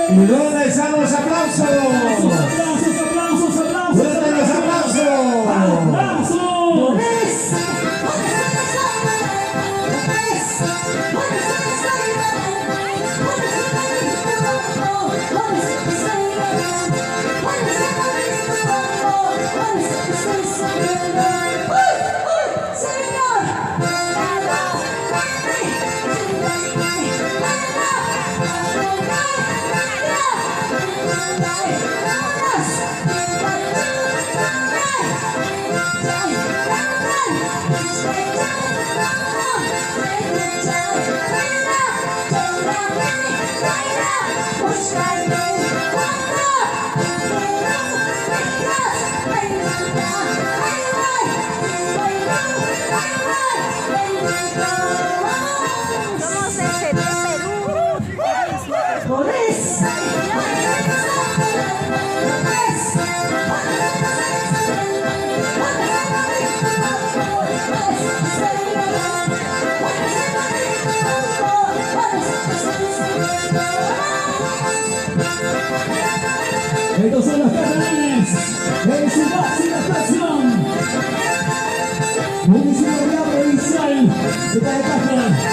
¿Y dónde están los aplausos? ¡Aplausos! ¿Dónde los aplausos? Estos son los catalines en su máxima expresión. Municipalidad provincial de Cajamarca.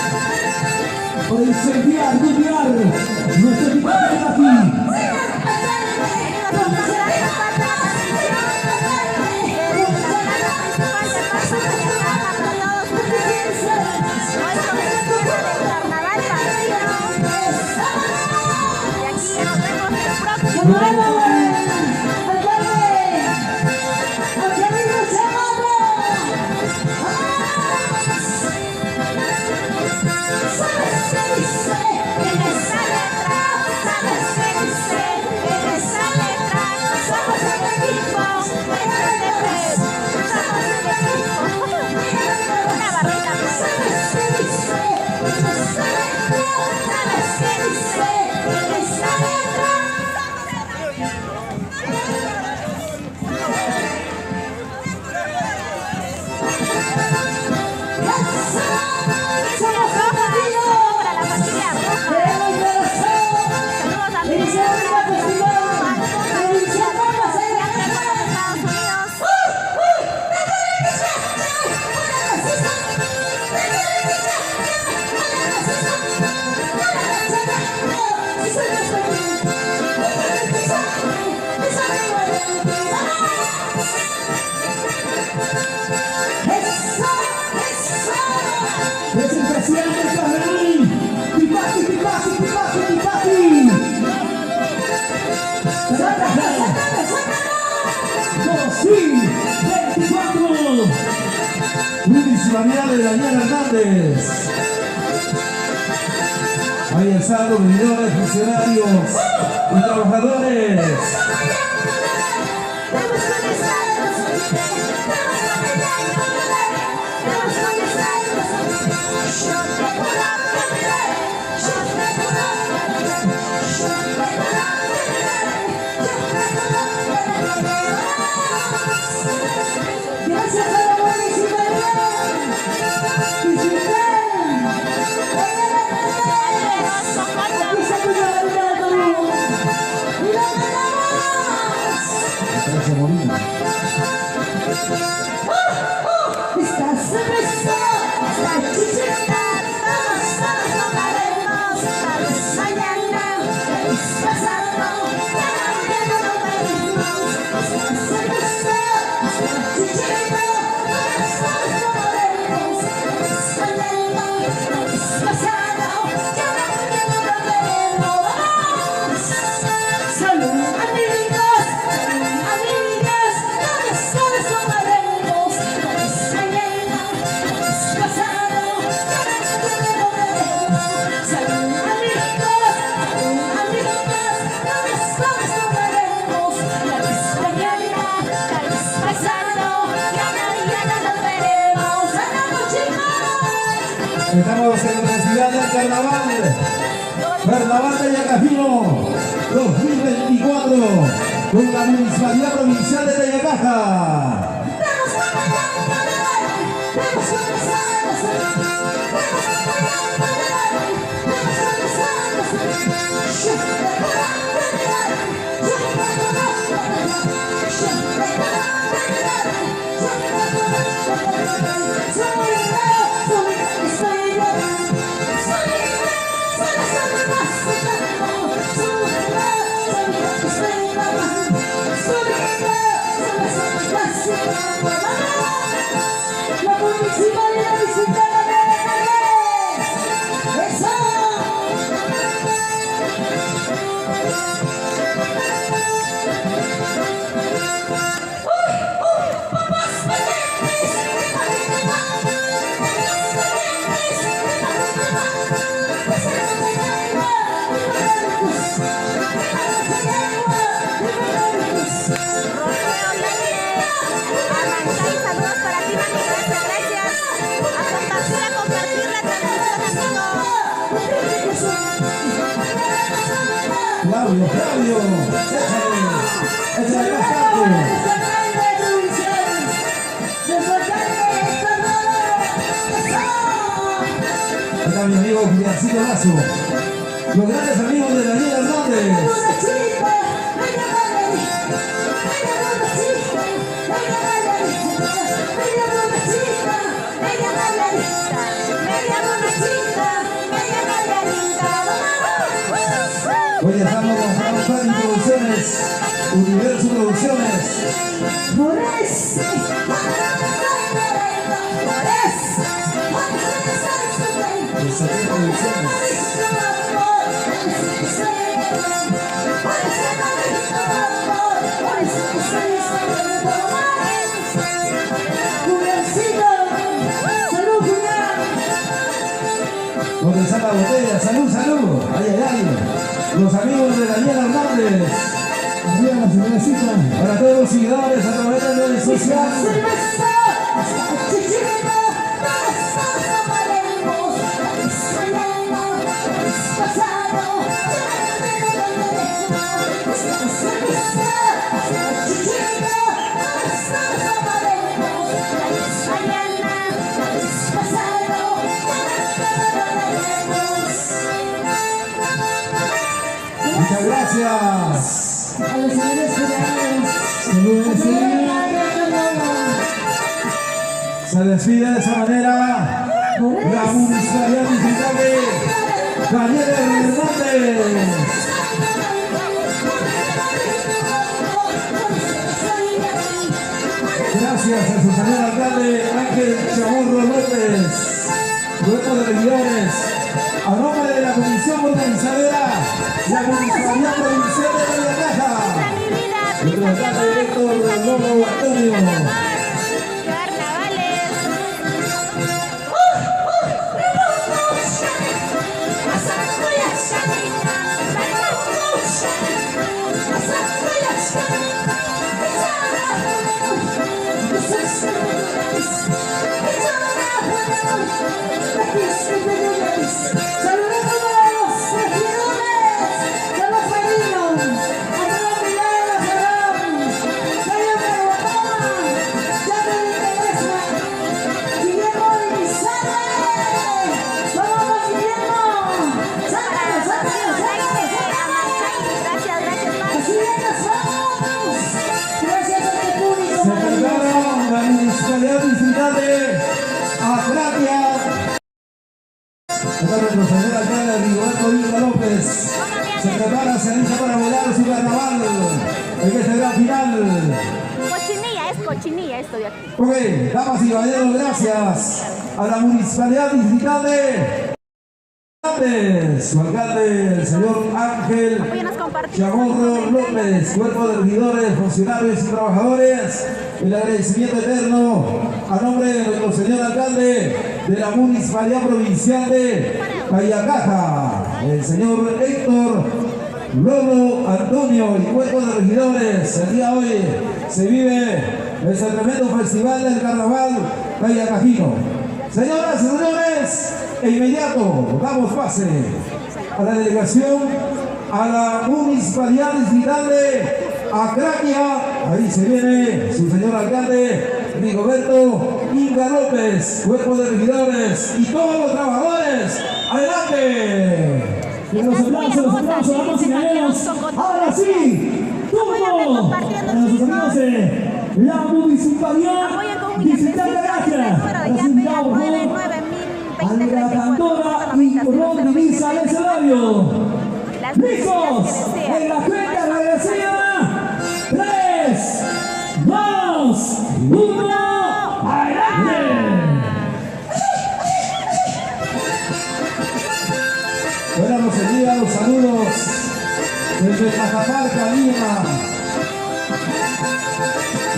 Por incendiar, golpear nuestro equipaje de aquí. Municipalidad de Daniel Hernández. Ahí están los vendedores, funcionarios y trabajadores. Estamos en la ciudad del Carnaval de Yacajino 2024 con la Municipalidad Provincial de Tayacaja. Échale bastante. Acá mi amigo Juliancito Lazo. Los grandes amigos de Daniel Hernández. Hoy estamos con Fanfani Producciones, Universo Producciones. Desafío Producciones. Donde está la botella, salud, salud. Ay, ay, ay. Los amigos de Daniel Hernández. Arriba la cervecita. Para todos los seguidores a través de redes sociales. Muchas gracias. A los señores jurados. Saludos, Se despide de esa manera la Municipalidad Distrital de Daniel Hernández. Gracias a su señor alcalde Ángel Chamorro López, cuerpo de regidores, a nombre de la Comisión Organizadora, la Municipalidad Provincial de Cajamarca, nuestro alcalde Héctor Lobo Antonio. Nuestro señor alcalde Rigoberto Inca López se prepara, se alista para volar su carnaval en este gran final. Cochinilla, es cochinilla esto de aquí. Ok, damas y caballeros, gracias a la Municipalidad Distrital de Hernández, su alcalde, el señor Ángel Apóyanos compartiendo. Chamorro López, cuerpo de regidores, funcionarios y trabajadores, el agradecimiento eterno a nombre de nuestro señor alcalde de la Municipalidad Provincial de Cajamarca, el señor Héctor Lobo Antonio y cuerpo de regidores. El día de hoy se vive este tremendo festival del carnaval cajacajino. Señoras y señores, de inmediato damos pase a la delegación, a la Municipalidad Distrital de Acraquia. Ahí se viene su señor alcalde Rigoberto Inca López, cuerpo de regidores y todos los trabajadores. ¡Adelante! Y los aplausos, damas y caballeros. Ahora sí, turno para nuestros amigos de la Municipalidad Distrital de Acraquia. Presentado por Andrea Cantora y Rodríguez al escenario. ¡Listos! En la cuenta regresiva. 3, 2, 1. ¡Adelante! Buenos días, los saludos desde Cajamarca, Lima.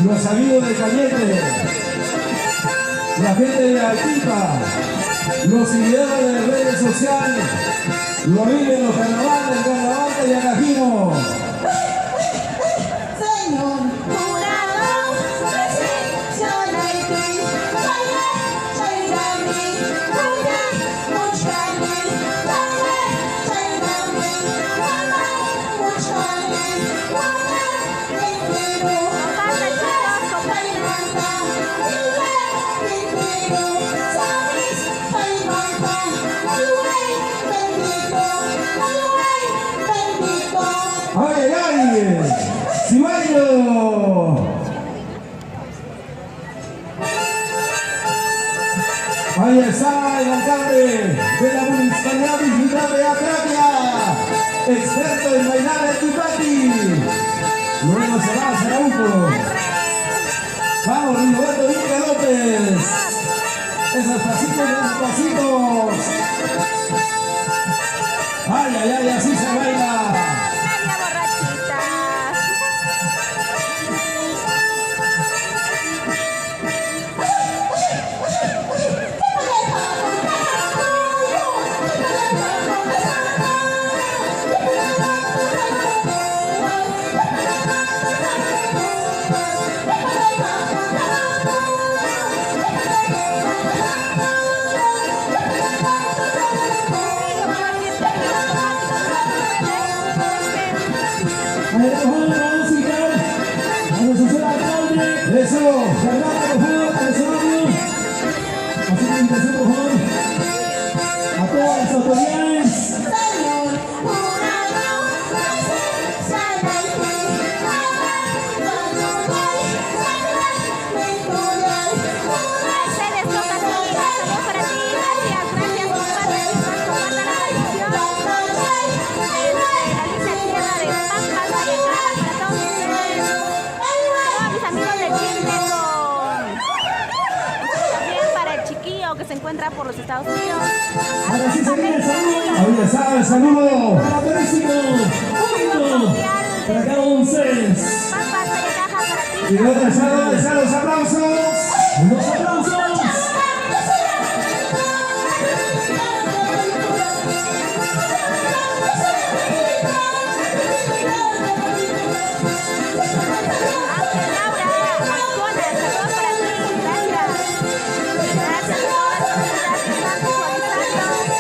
Los amigos de Cañete, la gente de Altipa, los seguidores de redes sociales, lo viven los carnavales, el carnaval de Yacajino. Señor jurado, reflexiona y di, mucho calle. Cibaño. Ahí está el alcalde de la Municipalidad Digital de Acratia, experto en bailar el tipati. Luego se va a Sarabuco. Vamos, Rigoberto Villa López. Esos pasitos. Ay, ay, ay, así se baila. Media borrachita. Eso, a todas las autoridades. Señor jurado, Mercedes, toca tu vida. Saludos para ti. Gracias, gracias. Comparte la transmisión. Alicia Tierra de Pampas, Vallecada, para todos ustedes. Todos mis amigos de Chile. También para el chiquillo que se encuentra por los Estados Unidos. Ahora sí se viene el saludo. ahí está el saludo. Para Perísimo. Para cada uno de ustedes. Pampas, Vallecaja, para ti. Y dónde están los aplausos. Los aplausos. Ángel Laura, Ascona, saludos para ti. Gracias. Gracias a todas las comunidades que están visualizando.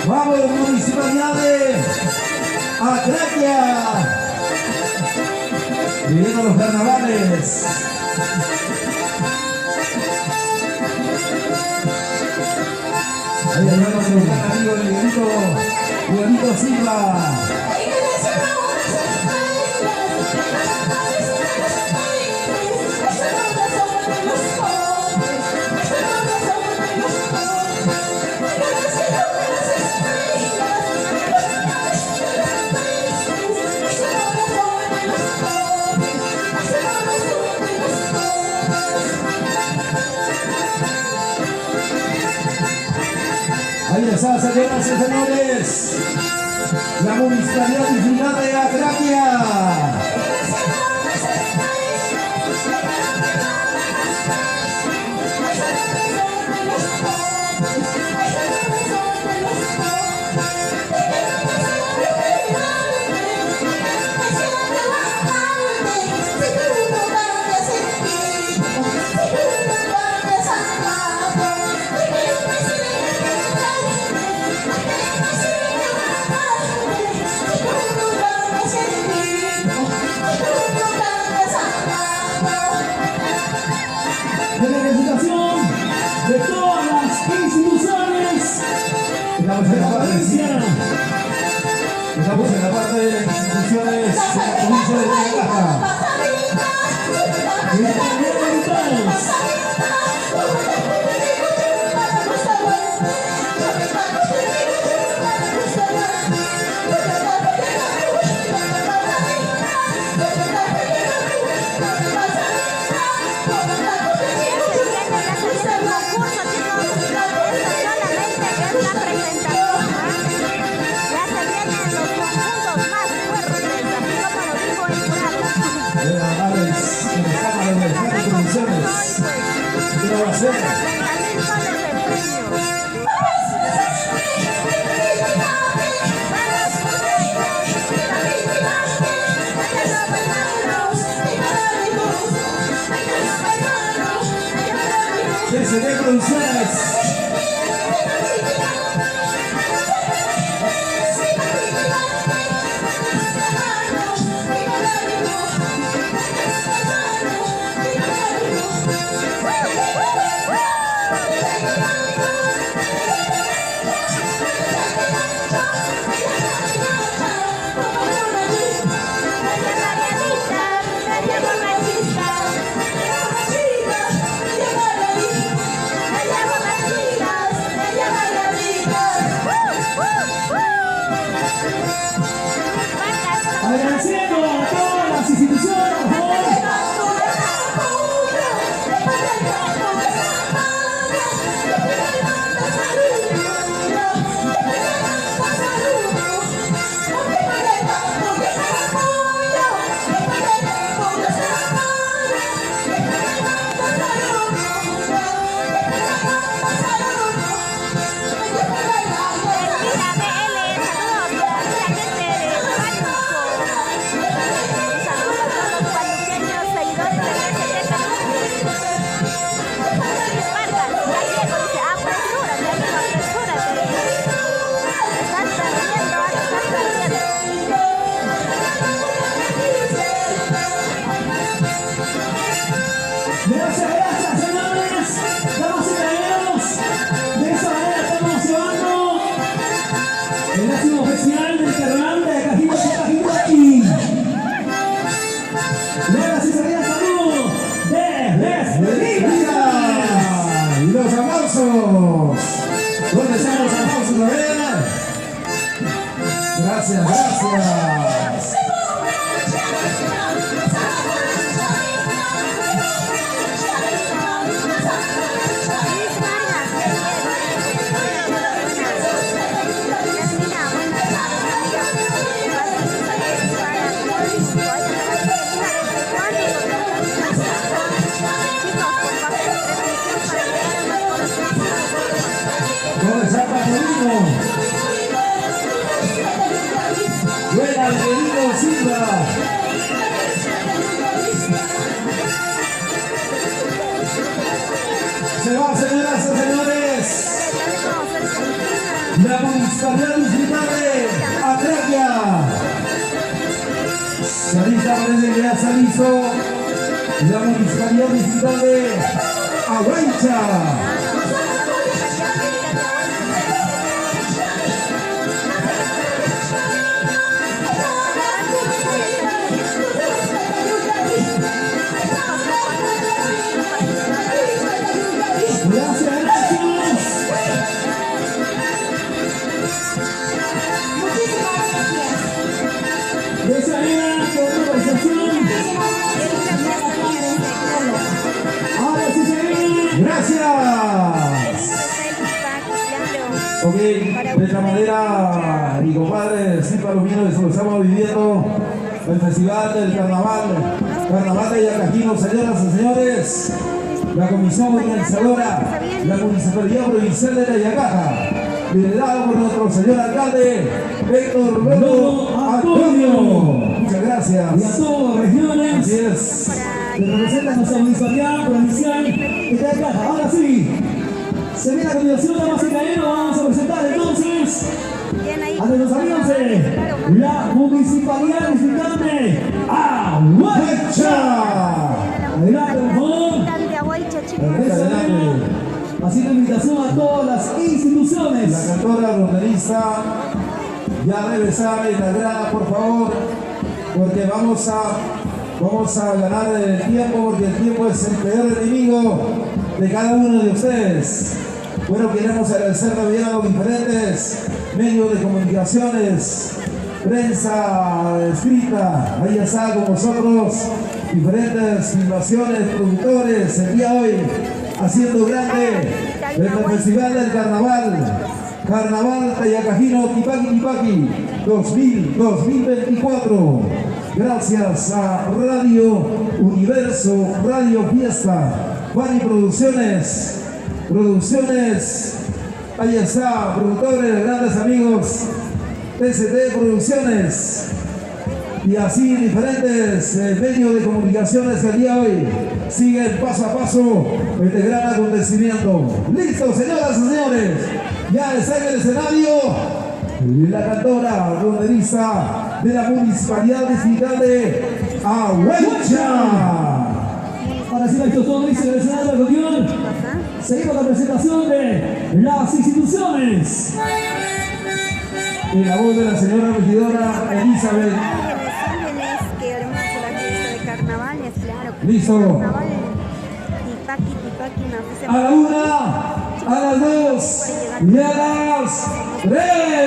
Vamos, Municipalidad de Acratia. Viviendo los carnavales. Ahí tenemos el gran amigo Miguelito Silva. Ahí está, señoras y señores, la Municipalidad Digital de Acratia. De la representación de todas las instituciones Estamos en la parte de las instituciones de la provincia de Vallecada. y de los diputados. TCT Producciones. Agradeciendo a todas las instituciones, por favor. Muchas gracias, señores, damas y caballeros. De esa manera estamos llevando el máximo festival del carnaval de Cajimachi. Buenas y salidas, saludos desde Lima. Y los aplausos. ¿Dónde están los aplausos? A ver. Gracias, gracias. ¿Dónde está Patorino? Buena, Benito Silva. Se va, señoras y señores. La municipalidad distrital de Atraquia. Salista parece que ya se avisó. La municipalidad distrital de Aguancha. Gracias, gracias. De esa manera, con una organización. Ahora sí se viene. Gracias. Ok, de esta manera, mi compadre Silva Lumino, estamos viviendo el festival del carnaval de Yacajino, señoras y señores. La comisión organizadora, la municipalidad provincial de La Yacaja, liderado por nuestro señor alcalde Héctor Lobo Antonio. Muchas gracias. Y a todas las regiones Así es. que representan nuestra municipalidad provincial de La Yacaja. Ahora sí, se viene a continuación, damas y caballeros, vamos a presentar entonces a nuestros amigos de la municipalidad distrital de Aguancha. Adelante, por favor. Adelante. Haciendo invitación a todas las instituciones. La cantora ronderista ya debe estar en la grada, por favor, porque vamos a ganar el tiempo, porque el tiempo es el peor enemigo de cada uno de ustedes. Bueno, queremos agradecer también a los diferentes medios de comunicaciones, prensa escrita, ahí está con nosotros, diferentes filmaciones, productores, el día de hoy haciendo grande el Festival del Carnaval Tayacajino Tipaqui 2024. Gracias a Radio Universo, Radio Fiesta, Juani Producciones, ahí está, productores, grandes amigos, TCT Producciones. Y así diferentes medios de comunicaciones que el día de hoy siguen paso a paso este gran acontecimiento. Listo, señoras y señores, ya está en el escenario la cantora ronderista de la Municipalidad Distrital de Ahuecha. Ahora sí, nuestro todo dice el escenario de reunión. Seguimos la presentación de las instituciones. Y la voz de la señora regidora Elizabeth. Ángeles, que haremos la fiesta de carnavales, claro. Listo. Carnaval, tipaki, nos dice. A la una, a las dos y a las tres.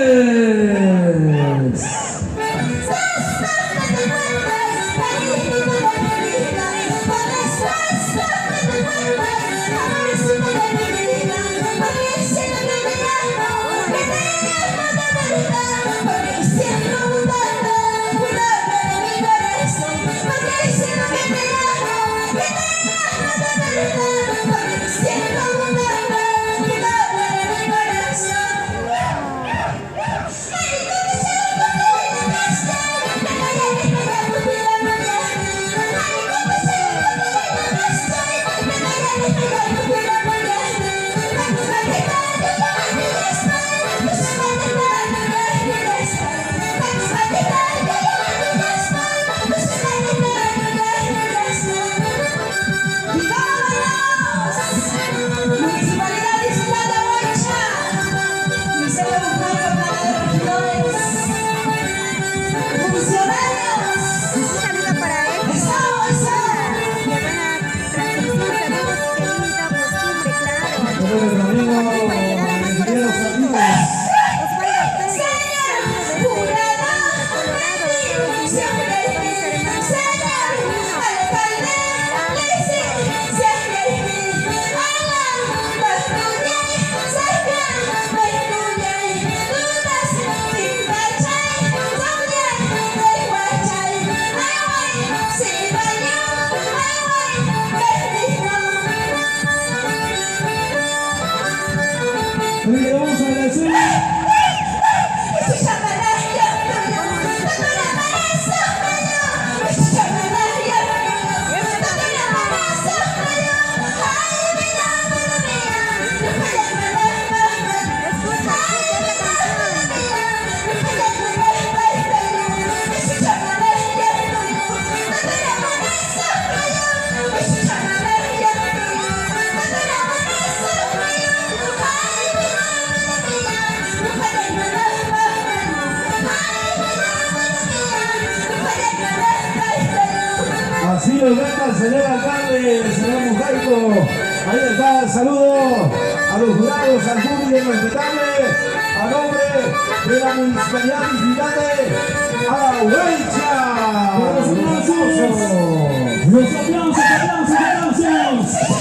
Vamos a agradecer. Así nos deja el señor alcalde, el señor Mujaico. Ahí está el saludo a los jurados, al público respetable, a nombre de la Municipalidad Distrital de Ahuecha. Los aplausos, aplausos, aplausos.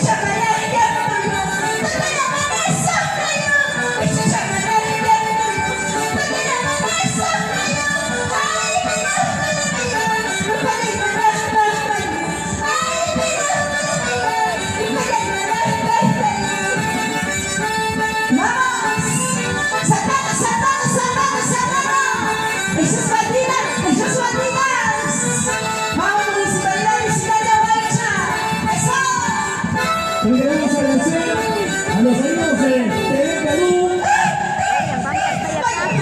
Queremos agradecer a los amigos de TV Perú. Ahí está el nombre.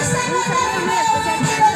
Un saludo muy especial.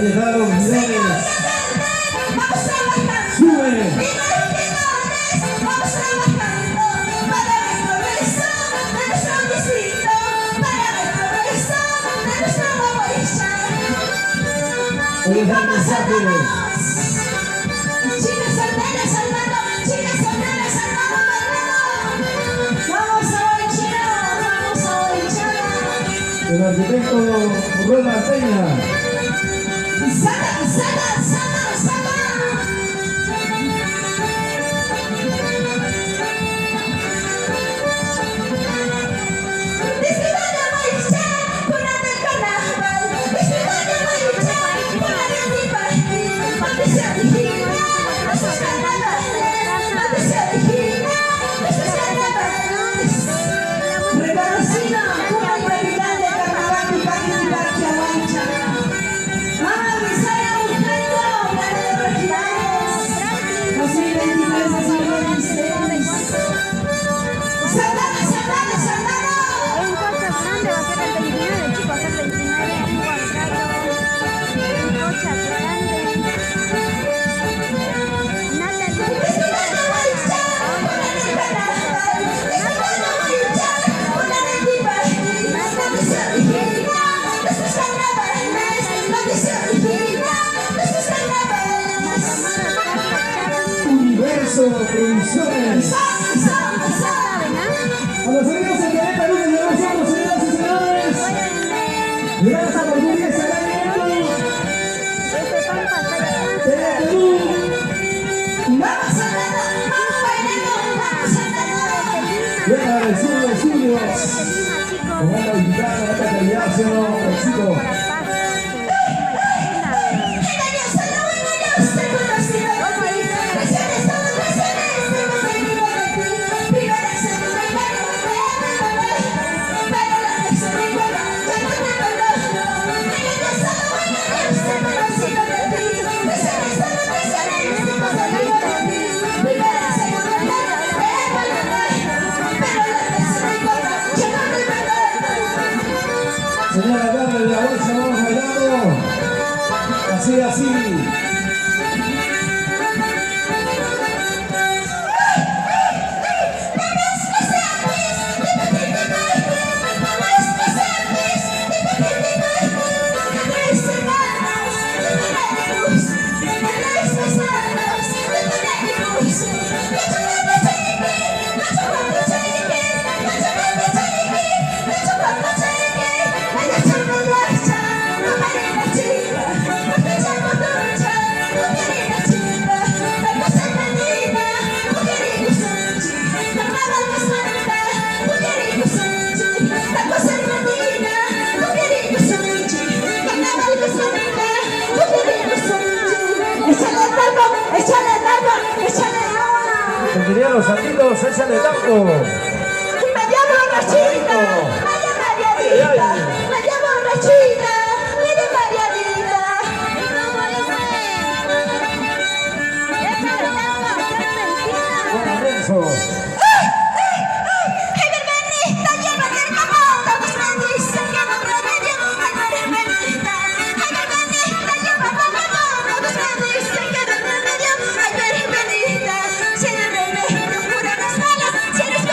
están los vidores. Vamos trabajando. Sube. Vamos trabajando para el progreso de nuestro distrito, para el progreso de nuestra Mapoicha. Ahí está el mensaje. Chile Santana, Salvador, Chile Santana, Salvador, vamos a Boichino, vamos a Boichano. El arquitecto Ronald Peña. Sana, sana, sana, sana. Disfrutando Boicha, curando el carnaval. Disfrutando Boicha, curando el party. Donde se origina nuestros carnavales, donde se origina nuestros carnavales. Reconocido como el capital del carnaval y Parque Boicha. Vamos a avisar a un canto, ganador regionales. 2023, 2026. Santana, Santana, Santana. En Cocha Grande va a ser el 29, chicos, va a ser el 29 en Huancayo. En Cocha Grande. Natalie. Disfrutando Boicha, curando el carnaval. Disfrutando Boicha, curando el party. Donde se origina nuestros carnavales, donde se origina nuestros carnavales. Universo Producciones. Son, son, son. A los amigos en Querétaro, que llegamos nosotros, señoras y señores. Gracias por venir a este evento. Desde Perú. Vamos a dar, vamos bailando, vamos a dar. Bien agradecidos, Julios. Con esta invitada, esta calidad, señor Éxito. Señora Carla de la Bolsa, vamos bailando. Así, así. Dirían los amigos, échale taco. Me llamo Rachita, María Marianita, me llamo Rachita, mire Marianita. Con Lorenzo. Si eres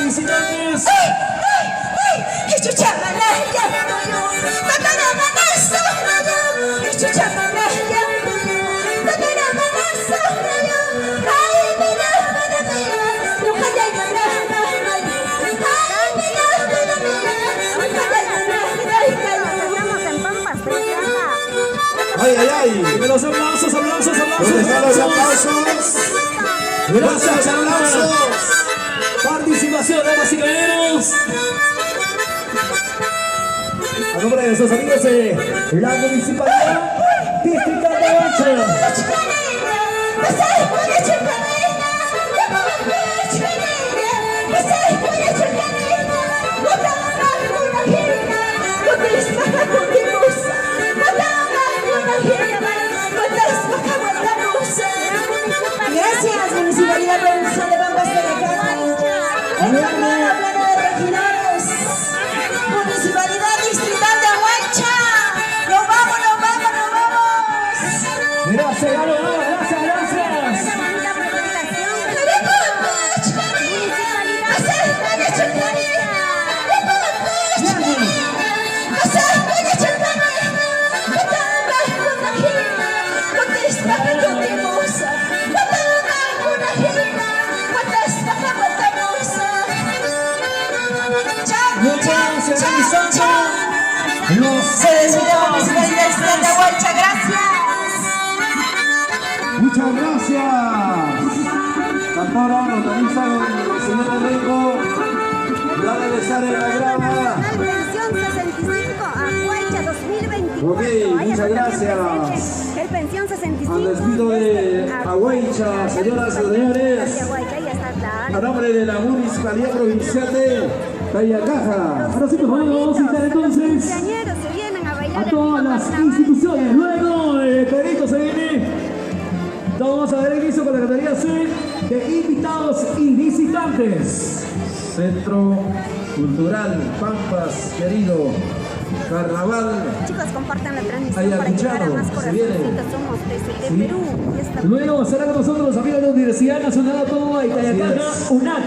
visitantes. Estamos en Pampas de Caja. ¡Ay, ay, ay! Y los aplausos, aplausos, ¿Dónde están los aplausos. aplausos? Gracias, ¡Los aplausos! Participación, damas y caballeros. A nombre de nuestros amigos de la Municipalidad Distrital de Huacha. Gracias, Municipalidad Provincial de Pampas de Caja. Plana de Regidores. Municipalidad Distrital de Huacha. ¡Nos vamos, nos vamos, nos vamos! Gracias, Galo, gracias, gracias. Una bonita presentación. Se despide la Municipalidad Distrital de Huacha. Gracias. Muchas gracias. Cantora, notarista, señor Enrico. Ya debe estar en la grada. Pensión 65 a Huacha 2024. Ok, Ahí muchas está gracias. presente. El pensión 65. Al despido de Ahuaycha, señoras y señores. Ahí está, claro. A nombre de la Municipalidad Provincial de Tayacaja. Ahora sí, pues vamos a citar entonces Quinceañeros se vienen a bailar a en todas Pico las Carnaval. instituciones. Luego, Perito se viene. Vamos a dar inicio con la categoría C de invitados y visitantes. Centro Cultural Pampas, querido. Carnaval. Chicos, compartan la transmisión para Ayacuchano, llegar a más se viene. corazoncitos. Somos desde Sí. Perú. Y esta Luego será con nosotros los amigos de la Universidad Nacional Autónoma de Tayacaja, es. UNAC.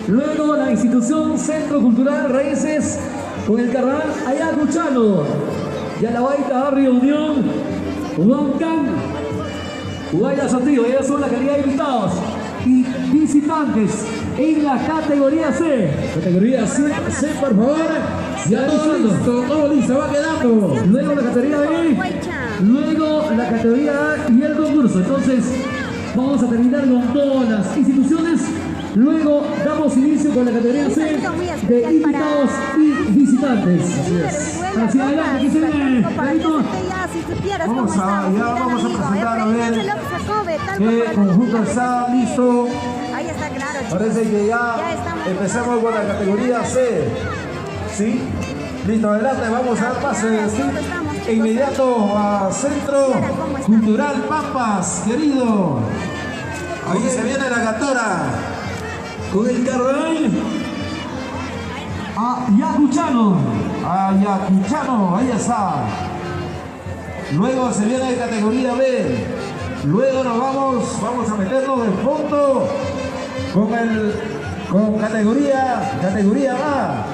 Luego la institución Centro Cultural Raíces con el carnaval Ayacuchano. Yalabaita, Barrio Unión, Huancán, Huayla Sotillo. Ellos son la calidad de invitados y visitantes en la categoría C. Categoría C, por favor. Ya Todo listo, todo listo, va quedando. Luego la categoría B. Luego la categoría A y el concurso. Entonces, vamos a terminar con todas las instituciones. Luego damos inicio con la categoría C de invitados y visitantes. Hacia adelante, aquí se viene. Clarito. Vamos a presentar a ver qué conjunto está listo. Ahí está, claro, chicos. Parece que ya estamos empezamos con la categoría C. ¿Sí? Listo, adelante, vamos a dar pase ¿sí? E inmediato a Centro Cultural Pampas, querido. Ahí se viene la cantora. Con el carnaval Ayacuchano. Ayacuchano, ahí está. Luego se viene categoría B. Luego nos vamos a meternos de fondo con categoría A.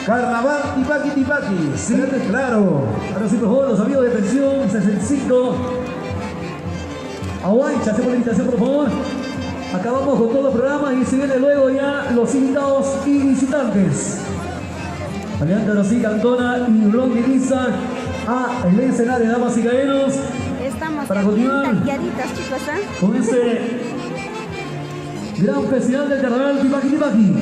Carnaval Tipaqui Tipaqui. Sí, claro. Ahora sí, por favor, los amigos de pensión 65. Ahuaycha, hacemos la invitación, por favor. Acabamos con todo el programa y se viene luego ya los invitados y visitantes. Adelante, ahora sí, Cantona y Ron Divisa a el escenario, damas y caballeros, Estamos para bien continuar taquilladitas, chicos, ¿eh? con este gran festival del carnaval Tipaqui Tipaqui.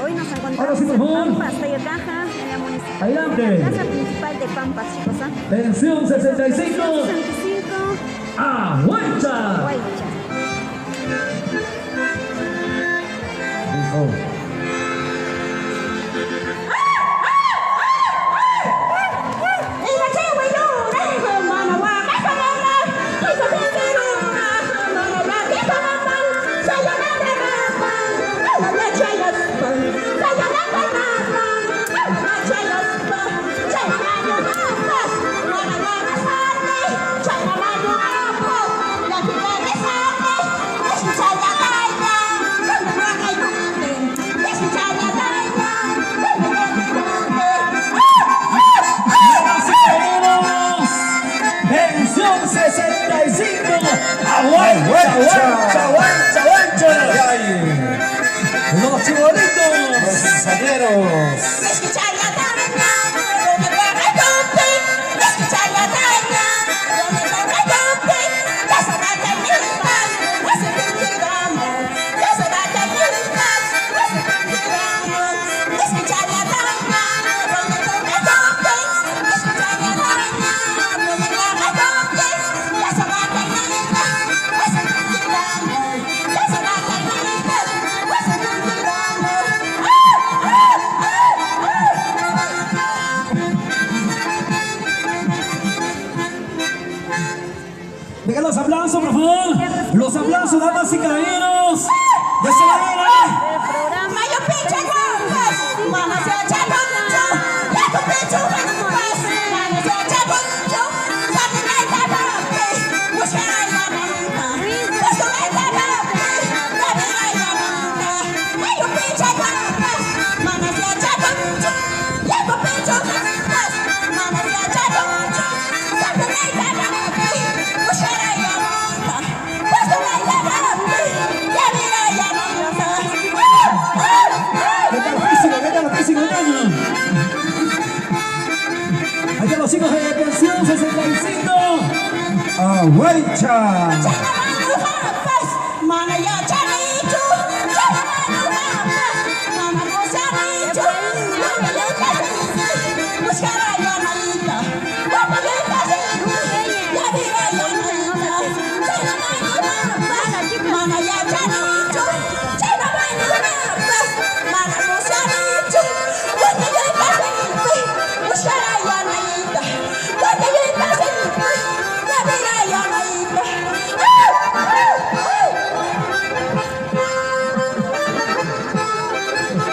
Hoy nos Ahora encontramos sí, por en favor. Pampas, Tayacaja, en la municipalidad. Adelante. En la plaza principal de Pampas, chicos, ¿eh? Pensión 65 65, Ahuaycha. Huaycha. China, Los chibolitos. Los cizañeros. Venga, los aplausos, por favor. Los aplausos, damas y caballeros. De esta manera. Allá los hijos de pensión 65. Aguaycha.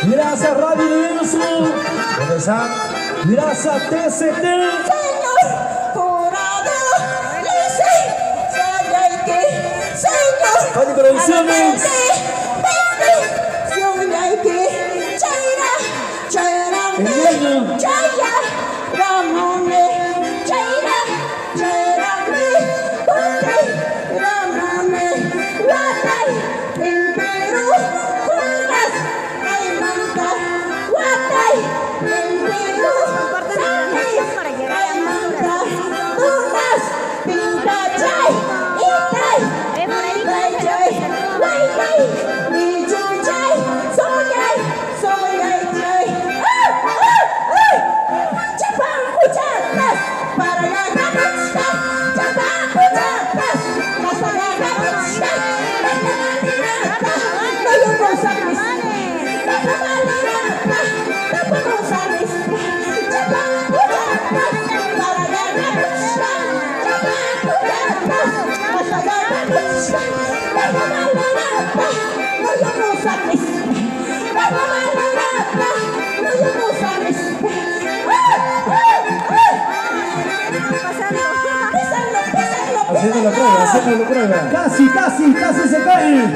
Gracias Radio Universo. ¿Dónde están? Gracias TCT. Tony Producciones. Haciendo la prueba. Casi se cae.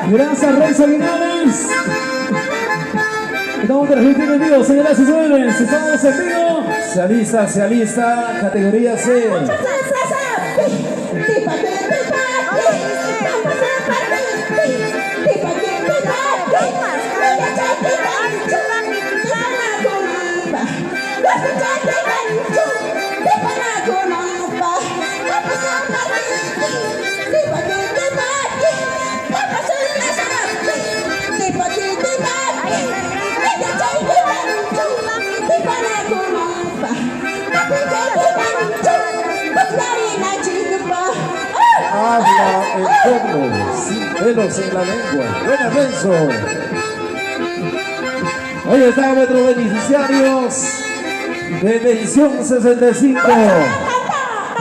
Gracias, Rey Salinares. Estamos transmitiendo en vivo, señoras y señores. Estamos en vivo. Se alista, categoría C. Habla el pueblo, sin pelos en la lengua. Buena Renzo. Ahí están nuestros beneficiarios de Tensión 65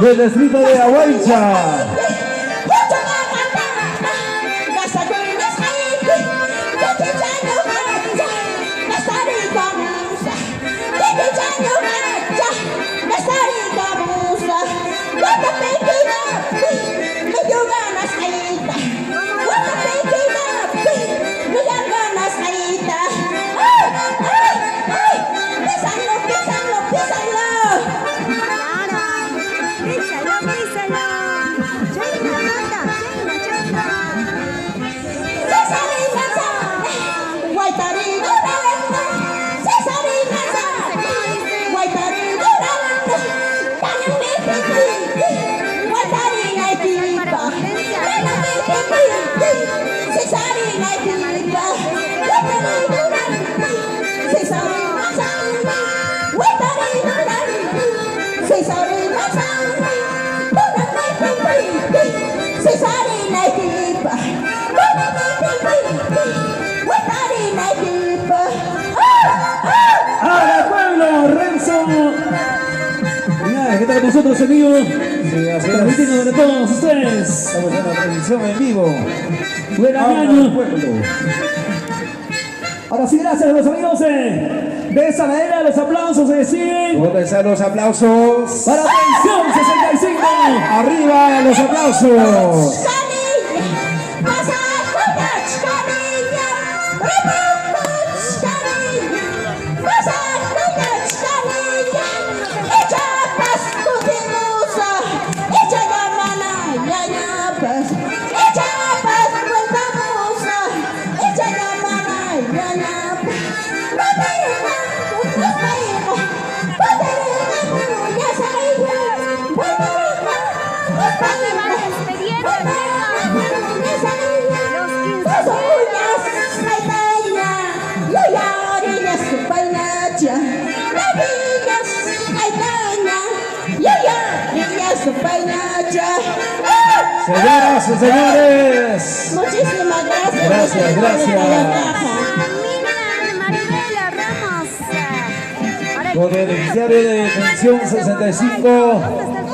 del distrito de Aguaycha. ¡Ahora pueblo! ¡Renzo! Mira, ¿qué tal con nosotros, amigos? Sí, así es. Transmitiendo para todos ustedes. Estamos en la transmisión en vivo. Buen Ahora, año. pueblo. Ahora sí, gracias a los amigos. De esa manera, los aplausos se siguen. ¿Dónde están los aplausos? Para Tensión 65. Arriba los aplausos. Señoras y señores. Muchísimas gracias. Gracias, gracias. Maribela Ramos. Con el beneficiario de Tensión 65.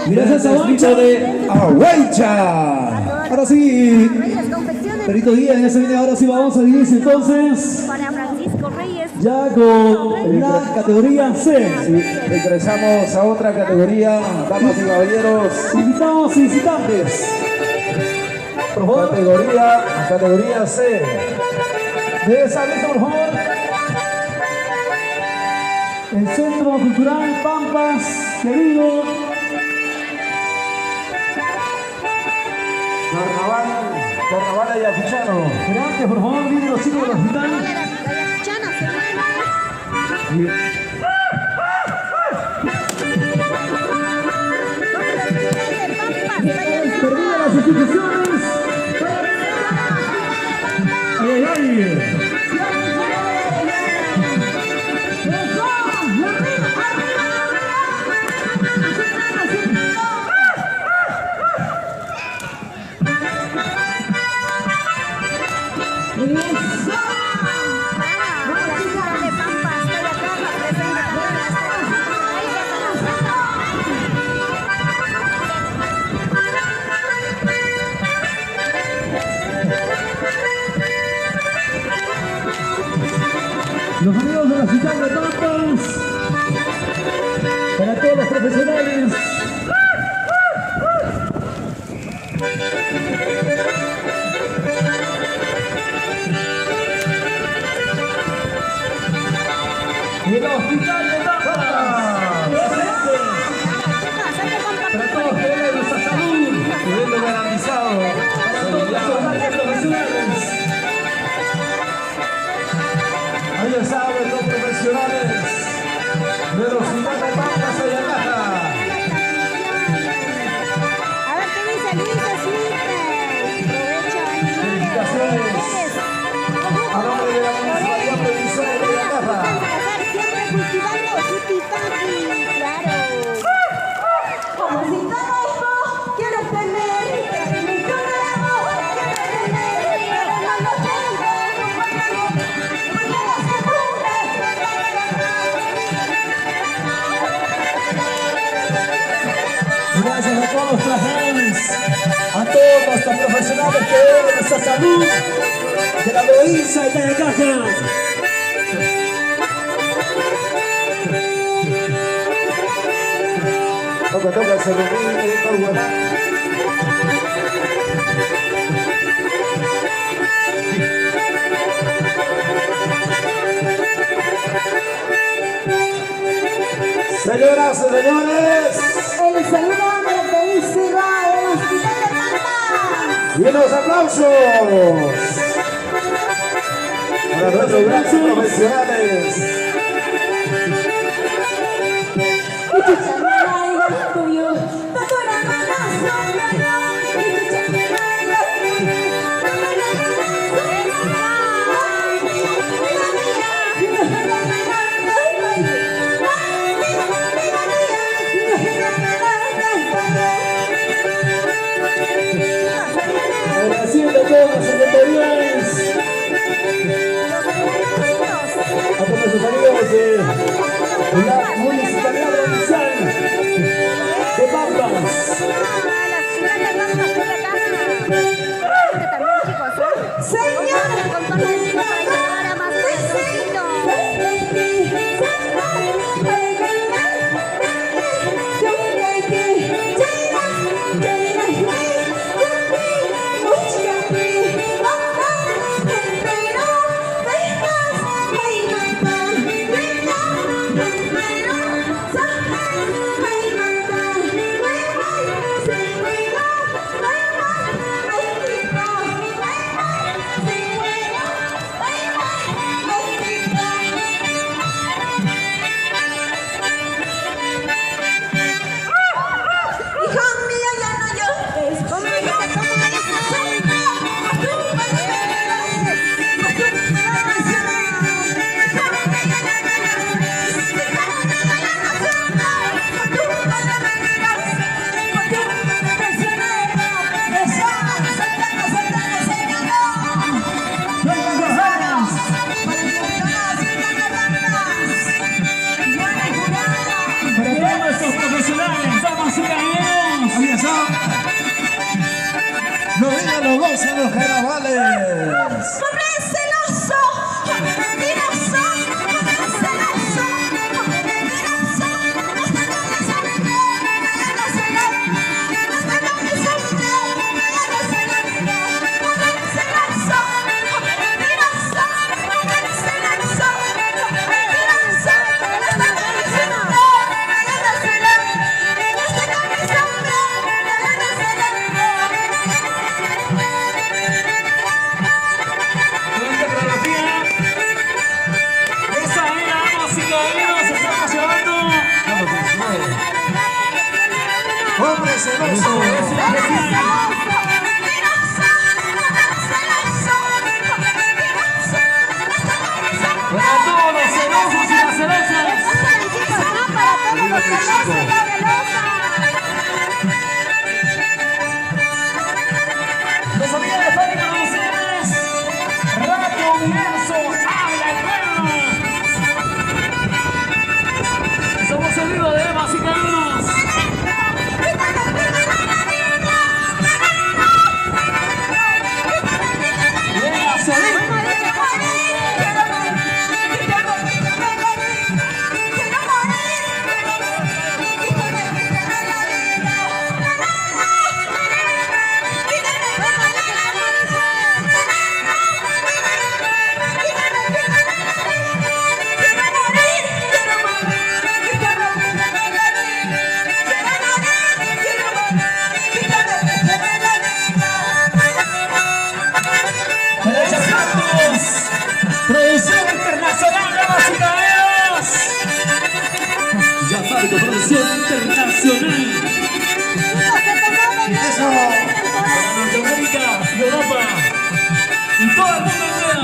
Gracias a distrito de Aguaycha. Ahora sí, Confecciones Perito Guía, en ese video ahora sí vamos a dividir entonces para Francisco Reyes. ya con la categoría C. Sí, ingresamos a otra categoría, damas y caballeros. Invitados y visitantes. Por favor, Categoría C. de esa mesa, por favor. El Centro Cultural Pampas, querido. Carnaval ayacuchano. Gracias, por favor, vienen los chicos del hospital. Termina las instituciones. ¡Ay, ay! Los amigos de la ciudad de Pampas, para todos los profesionales. Y el hospital de Pampas, presente. Para todos que den nuestra salud, Nivel garantizado. para todos los profesionales. Ahí están los profesionales de los Ciudad de Pampas Ayacata. Gracias a todos los trajes, a todos nuestros profesionales que ven nuestra salud de la provincia de Tayacaja. Toca el celular, Héctor Guarán. Señoras y señores, El saludo característico del Hospital de Manta. y los aplausos para nuestros grandes profesionales. Agradeciendo a todas las secretarías, a todos nuestros amigos de la Municipalidad Provincial de Pampas. No digan los dos en los carnavales. ¡Hombre celoso! ¡Hombre mentiroso! ¡Hombre celoso! ¡Hombre mentiroso! ¡No está con esa mujer! ¡No se la ¡No está con esa mujer! ¡No se la ¡Hombre celoso! ¡Hombre mentiroso! ¡Hombre celoso! ¡Hombre mentiroso! ¡No está con esa mujer! ¡No se la ¡No está con esa mujer! ¡No se la Hombre celoso. Para todos los celosos y las celosas. Los amigos de Fábrica de Luceres, Radio Universo, habla el pueblo. Somos el vivo de Emas y Caminos. Producción internacional, damas y caballeros. Ya Fábrica Producción Internacional. Eso. Para Norteamérica, Europa y todo el mundo entero.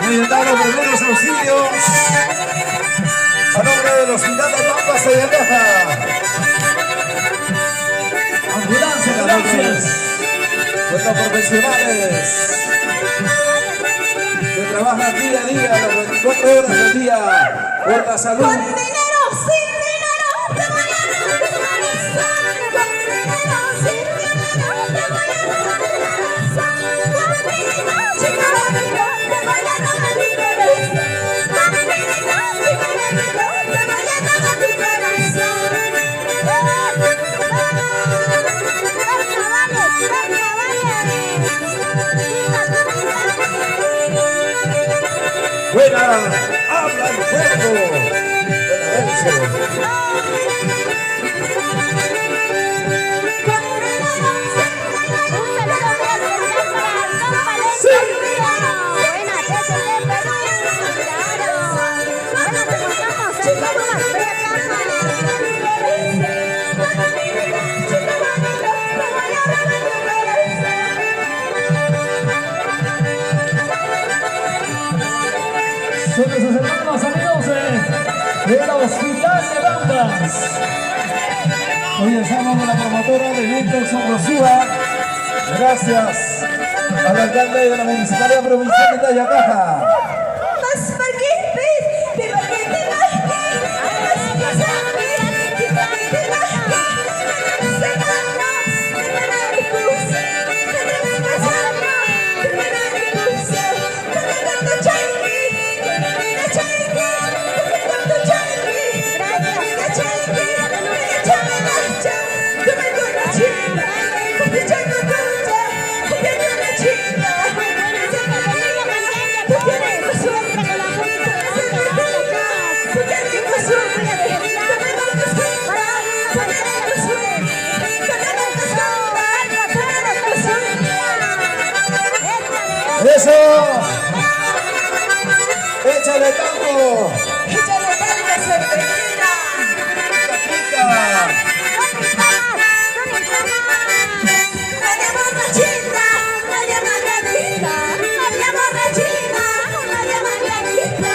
Voy a dar los primeros auxilios a nombre del Hospital de Pampas. Nuestros profesionales que trabajan día a día, las 24 horas del día, por la salud. Con dinero, sin dinero, te voy a regresar. Con dinero, sin dinero, te voy a regresar. Con dinero, chiquitito, te voy a regresar. Con dinero, chiquitito, te voy a regresar. Buena, habla el fuego. Buena, eso. Son nuestros hermanos amigos del Hospital de Bambas. Hoy estamos con la promotora de eventos Sombrosúa. Gracias al alcalde de la Municipalidad Provincial de Tayacaja. ¡Eso! ¡Échale tanto! ¡Échale tanto, sorprendida! ¡María borrachita! ¡María Margarita! ¡María borrachita! ¡María Margarita!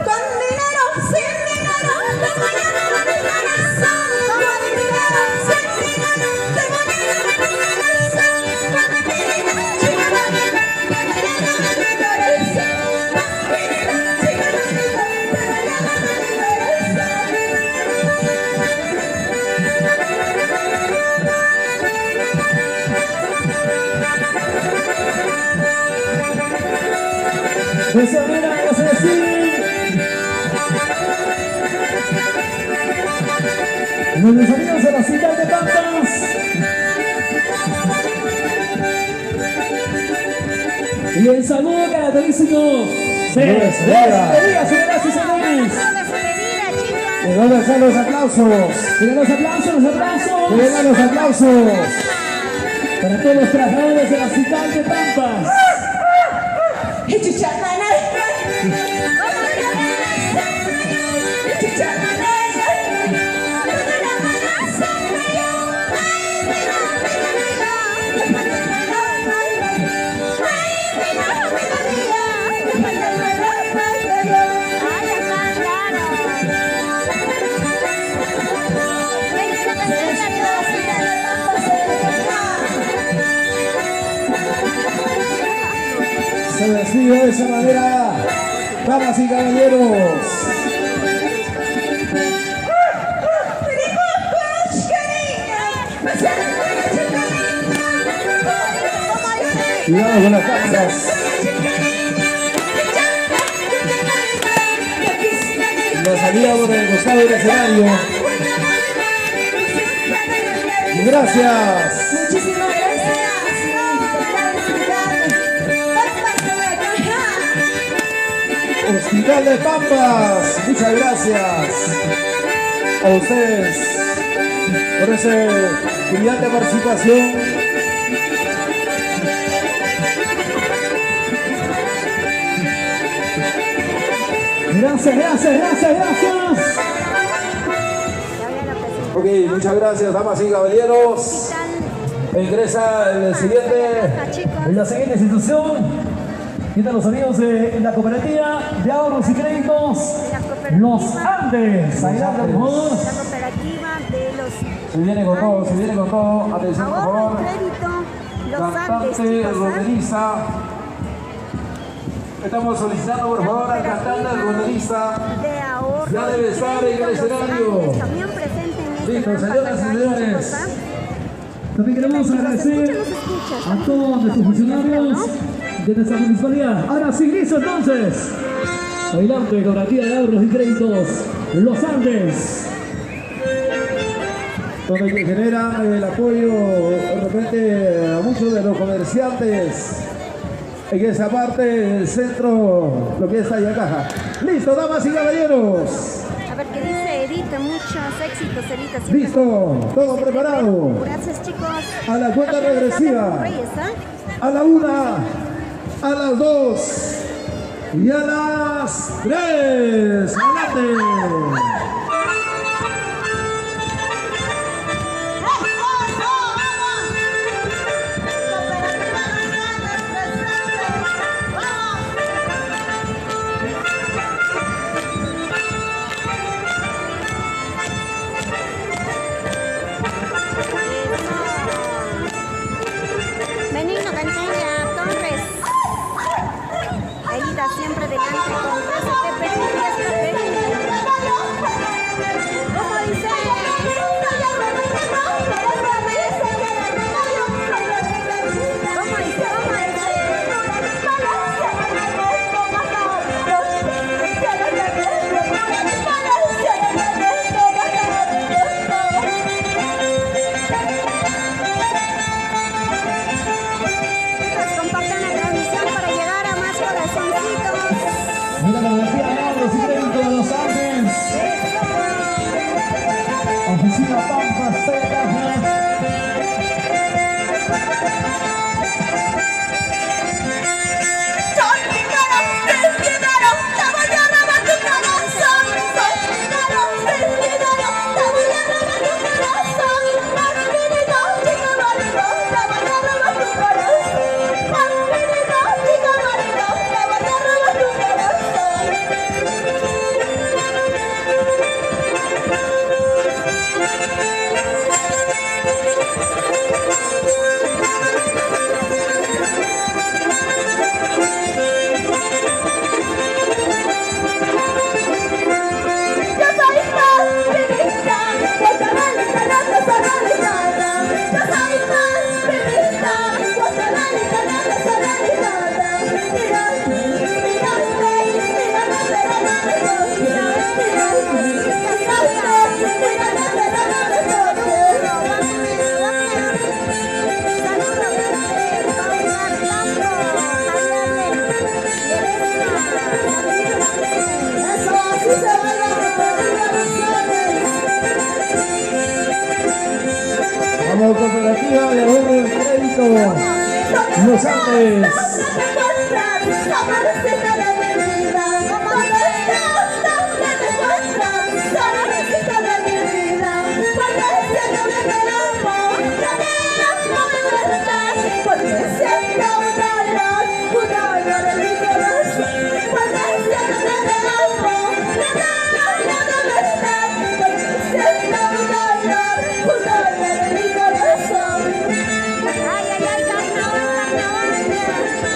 Con dinero, sin dinero, te voy a regresar. Con dinero, sin dinero, te voy a regresar. Con dinero, Eso mira, eso sí. Nuestros amigos de la Hospital de Bambas. Y el saludo característico de despedida, señoras y señores. ¿De dónde están los aplausos? Miren los aplausos, los aplausos. ¡Vengan los aplausos! Para todos los trabajadores de la Hospital de Bambas. Se despide de esa manera, damas y caballeros. Cuidado con las cámaras. Nos salíamos del costado del escenario. Gracias. Muchísimas gracias. Hospital de Pampas, muchas gracias a ustedes por esa brillante participación. Gracias, gracias, gracias, gracias. Ok, muchas gracias, damas y caballeros. Ingresa en el siguiente. En la siguiente institución. Y de los amigos de la cooperativa de ahorros y créditos, los Andes. Adelante, por favor. La cooperativa de los Se viene con todo, atención por ahorros favor. y créditos Los Andes, cantante chicos, ¿ah? ronderista. Estamos solicitando por favor al cantante ronderista. De ahorro. Ya debe estar en el Los escenario. Andes, también presente en este Listo, gran señoras y panorama, señores. chicos, ¿ah? También queremos agradecer a todos nuestros funcionarios de nuestra municipalidad. Ahora sí, listo entonces. Adelante, Cooperativa de Ahorros y Créditos Los Andes. Donde que generan el apoyo de repente a muchos de los comerciantes en esa parte del centro, lo que es Ayacaja. Listo, damas y caballeros. A ver qué dice Edith, muchos éxitos, Edith. Siempre Listo, todo preparado. Gracias, chicos. A la cuenta regresiva. Reyes, ¿ah? A la 1, a las 2 y a las 3. ¡Adelante! Benigno Canchaya Torres. Aida siempre delante con STP. ¿Cómo dice? ¿Cómo dice? Compartan la transmisión para llegar a más corazoncitos. Mira la Cooperativa de Ahorros y Créditos de Los Andes. Oficina Pampa Cecaja. Vamos, Cooperativa de Ahorro y Crédito Los Andes. Ay, ay, ay, carnaval, carnaval.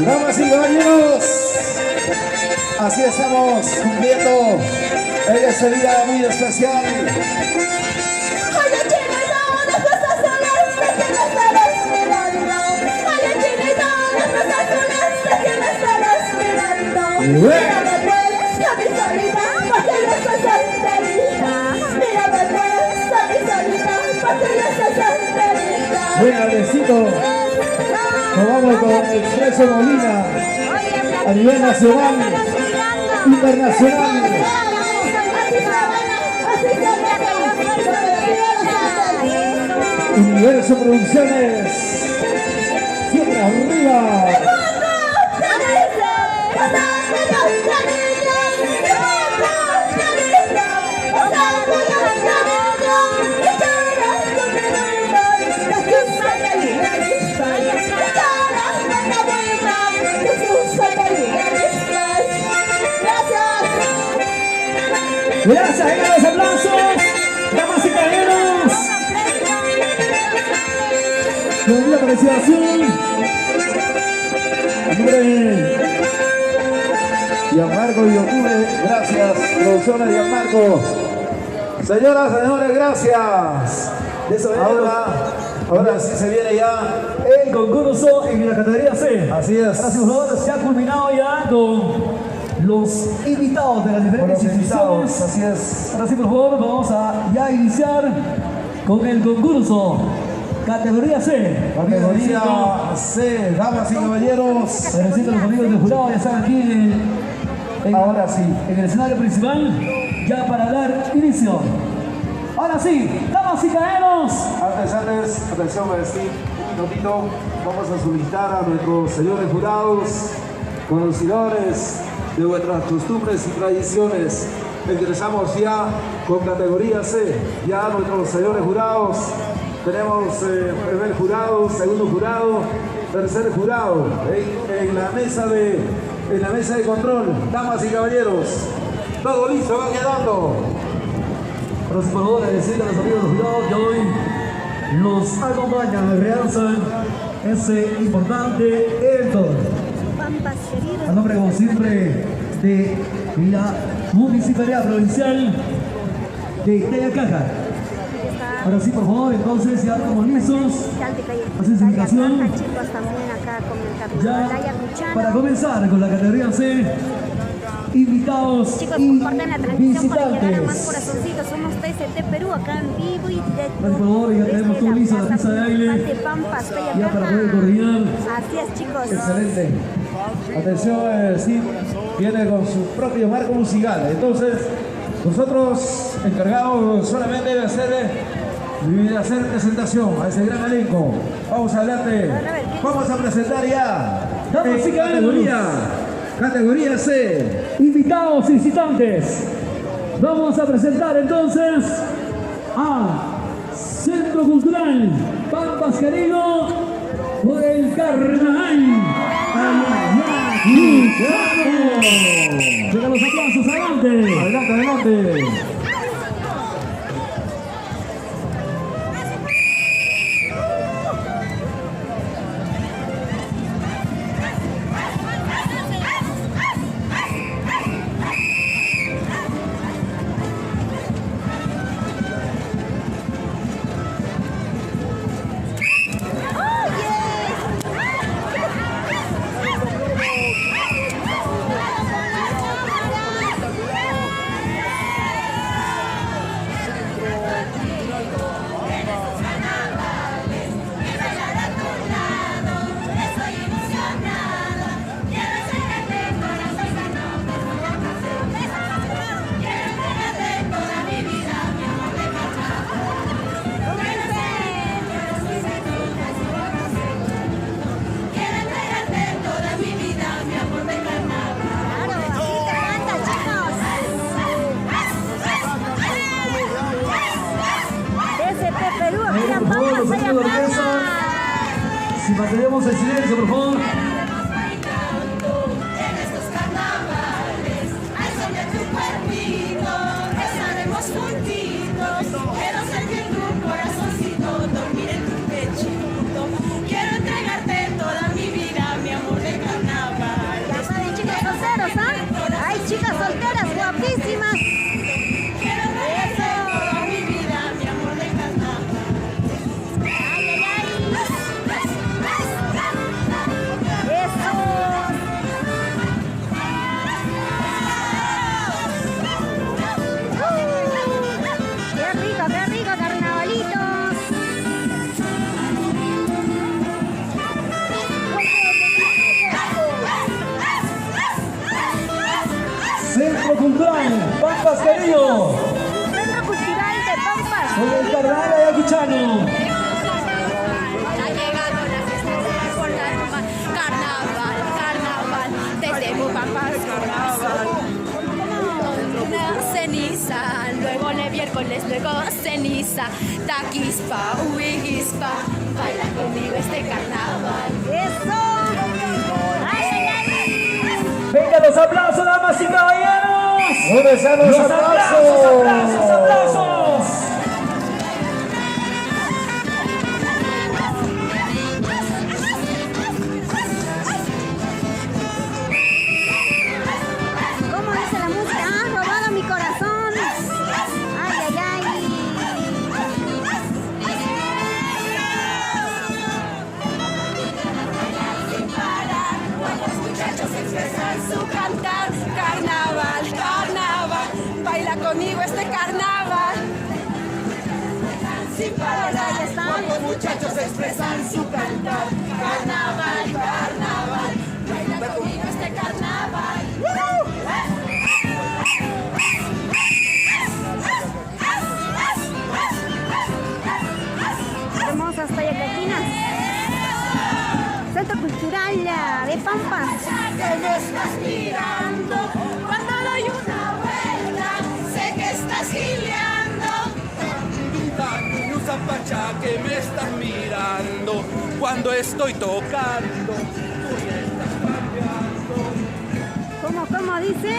Damas y caballeros, así estamos cumpliendo en este día muy especial. Oye, chinito, las cosas celestes que me están esperando. Oye, chinito, las cosas celestes que me están esperando. Mírame pues, a mi solita, porque yo soy solterita. Mírame pues, a mi solita, porque yo soy solterita. Buen besito. Nos vamos con Expreso Molina a nivel nacional, internacional. Universo Producciones, siempre arriba. Gracias, venga los aplausos, damas y caballeros. Con la participación, Gianmarco y Octubre, gracias, producciones de Gianmarco. Señoras, señores, gracias. Eso es. Ahora sí se viene ya. El concurso en la categoría C. Así es. Ahora sí, por favor, se ha culminado ya con los invitados de las diferentes instituciones. Así es. Ahora sí, por favor, vamos a ya iniciar con el concurso. Categoría C. Categoría C, damas y caballeros. Felicito a los amigos del jurado, ya están aquí Ahora sí. en el escenario principal, ya para dar inicio. Ahora sí, damas y caballeros. Antes, atención, Steve, un minutito. Vamos a solicitar a nuestros señores jurados, conocedores de vuestras costumbres y tradiciones. Ingresamos ya con categoría C. Ya nuestros señores jurados. Tenemos primer jurado, segundo jurado, tercer jurado en la mesa de control. Damas y caballeros, todo listo, va quedando. Ahora sí, por favor, decirle a los amigos del jurado que hoy los acompañan, realzan ese importante evento. A nombre, como siempre, de la Municipalidad Provincial de Tayacaja. Ahora sí, por favor, entonces ya estamos listos. Hacen su invitación. Ya para comenzar con la categoría C, invitados Chicos, y compartan la transmisión para llegar a más visitantes. corazoncitos. Somos TST Perú acá en vivo y directo. Por favor, ya tenemos todo listo, la pista de aire. Ya para poder coordinar. Así es, chicos. Excelente. Atención, Steve viene con su propio marco musical. Entonces, nosotros encargados solamente de hacer presentación a ese gran elenco. Vamos adelante. Vamos a presentar ya. Damas y Categoría C. Invitados y visitantes, vamos a presentar entonces a Centro Cultural Pampas Querido por el Carnaval Ayacuchano. Llegan los aplausos, adelante. Adelante. Si mantenemos el silencio, por favor. En estos carnavales, al son de tu cuerpito, estaremos juntitos. Quiero sentir tu corazoncito, dormir en tu pechito. Quiero entregarte toda mi vida, mi amor de carnaval. querido. Centro Cultural de Pampas. Con el carnaval de Ayacuchano. Ha llegado la fiesta de por la Roma. Carnaval, carnaval, desde Pampas, carnaval. Ceniza, luego le miércoles, luego ceniza. Taquispa, huigispa, baila conmigo este carnaval. ¡Eso! ¡Ay, ay, ay! Venga los aplausos, damas y caballeros. ¿Dónde están los aplausos? ¡Aplausos! ¿Cómo dice la música? ¡Ah, robado mi corazón! ¡Ay, ay, ay! Los muchachos expresan su cantar. Carnaval, carnaval, baila conmigo este carnaval. Sin parar, Ahí está. los muchachos expresan su cantar. Carnaval, carnaval, baila conmigo este carnaval. Hermosas Tayacatinas. Centro Cultural de Pampas. Que me estás mirando cuando doy una vuelta, sé que estás gileando. Un zapacha que me estás mirando cuando estoy tocando. ¿Cómo dice?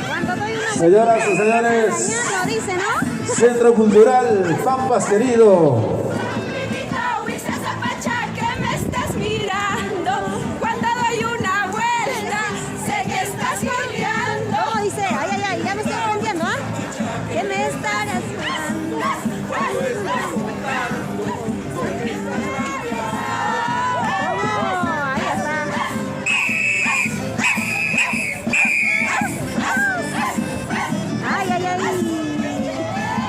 Cuando doy una Señoras y vuelta, señores. mañana, dice, ¿no? Centro Cultural Pampas querido. Esa zapacha que me estás mirando cuando doy una vuelta, sé que estás gileando. ¿Cómo dice? Ay, ay, ay, ya me estoy aprendiendo, ¿ah? ¿Qué me estarás dando? ¿Cómo? Ahí está. Ay, ay, ay.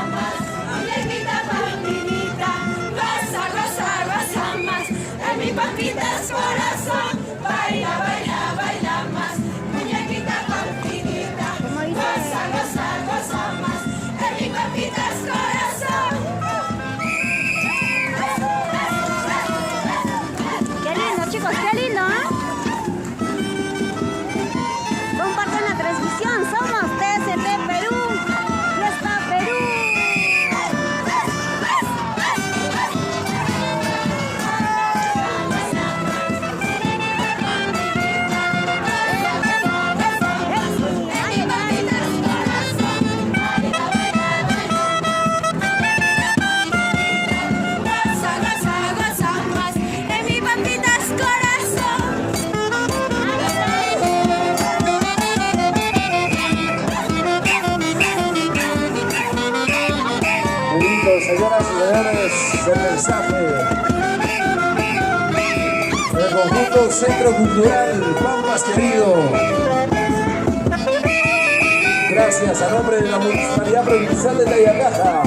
Muñequita pampinita, goza, goza, goza más. En mi pampita es corazón, baila, baila, baila más. Muñequita pampinita, ¿Cómo dice? goza, goza, goza más. En mi pampita es corazón. Qué lindo, chicos, qué lindo, ¿ah? Compartan la transmisión, somos TSP Perú. Fiesta Perú. Ay, ay, ay. Goza, goza, goza más. En mi pampita es corazón. Muy lindo, señoras y señores, el mensaje. El conjunto Centro Cultural Pampas querido. Gracias a nombre de la Municipalidad Provincial de Tayacaja.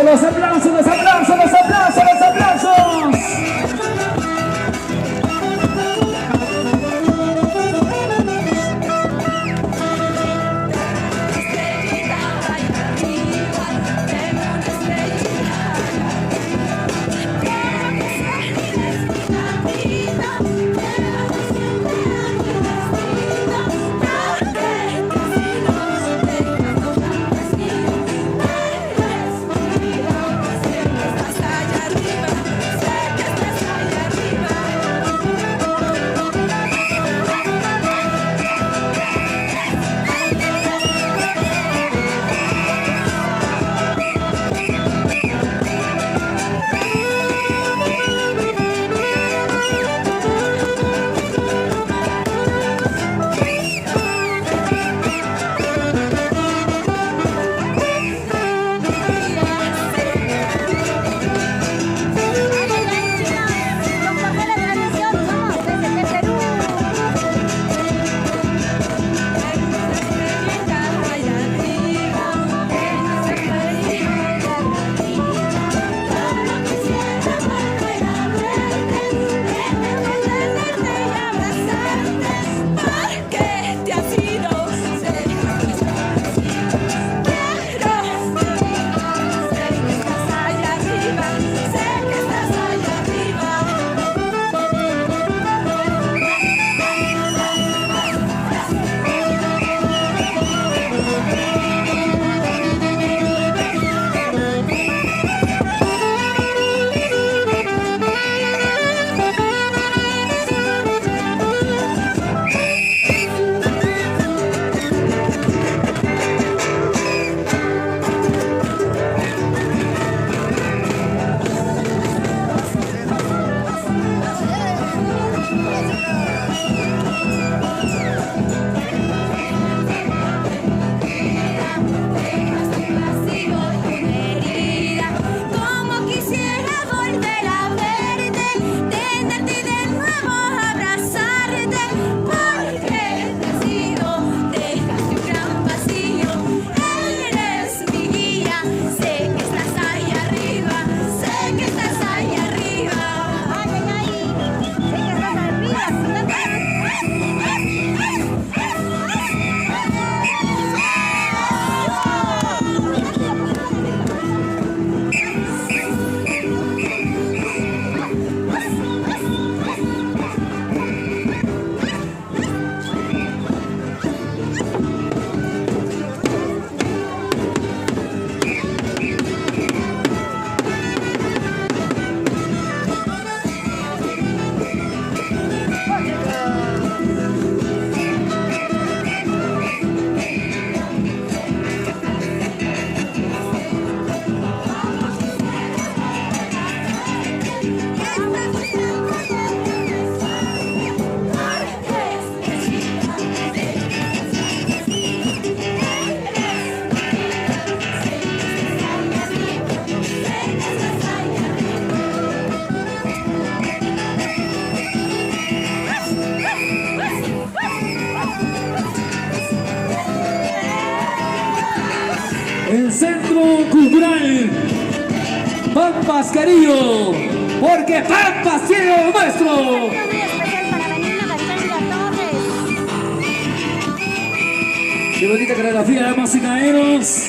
los aplausos, los aplausos, los aplausos, los aplausos. El Centro Cultural Pampas Carillo, porque Pampas tiene lo nuestro. Muy especial para Benigna García Torres. Qué bonita coreografía, damas y caballeros.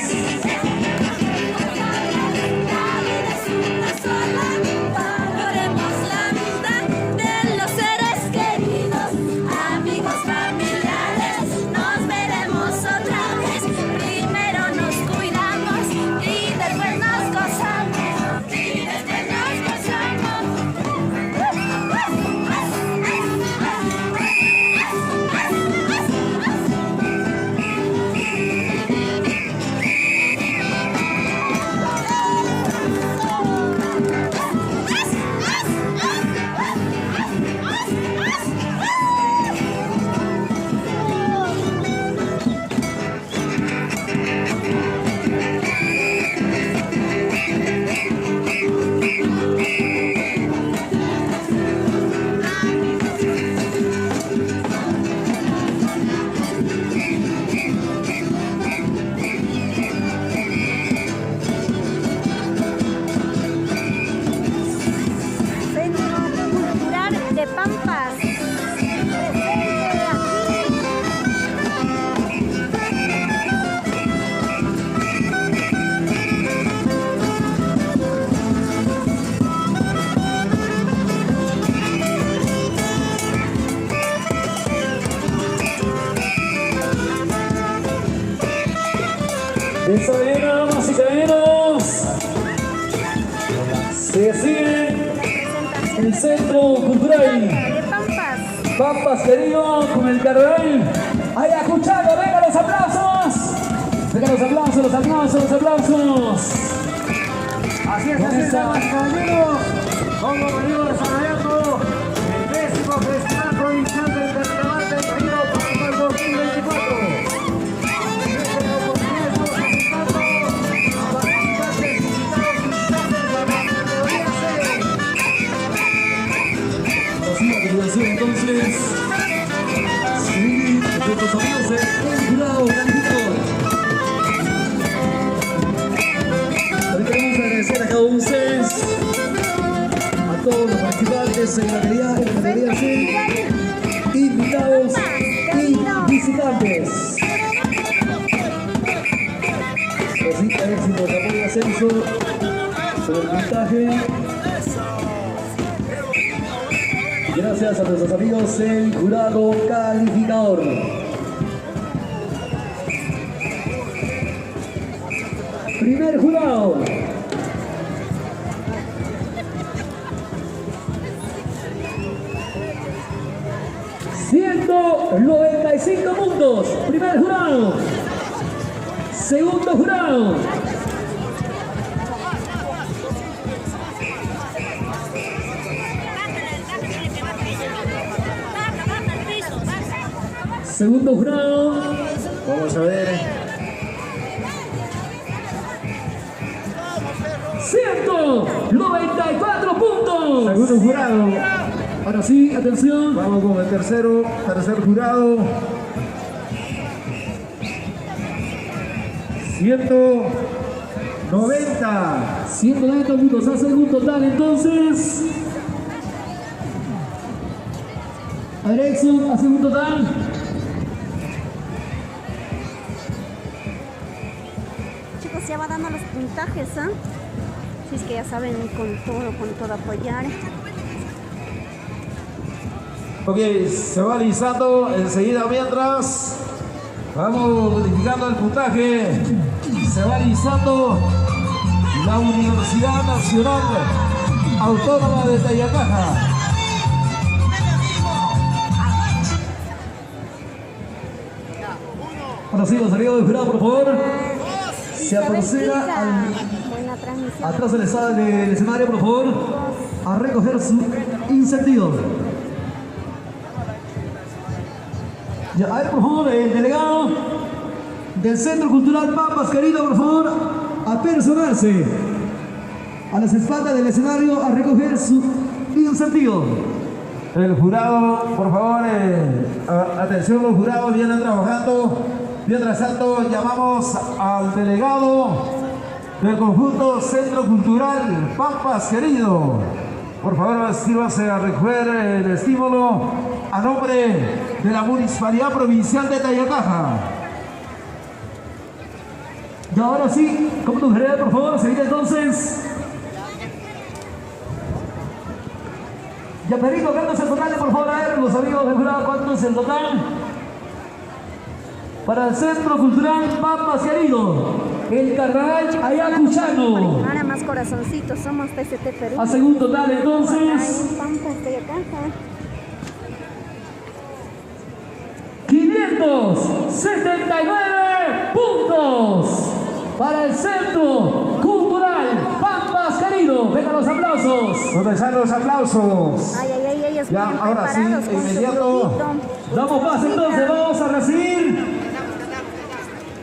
Eso viene, damas y caballeros. Se sigue el Centro Cultural De Pampas. Pampas, querido, con el carnaval. Ahí escuchando, venga los aplausos. Venga los aplausos, los aplausos, los aplausos. Así es, damas y caballeros. Como venimos desarrollando el 10º Festival Provincial del Carnaval del Río Pampas 2024. Entonces, sí, nuestros amigos del jurado calificador. Hoy queremos agradecer a cada uno de ustedes, a todos los participantes en la categoría C, invitados y visitantes. Rosita éxito, de apoyo ascenso sobre el puntaje. Gracias a nuestros amigos del jurado calificador. Primer jurado. $195 puntos. Primer jurado. Segundo jurado. Segundo jurado. Vamos a ver. 194 puntos. Segundo jurado. Ahora sí, atención. Vamos con el tercer jurado. 190. 190 puntos. Hace un total entonces. A ver, Exxon, hace un total. Chicos, ya va dando los puntajes, ¿ah? Si es que ya saben, con todo apoyar. Ok, se va alisando enseguida mientras vamos modificando el puntaje. Se va alisando la Universidad Nacional Autónoma de Tayacaja. Ahora sí, los amigos del jurado, por favor. Se aproxima Buena transmisión. atrás del escenario, por favor, a recoger su incentivo. Ya, a ver, por favor, el delegado del Centro Cultural Pampas, querido, por favor, a personarse a las espaldas del escenario a recoger su incentivo. El jurado, por favor, atención, los jurados vienen trabajando. Mientras tanto, llamamos al delegado del conjunto Centro Cultural Pampas, querido. Por favor, sírvase a recoger el estímulo a nombre de la Municipalidad Provincial de Tayacaja. Y ahora sí, como tu general, por favor, seguid entonces. Ya Perito, ¿cuánto es el total? Por favor, a ver, los amigos del jurado, ¿cuánto es el total? Para el Centro Cultural Pampas, querido, el Carnaval Ayacuchano. Ahora más corazoncitos, somos TCT Perú. Hace un total entonces Ay, Pampas, Tayacaja. 579 puntos para el Centro Cultural Pampas, querido. Vengan los aplausos. ¿Dónde están los aplausos? Ay, ellos Ya, vienen ahora sí, preparados con su inmediato. grupito. Damos paso entonces, vamos a recibir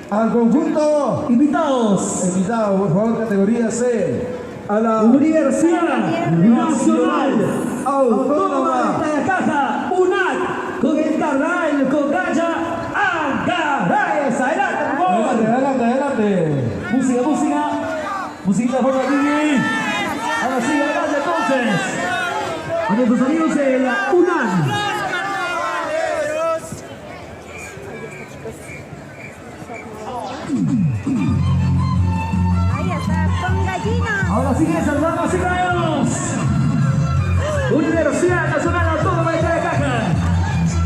Al conjunto invitados. invitado, por favor, categoría C. A la Universidad Nacional Autónoma Autónoma de Tayacaja, UNAC, con el Carnaval Cocaya Ancaráez. Adelante, por favor. Adelante, adelante. Música. Música por aquí. Ahora sí, adelante entonces. A nuestros amigos de la UNAC. Ahí está, con gallinas. Ahora sí que saludamos y caemos. Universidad Nacional Autónoma de Tayacaja.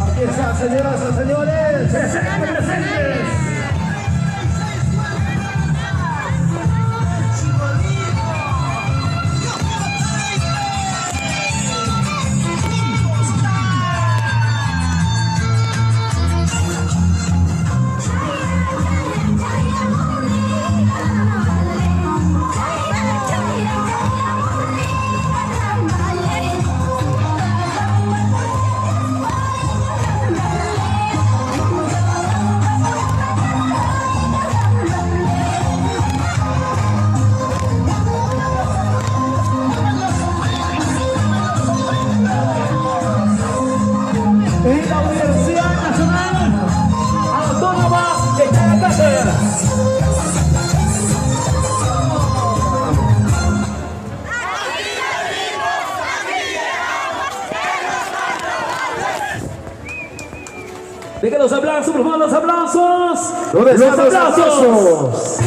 Aquí están, señoras y señores. Presentes. Venga los aplausos, por favor, los aplausos. ¿Dónde Los están los aplausos.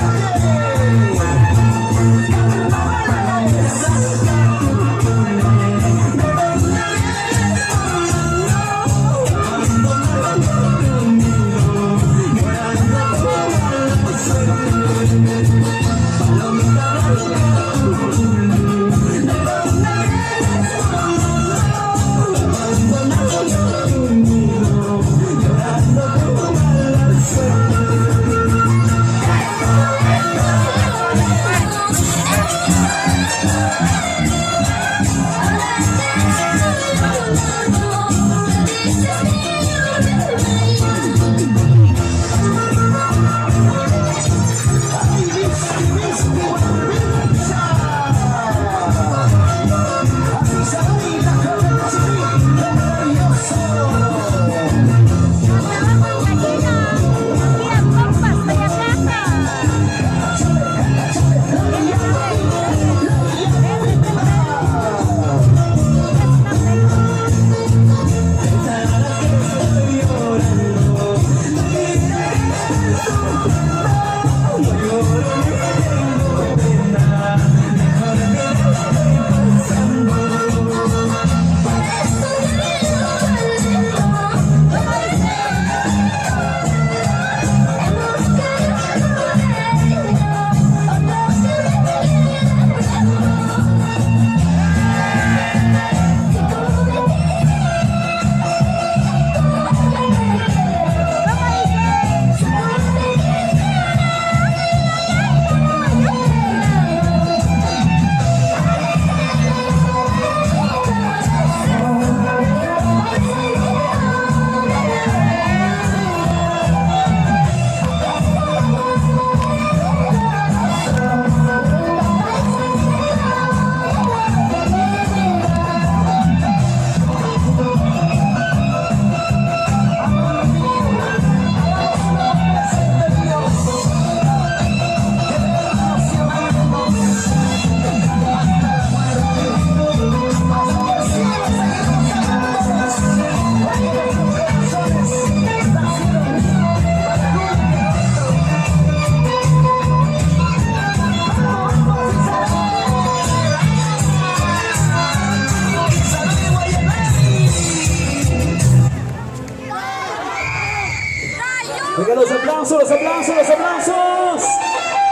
Venga los aplausos, los aplausos, los aplausos.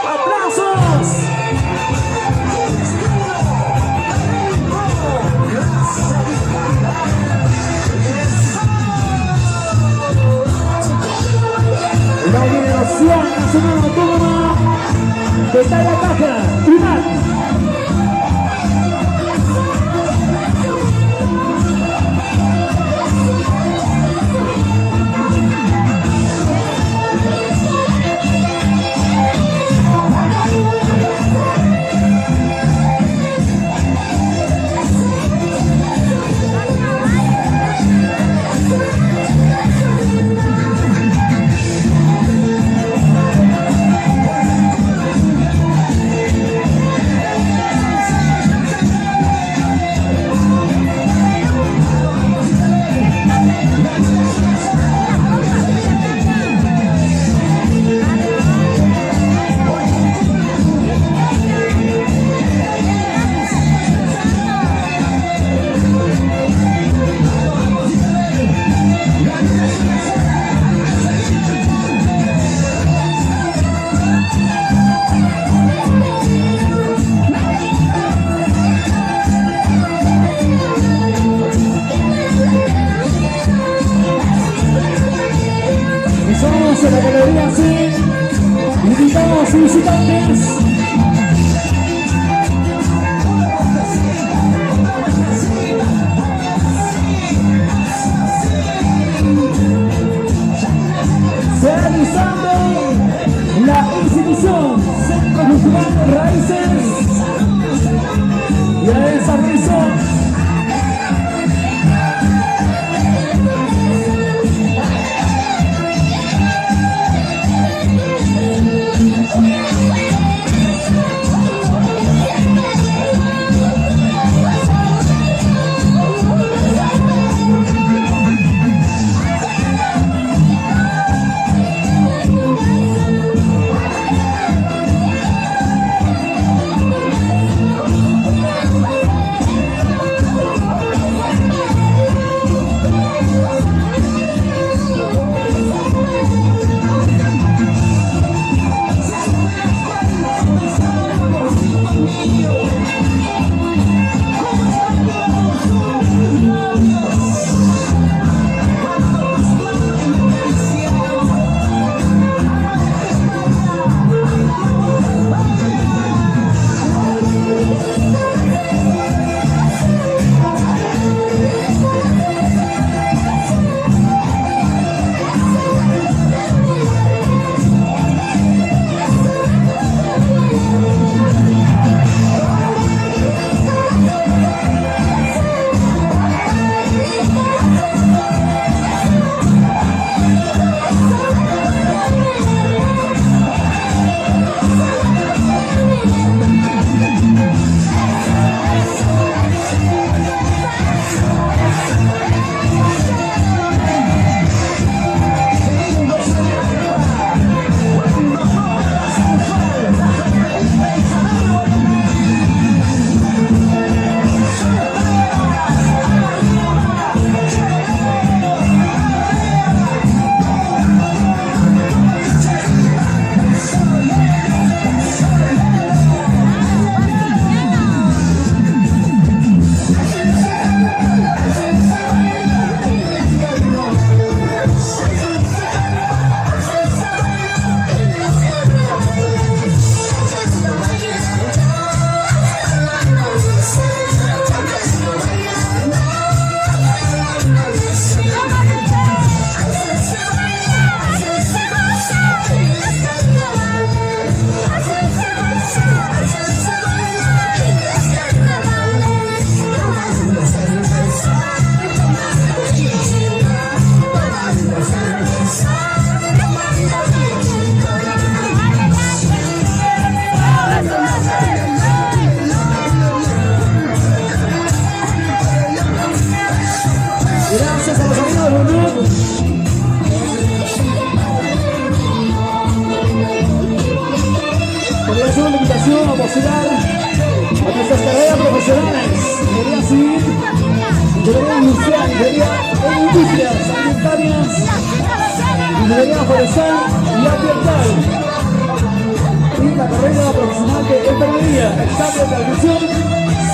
¡Aplausos! La Universidad Nacional Autónoma de Tarapacá, UNAC. Somos en la galería C, invitamos visitantes. Realizando la institución Centro Cultural Raíces y a esa razón. Ingeniería industrial, ingeniería en industrias alimentarias, ingeniería forestal y ambiental. Y la carrera profesional de enfermería, examen de admisión,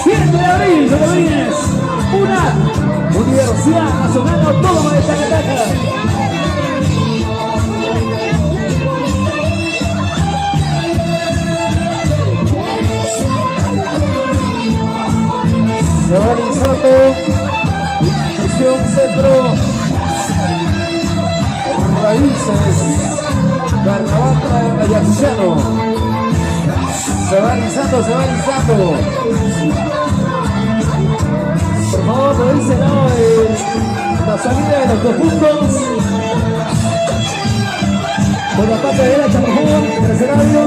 7 de abril, Salomines, una Universidad Nacional Autónoma de Tacataca. Se va Insato, gestión centro, raíces, Carnavata, Ayacuchano. Se va Insato, se va Insato. Por favor, revísenlo la salida de los 2 puntos. Por la parte derecha, por favor, en el escenario.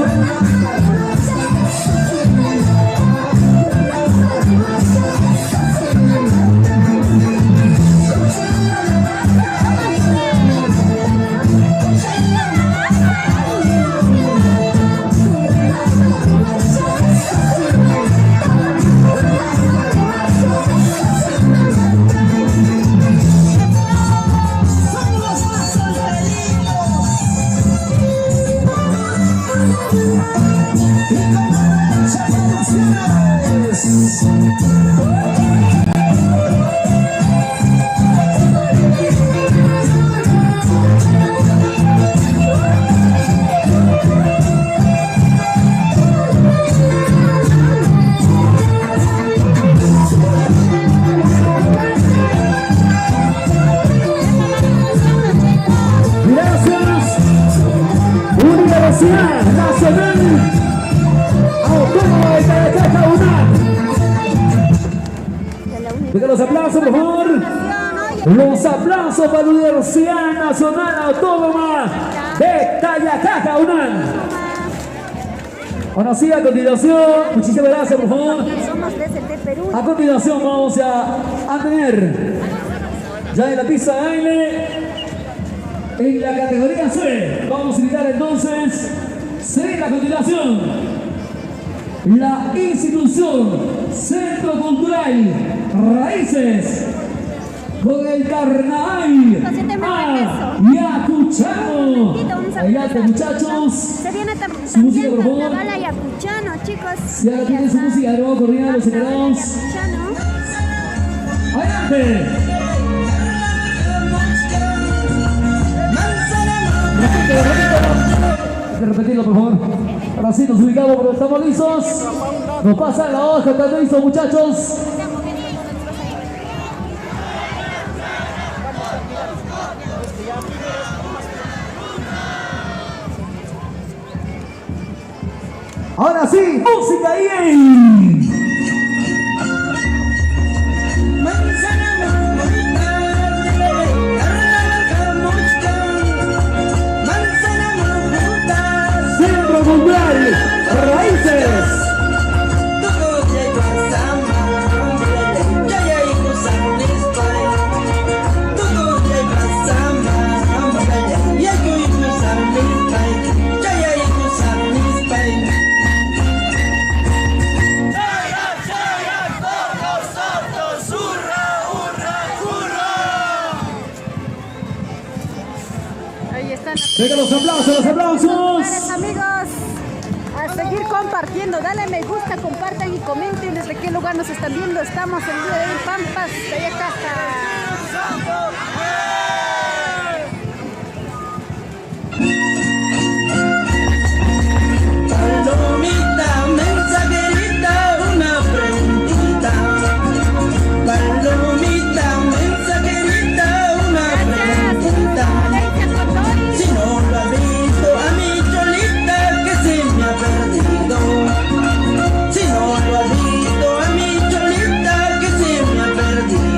Universidad Nacional Autónoma de Tacataca, UNAM. Venga los aplausos, por favor. Los aplausos para la Universidad Nacional Autónoma de Tacataca, UNAM. Ahora sí, a continuación, muchísimas gracias, por favor. A continuación vamos a tener ya en la pista de baile. En la categoría C, vamos a invitar entonces, será a continuación, la institución Centro Cultural Raíces, con el carnaval ayacuchano. Adelante, muchachos. Se viene su música, por favor. carnaval ayacuchano, chicos. Si ahora tienen su música, de nuevo coordinado los secretarios. Adelante. Hay que repetirlo, por favor. Ahora sí nos ubicamos, pero estamos listos. Nos pasan la hoja, ¿están listos, muchachos? Ahora sí, música y Centro Cultural Raíces. Venga, los aplausos, los aplausos. Amigos, a seguir compartiendo, dale me gusta, compartan y comenten desde qué lugar nos están viendo. Estamos en el día de Pampas, de Ayacaja. Palomita, mensajerita, una preguntita. Palomita, mensajerita, una preguntita. Si no lo ha visto a mi cholita que se me ha perdido. Si no lo ha visto a mi cholita que se me ha perdido.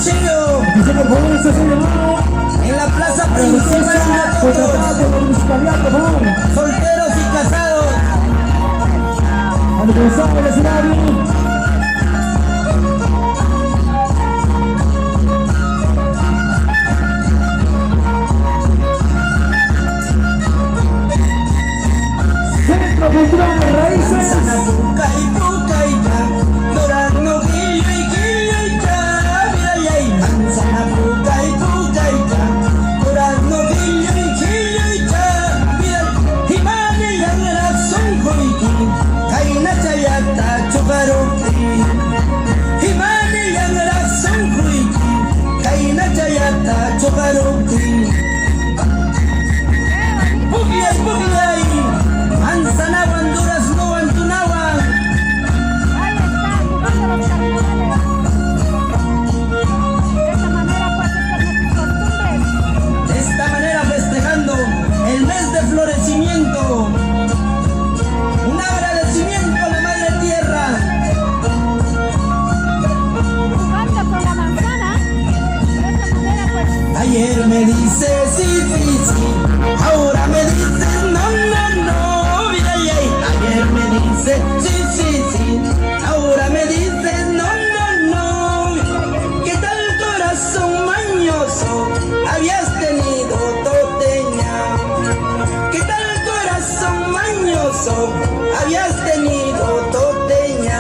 Hermosillo, Dice por favor, ese es el llamado. en la plaza A la principal orquesta, de contratada por la municipalidad, por favor. todos, solteros y casados. A los que están en el escenario. Centro Cultural de Raíces. Manzana, Honduras, no Antunawan. Ahí está, jugando los carnavales. De esta manera, pues, estas son nuestras costumbres. De esta manera festejando el mes de florecimiento, un agradecimiento a la Madre Tierra. Jugando con la manzana. De esta manera, pues, Ayer me dice sí, sí, sí, ahora me dice no, no, no. Mira, ayer me dice sí, sí, sí, ahora me dice no, no, no. ¿Qué tal corazón mañoso habías tenido, toteña? ¿Qué tal corazón mañoso habías tenido, toteña?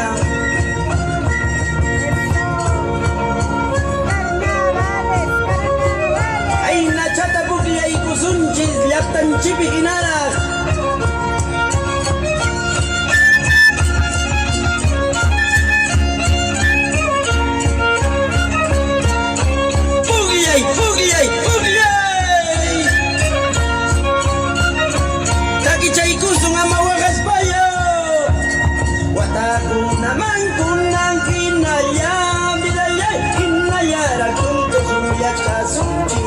carnavales, carnavales. Ay, na chata buklia y kusunchis, yaptan chipikinaras. Bugliay, bugliay, bugliay. Takichay kusung amawagas payo. Watakuna man kunang kinaya, bilayay kinaya rakun kusuyak kasunchi.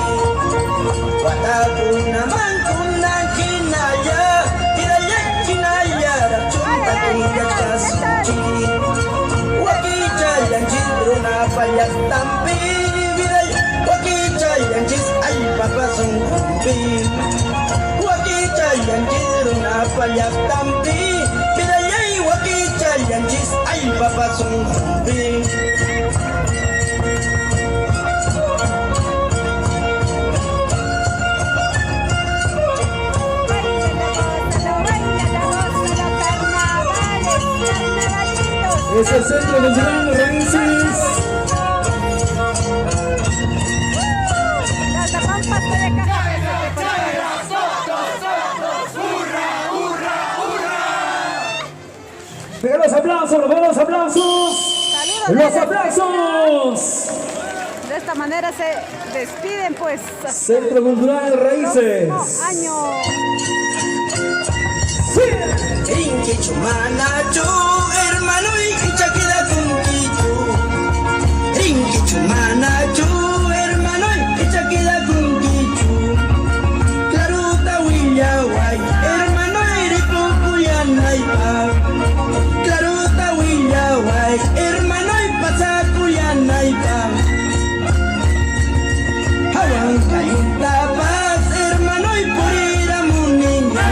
Watakuna man kunang kinaya, bilayay kinaya rakun kusuyak kasunchi. Wakichay chidro na payak tampi, bilayay wakichay chis ay papasong kumpi. Wakichay chidro na payak tampi, bilayay wakichay chis ay papasong kumpi. Carnavales, Es el Centro Cultural de Raíces. las pampas de caja. Pero los aplausos, los aplausos. Saludos. Los aplausos. De esta manera se despiden, pues. Centro Cultural de Raíces. Próximo año. Rinquichu manacho, hermano y chaqueda kunquichu. Rinquichu manacho, hermano y chaqueda kunquichu. Claruta huillaway, hermano y ripucuyanaypa. Claruta huillaway, hermano y pasacuyanaypa. Hawankainta paz, hermano y purira muniña.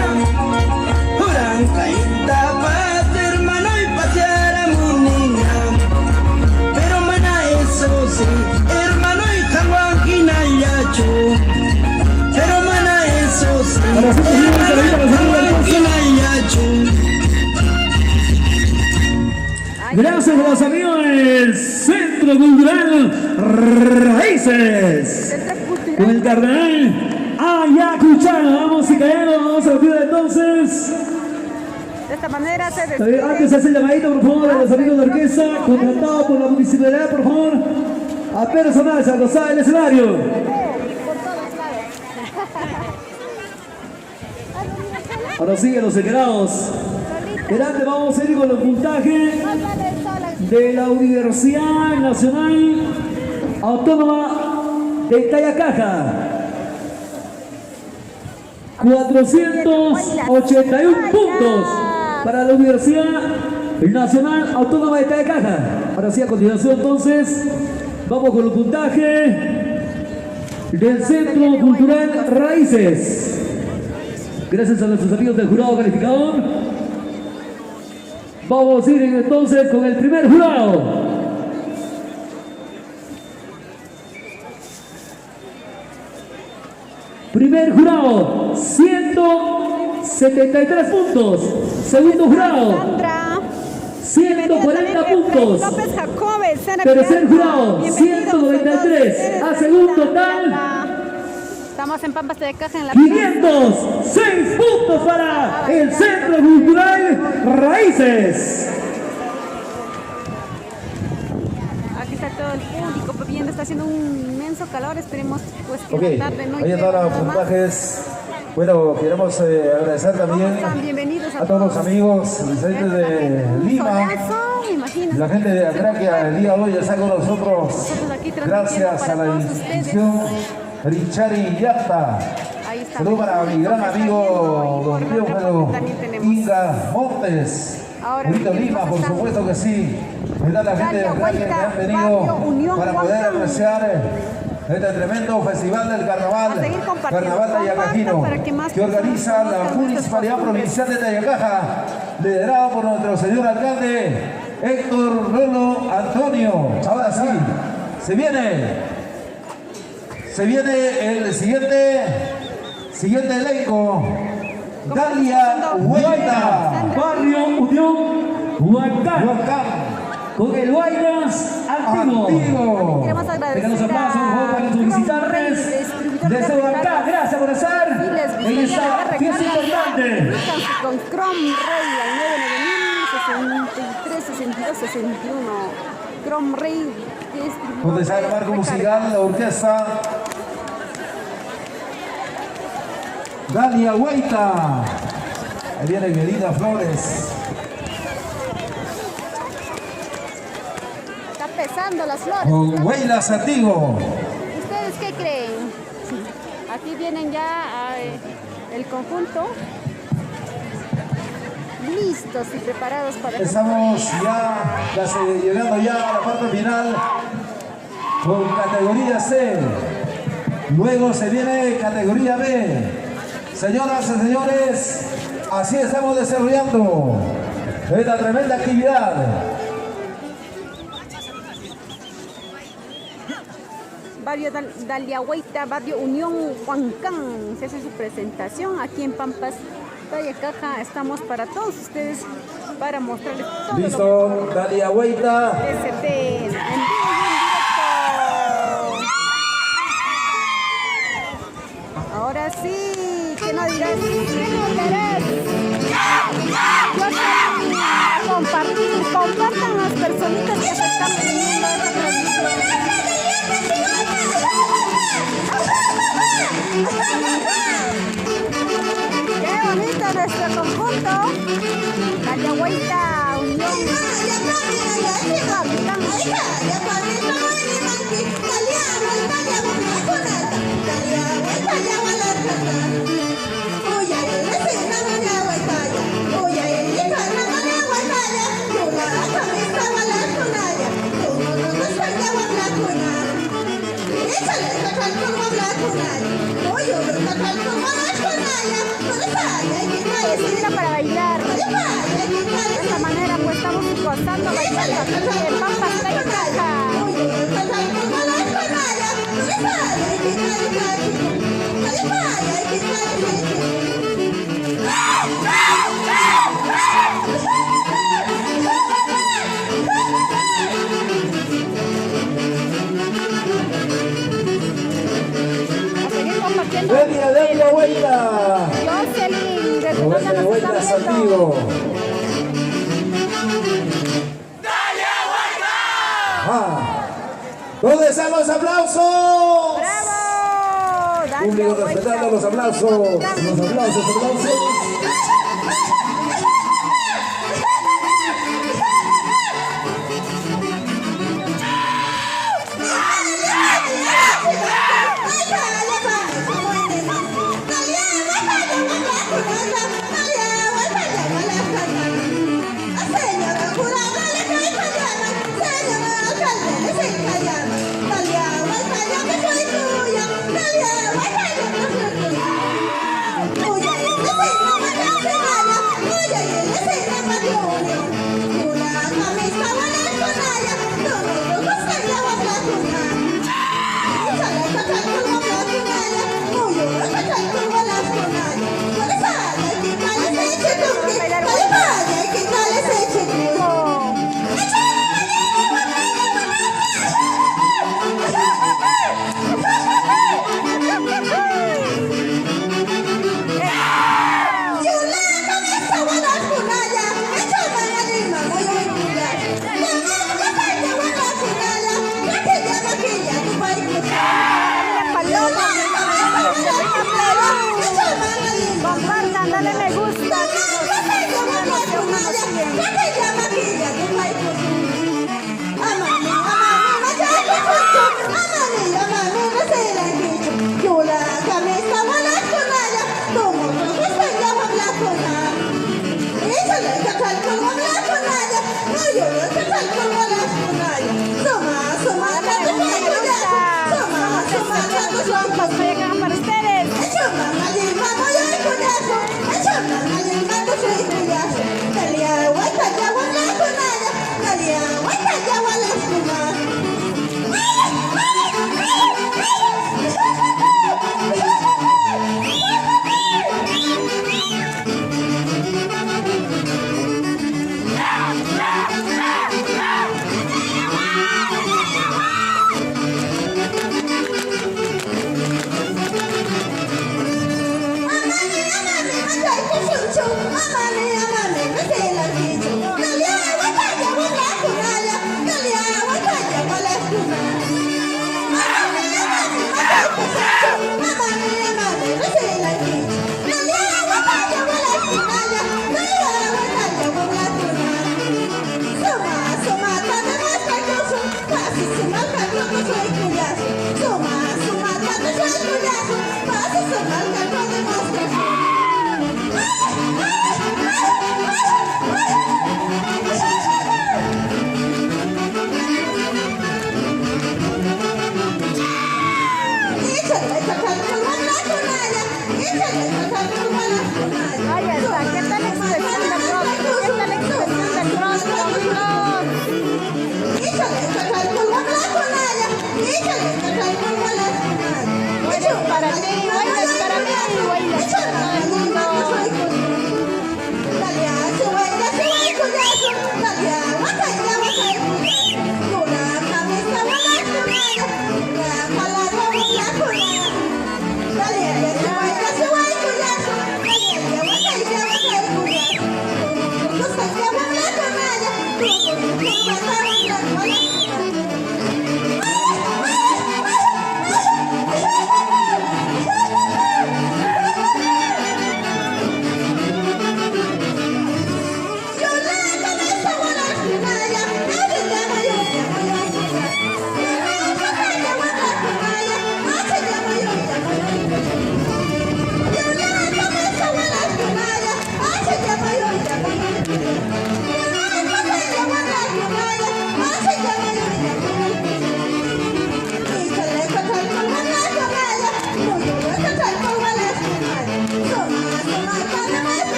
Caída paz, hermano, y pasear a mi niña. Pero mana eso sí, hermano, y jaguaquina yacho. Pero mana eso sí, hermano, y jaguaquina yacho. Gracias a los amigos del Centro Cultural Raíces. Centro Cultural. Con el cardenal Ayacuchano. Vamos y caemos, vamos a partir entonces. De esta manera se despiden. Antes hace el llamadito, por favor, a los amigos de orquesta, contratados por la municipalidad, por favor, a personas a gozar del escenario. Por todos lados. Ahora siguen los secretos. Delante vamos a ir con el puntaje de la Universidad Nacional Autónoma de Tayacaja. 481 puntos para la Universidad Nacional Autónoma de Tayacaja. Ahora sí, a continuación entonces Vamos con el puntaje del Centro Cultural Raíces. Gracias a nuestros amigos del jurado calificador. Vamos a ir entonces con el primer jurado. Primer jurado, 173 puntos. Segundo jurado, Sandra. 140 puntos. López Jacobes. Tercer jurado, 193. A segundo total, Estamos en Pampas de Caja en la 506 puntos para el Centro Cultural Raíces. Aquí está todo el público bebiendo, está haciendo un inmenso calor, esperemos pues que Ok, la tarde no ahí llueva están los mucho más. puntajes. Bueno, queremos agradecer también ¿Cómo están? Bienvenidos a todos los amigos, la gente de Lima, imagínense. la gente de Atraquia el día de hoy está con nosotros. Gracias a la institución Richari Yata. Ahí está. Saludos para mi gran amigo don Teófilo También tenemos. Inga Montes. Ahora, Bonito Lima, por pasando. supuesto que sí. Está la gente de Atraquia que han venido para poder apreciar este tremendo festival del carnaval, A seguir compartiendo. Carnaval Tayacajino, Para que más que organiza personas la conozcan Municipalidad nuestras Provincial de Tayacaja, liderado por nuestro señor alcalde Héctor Lolo Antonio. Ahora sí, se viene el siguiente elenco. Dalia Huerta, Barrio Unión Huancán. Huancán, Con el Guaynas Antiguo. Antiguo. Queremos agradecer Tengan los aplausos, por favor, para nuestros visitantes desde Huancán. Gracias por estar en esta fiesta importante. Con Chrome Rey al 990-63-62-61. Chrome Rey. Donde está el marco musical, la orquesta Dalia Huerta. Ahí viene Querida Flores. Está pesando las flores. Con Huayla Satigo. ¿Ustedes qué creen? Aquí vienen ya el conjunto. Listos y preparados para... Estamos ya casi llegando ya a la parte final con categoría C. Luego se viene categoría B. Señoras y señores, así estamos desarrollando esta tremenda actividad. Barrio Dalia Huerta, Barrio Unión Huancán. Se hace su presentación aquí en Pampas Tayacaja. Estamos para todos ustedes para mostrarles todo Listo, Dalia Huerta. lo que ST en vivo y en directo. Ahora sí, que no dirás, que no querés. Compartan las personitas que se están viendo esta transmisión. ¡Qué bonito nuestro conjunto! Dalia Huerta, Unión. Se mira para bailar. De esta manera pues estamos gozando bailando aquí en Pampas Tayacaja. A seguir compartiendo. Dalia Huerta. Jocelyn, desde dónde Dalia nos Huerta está viendo. Satigo. ¿Dónde están los aplausos? ¡Bravo! Dalia Público Huerta. respetando los aplausos. Los aplausos, aplausos. Pampas, Jayacaja para ustedes. Ahí está, ¿qué tal expresión del rostro? ¿Qué tal expresión del rostro, amigos? Bailes para ti, bailes para mí, bailes para todo el mundo.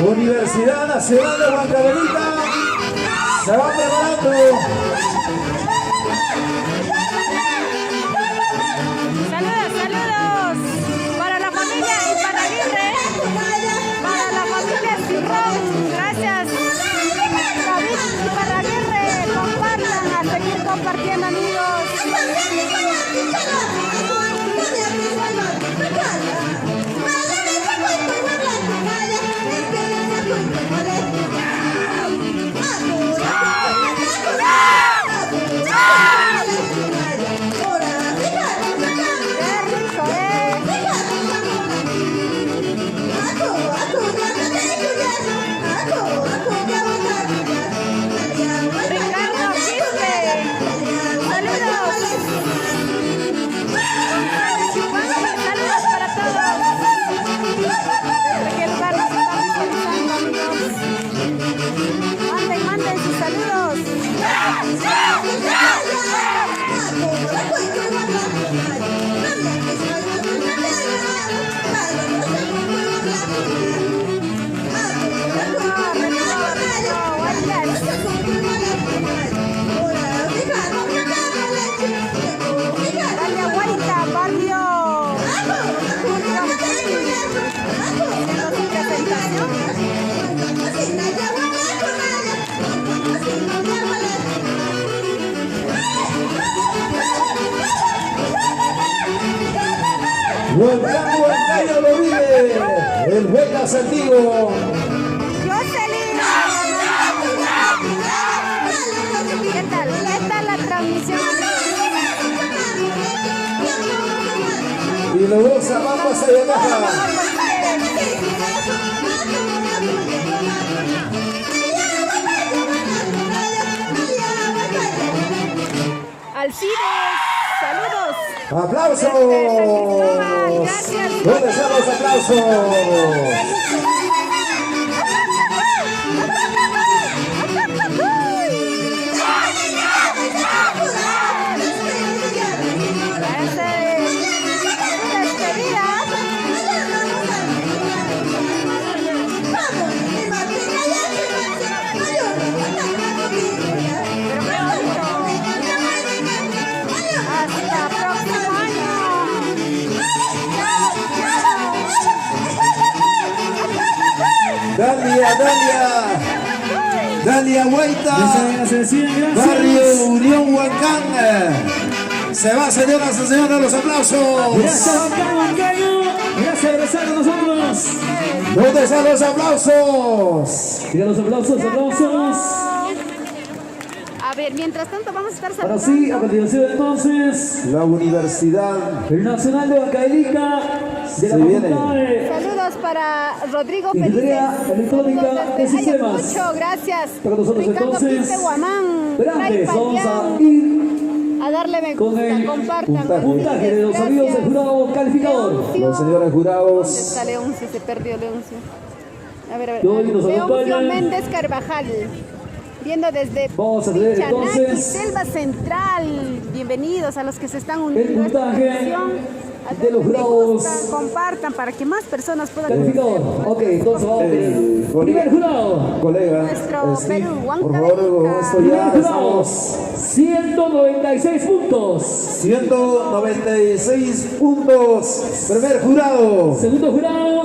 Universidad Nacional de Huancavelica se va preparando. Saludos, saludos para la familia Iparraguirre, para la familia Cirrón. Gracias, David Iparraguirre. Compartan, a seguir compartiendo, amigos. Volcán Huancayo lo vive, el Huecas antiguo. ¿Qué tal? ¿Qué tal la transmisión? Milagrosa Pampas Ayacaja. Alcides, saludos. ¡Aplausos! Desde San Cristóbal, gracias. ¿Dónde están los aplausos? Dalia Huayta, Barrio Unión Huancán. Se va, señoras y señores, los aplausos. Gracias, Huancayo. Gracias, abrazar a nosotros. ¿Dónde están los aplausos? Mira los aplausos, aplausos. A ver, mientras tanto vamos a estar Ahora saludando. sí, a continuación entonces, La Universidad el Nacional de Huancavelica de la Se viene. Facultad de Saludos para Rodrigo Ingeniería Felices. Electrónica Saludos de desde Sistemas. Ayacucho, gracias. Para nosotros Ricardo entonces, Quispe Guamán, pero antes Fray vamos a Palián. ir A darle me con gusta, el compartan. puntaje de los amigos del jurado calificador. Leoncio. los señores ¿Dónde jurados. está Leoncio? Se perdió Leoncio. A ver, a ver. Y hoy nos Leoncio acompañan. Méndez Carvajal. Viendo desde Vamos a tener Pichanaki, entonces Selva Central. Bienvenidos a los que se están uniendo a esta puntaje transmisión. A de los darle me jurados gusta, compartan para que más personas puedan calificador. Ok, entonces vamos con el primer jurado. Colega, Nuestro Steve, Perú, por favor, Huancavelica. esto Primer ya jurado, estamos 196 puntos. 196 puntos. Primer jurado. Segundo jurado,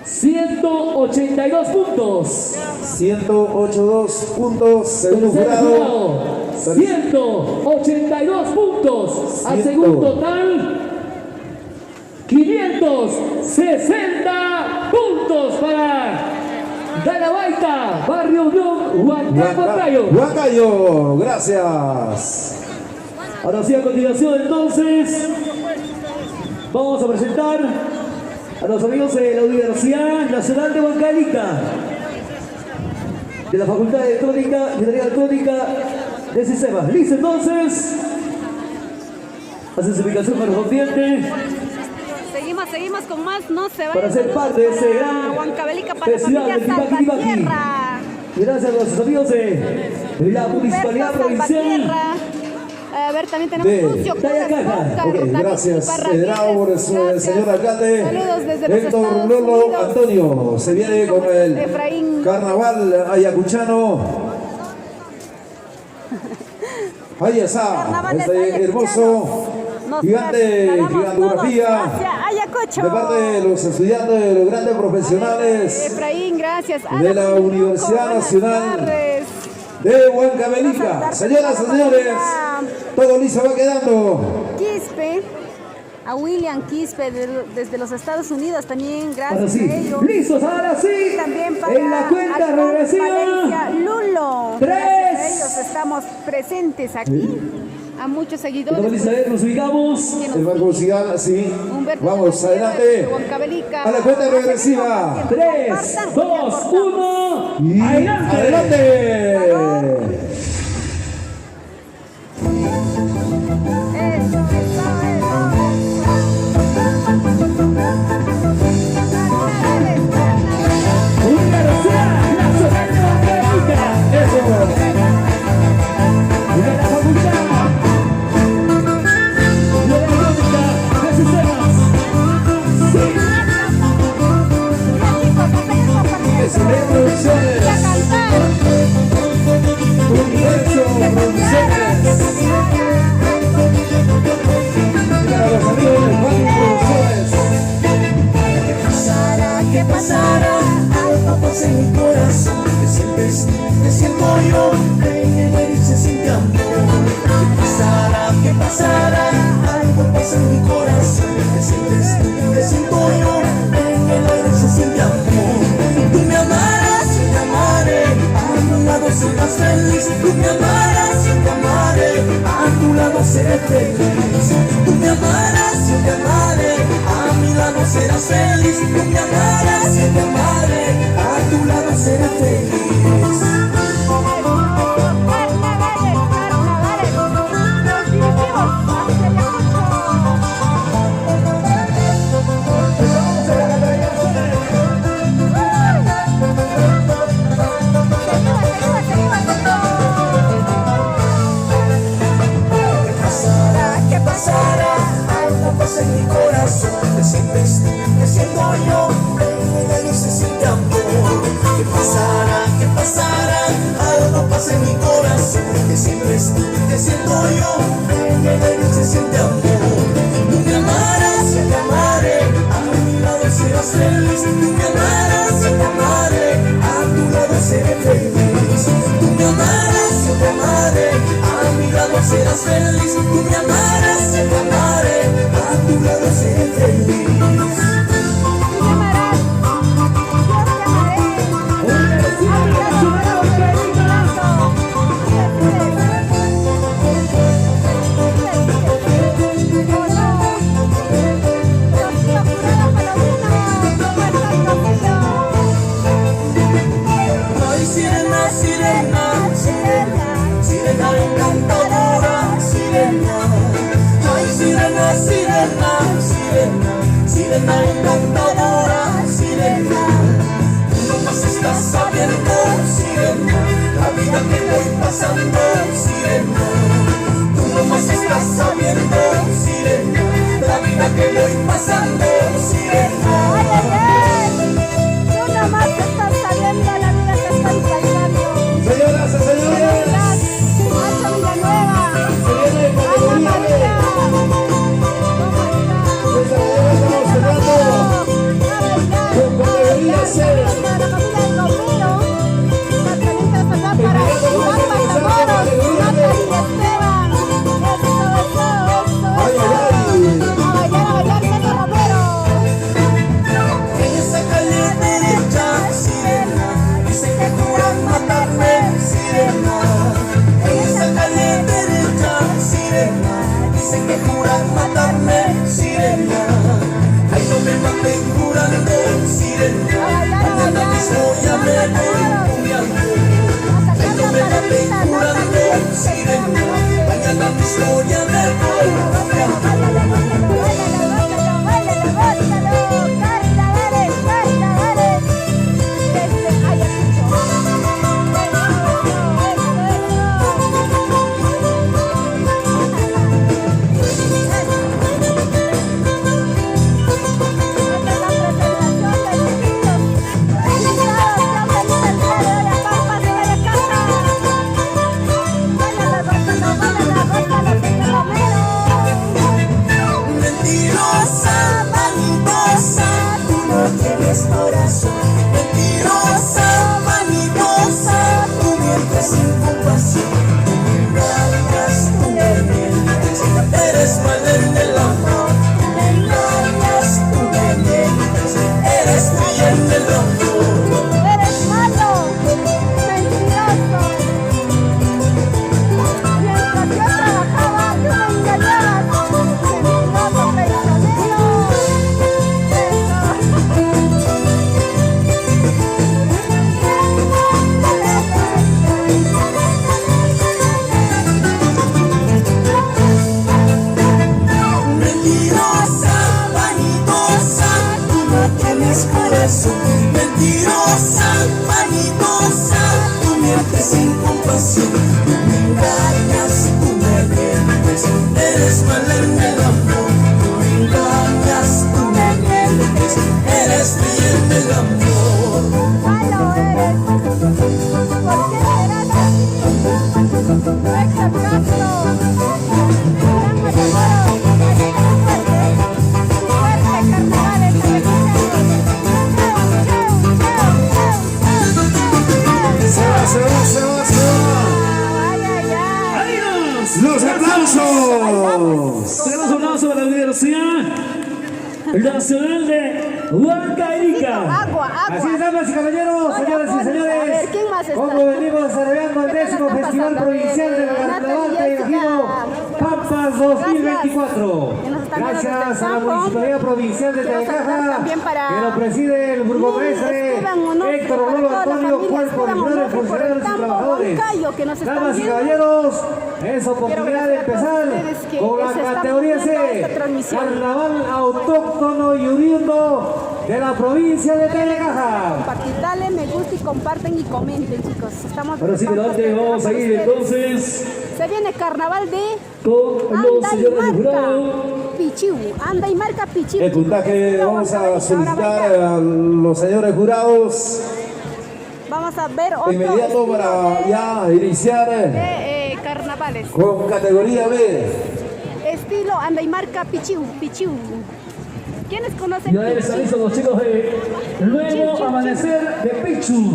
182 puntos. 182 puntos. Segundo Tercer jurado. jurado, 182 puntos. Hace un total 560 puntos para Dalabaita, Barrio Unión, Huancayo. Huancayo, gracias. Ahora sí, a continuación entonces vamos a presentar a los amigos de la Universidad Nacional de Huancavelica, de la Facultad de Electrónica, Ingeniería Electrónica de Sistemas. Listo entonces, hacen su ubicación correspondiente Seguimos con más, no se vayan. para ser parte de ese gran Huancavelica, para festival familia de Tipaqui. Salvatierra. Gracias a los amigos de la Municipalidad Humberto Provincial. Salvatierra. A ver, también tenemos De Lucio Tayacaja. Ok, gracias. Federado por el señor alcalde Saludos desde los Héctor Estados Lolo Unidos. Antonio. Se viene con el Efraín. carnaval ayacuchano. Ahí está, Carnaval este ayacuchano. hermoso Nos gigante, trasladamos gigantografía todos hacia Ayacucho. de parte de los estudiantes, de los grandes profesionales Efraín, gracias. de la Universidad Buenas Nacional tardes. de Huancavelica. Señoras y señores, todo listo va quedando. Quispe, a William Quispe desde los Estados Unidos también, Ahora gracias sí, a ellos. listos, ahora sí. También para En la cuenta Alfán regresiva. Valencia Lulo. 3. Gracias a ellos estamos presentes aquí. A muchos seguidores. Vamos a ver, nos ubicamos. El Banco Musical, sí. Humberto Vamos Salvatierra, adelante. de Huancavelica. A la cuenta regresiva. 3, Compartan, 2, aportamos. 1. Y Adelante. adelante. Eso, Universidad Nacional de Huancavelica. Eso. De la Facultad de Electrónica de Sistemas. Sí. Excelente producciones. a cantar. serás feliz. Tú me amarás, yo te amaré, a tu lado seré feliz. Tú me amarás, yo te amaré, a mi lado serás feliz. Tú me amarás, yo te amaré, a tu lado seré feliz. ¿Qué pasará? Algo pasa en mi corazón. Te sientes tú, te siento yo. En ella se siente amor. ¿Qué pasará? ¿Qué pasará? Algo pasa en mi corazón. Te sientes tú, te siento yo. En ella se siente amor. Tú me amarás, yo te amaré. A mi lado serás feliz. Tú me amarás, yo te amaré. A tu lado seré feliz. Tú me amarás, yo te amaré. A mi lado serás feliz. Tú me amarás, yo te amaré. A tu lado seré feliz. Ay, sirena, sirena, sirena, sirena encantadora, sirena. Ay, sirena, sirena, sirena, sirena encantadora, sirena. Tú nomás estás sabiendo, sirena, la vida que voy pasando, sirena. Tú nomás estás sabiendo, sirena, la vida que voy pasando, sirena. Tú nomás estás sabiendo la vida que estoy pasando. Señoras y señores, Macho Villanueva, se viene con Ana María, esta mañana estamos cerrando como debería ser. la familia del Gomero, Catalina Salvador para Juan Matamoros, Natalie Esteban, eso, Ay, ay, ay. a bailar, Neno Romero. En esa calle derecha, sirena, dicen que juran matarme, sirena. En esa calle derecha, sirena, dicen que juran matarme, sirena. Ay, no me maten jurando, sirena. Mañana mismo ya me voy cumbiando. Ay, no me maten jurando, sirena. Mañana mismo ya me voy cumbiando. Mentirosa, vanidosa, tú no tienes corazón. Mentirosa, vanidosa, tú mientes sin compasión. Tú me engañas, tú me mientes, eres mala en el amor. Tú me engañas, tú me mientes, eres fría en el amor. Eres malo, mentiroso. Mientras yo trabajaba, tú me engañabas. Mentiroso, traicionero. Mentirosa, vanidosa, tú no tienes corazón. Mentirosa, vanidosa, tú mientes sin compasión. Tú me engañas, tú me mientes, eres mala en el amor. Tú me engañas, tú me mientes, eres fría en el amor. Malo eres. ¿Por qué serás así? Héctor Castro. Gran Matamoros. Fuerte carnavales. Se va. Ay, ay, ay. ¡Adiós! Los aplausos. Tenemos un aplauso para la universidad. nacional de Huancaíca. Agua. Así es, damas y caballeros, señoras y señores. A ver, ¿quién más está? Como venimos celebrando el ¿Qué tal 10º está Festival pasando? Provincial del Carnaval de Natalia, Ejido Pampas 2024. Que nos están viendo Gracias desde a la el campo. Municipalidad Provincial de Quiero saludar Tayacaja, también para que lo preside el burgomaestre Esteban Onofre, Héctor para Lolo toda la Antonio, familia cuerpo Esteban de Onofre por el funcionarios y campo trabajadores. Huancayo, que nos están Damas y viendo. caballeros, es oportunidad Quiero de agradecer a todos empezar ustedes que con la se están categoría uniendo a esta C, transmisión. Carnaval autóctono y oriundo de la provincia de Tayacaja. Compartir, dale me gusta y comparten y comenten, chicos. Estamos Ahora sí, adelante, vamos a ir entonces Se viene carnaval de con los señores del jurado. Pichiu. Anda y marca Pichiu. El puntaje vamos a solicitar a los señores jurados Vamos a ver otro inmediato estilo para ya iniciar de carnavales. con categoría B. Estilo anda y marca Pichiu. ¿Quiénes conocen Ya están listos los chicos de Nuevo Amanecer de Pichu.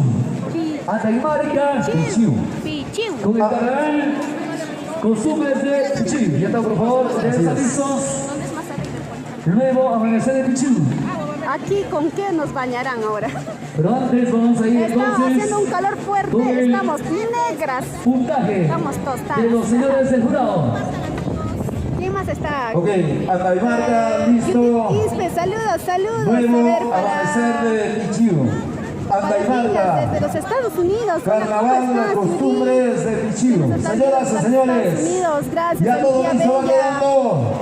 Ataymarca Pichu. Pichiu. Con el carnaval costumbres de Pichu. Ya está, por favor, ya están listos. Nuevo Amanecer de Pichu. Aquí con qué nos bañarán ahora. Pero antes vamos a ir Está entonces haciendo un calor con fuerte, el estamos negras. puntaje Estamos tostadas. de los señores del jurado. ¿Quién más está? Ok, Ataymarca, listo. Ispe, saludos. A ver, Nuevo para- amanecer de Pichiu. para niñas Ataymarca. desde los Estados Unidos. Hola, ¿cómo Carnaval, estás, costumbres de Pichiu. Nos están Señoras viendo y en Estados señores, Unidos, gracias. ya todo Tía listo va Bella. quedando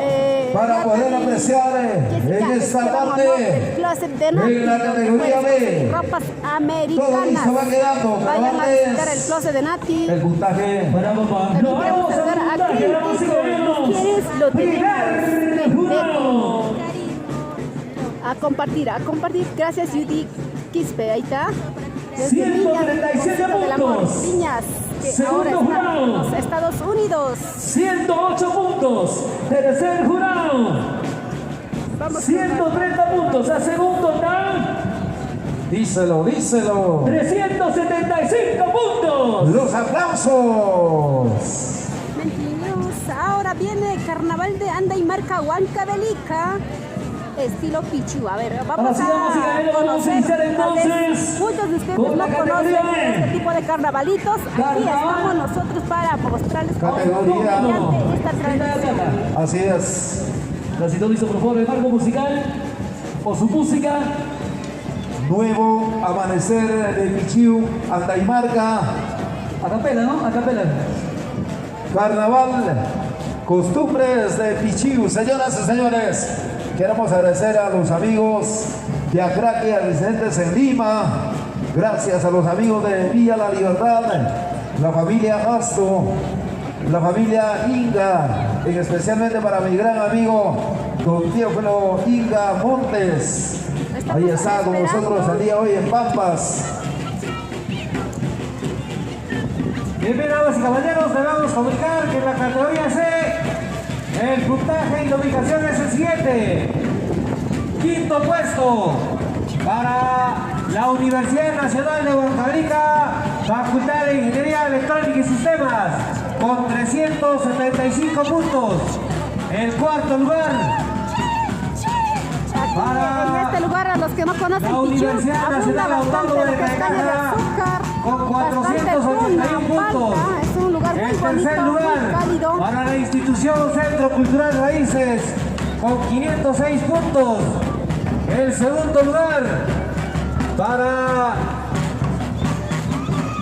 para Ya poder también apreciar Jessica, en esta Esteban parte Onofre, el closet de Nati, en la categoría donde puedes B. conseguir ropas Todo americanas. listo va quedando, pero Vayan a visitar el antes closet de Nati. el puntaje. Para papá. También Nos queremos vamos a saludar a puntaje, Cris, damas y dijo, caballeros. ¿quieres? Lo Primer tenemos. jurado. A compartir. Gracias, Judy Quispe, ahí está. Desde 137 Niñas del Amor, puntos. niñas que Segundo ahora están jurado. en los Estados Unidos. 108 puntos. Tercer jurado. Vamos 130 puntos. A segundo total. Díselo. 375 puntos. Los aplausos. Mentirosa. Ahora viene Carnaval de Anda y Marca Huancavelica. Estilo Pichu. A ver, Ahora vamos sí, vamos a a ver, vamos a conocer. iniciar Tal vez entonces muchos de ustedes con no la conocen categoría B. este tipo de carnavalitos. Aquí Carnaval. estamos nosotros para mostrarles Categoría. mediante esta tradición. Así es. Gracias, listo, por favor, el marco musical o su música. Nuevo amanecer de Pichiu, Ataymarca. A capela, ¿no? A capela. Carnaval, costumbres de Pichiu. Señoras y señores, queremos agradecer a los amigos de Acraquia, residentes en Lima. Gracias a los amigos de Villa La Libertad, la familia Asto, la familia Inga, y especialmente para mi gran amigo don Teófilo Inga Montes. Ahí está con nosotros el día de hoy en Pampas. Bien, damas y caballeros, debemos comunicar que en la categoría C el puntaje y la ubicación es el siguiente. Quinto puesto para la Universidad Nacional de Huancavelica, Facultad de Ingeniería Electrónica y Sistemas, con 375 puntos. El cuarto lugar En este lugar, a los que no conocen, la Pichu, Universidad abunda Nacional bastante Autónoma lo de que es caña de Tayacaja, azúcar, con bastante 481 tuna, puntos. palta. Es un lugar muy El bonito, tercer muy lugar cálido. para la institución Centro Cultural Raíces con 506 puntos. El segundo lugar para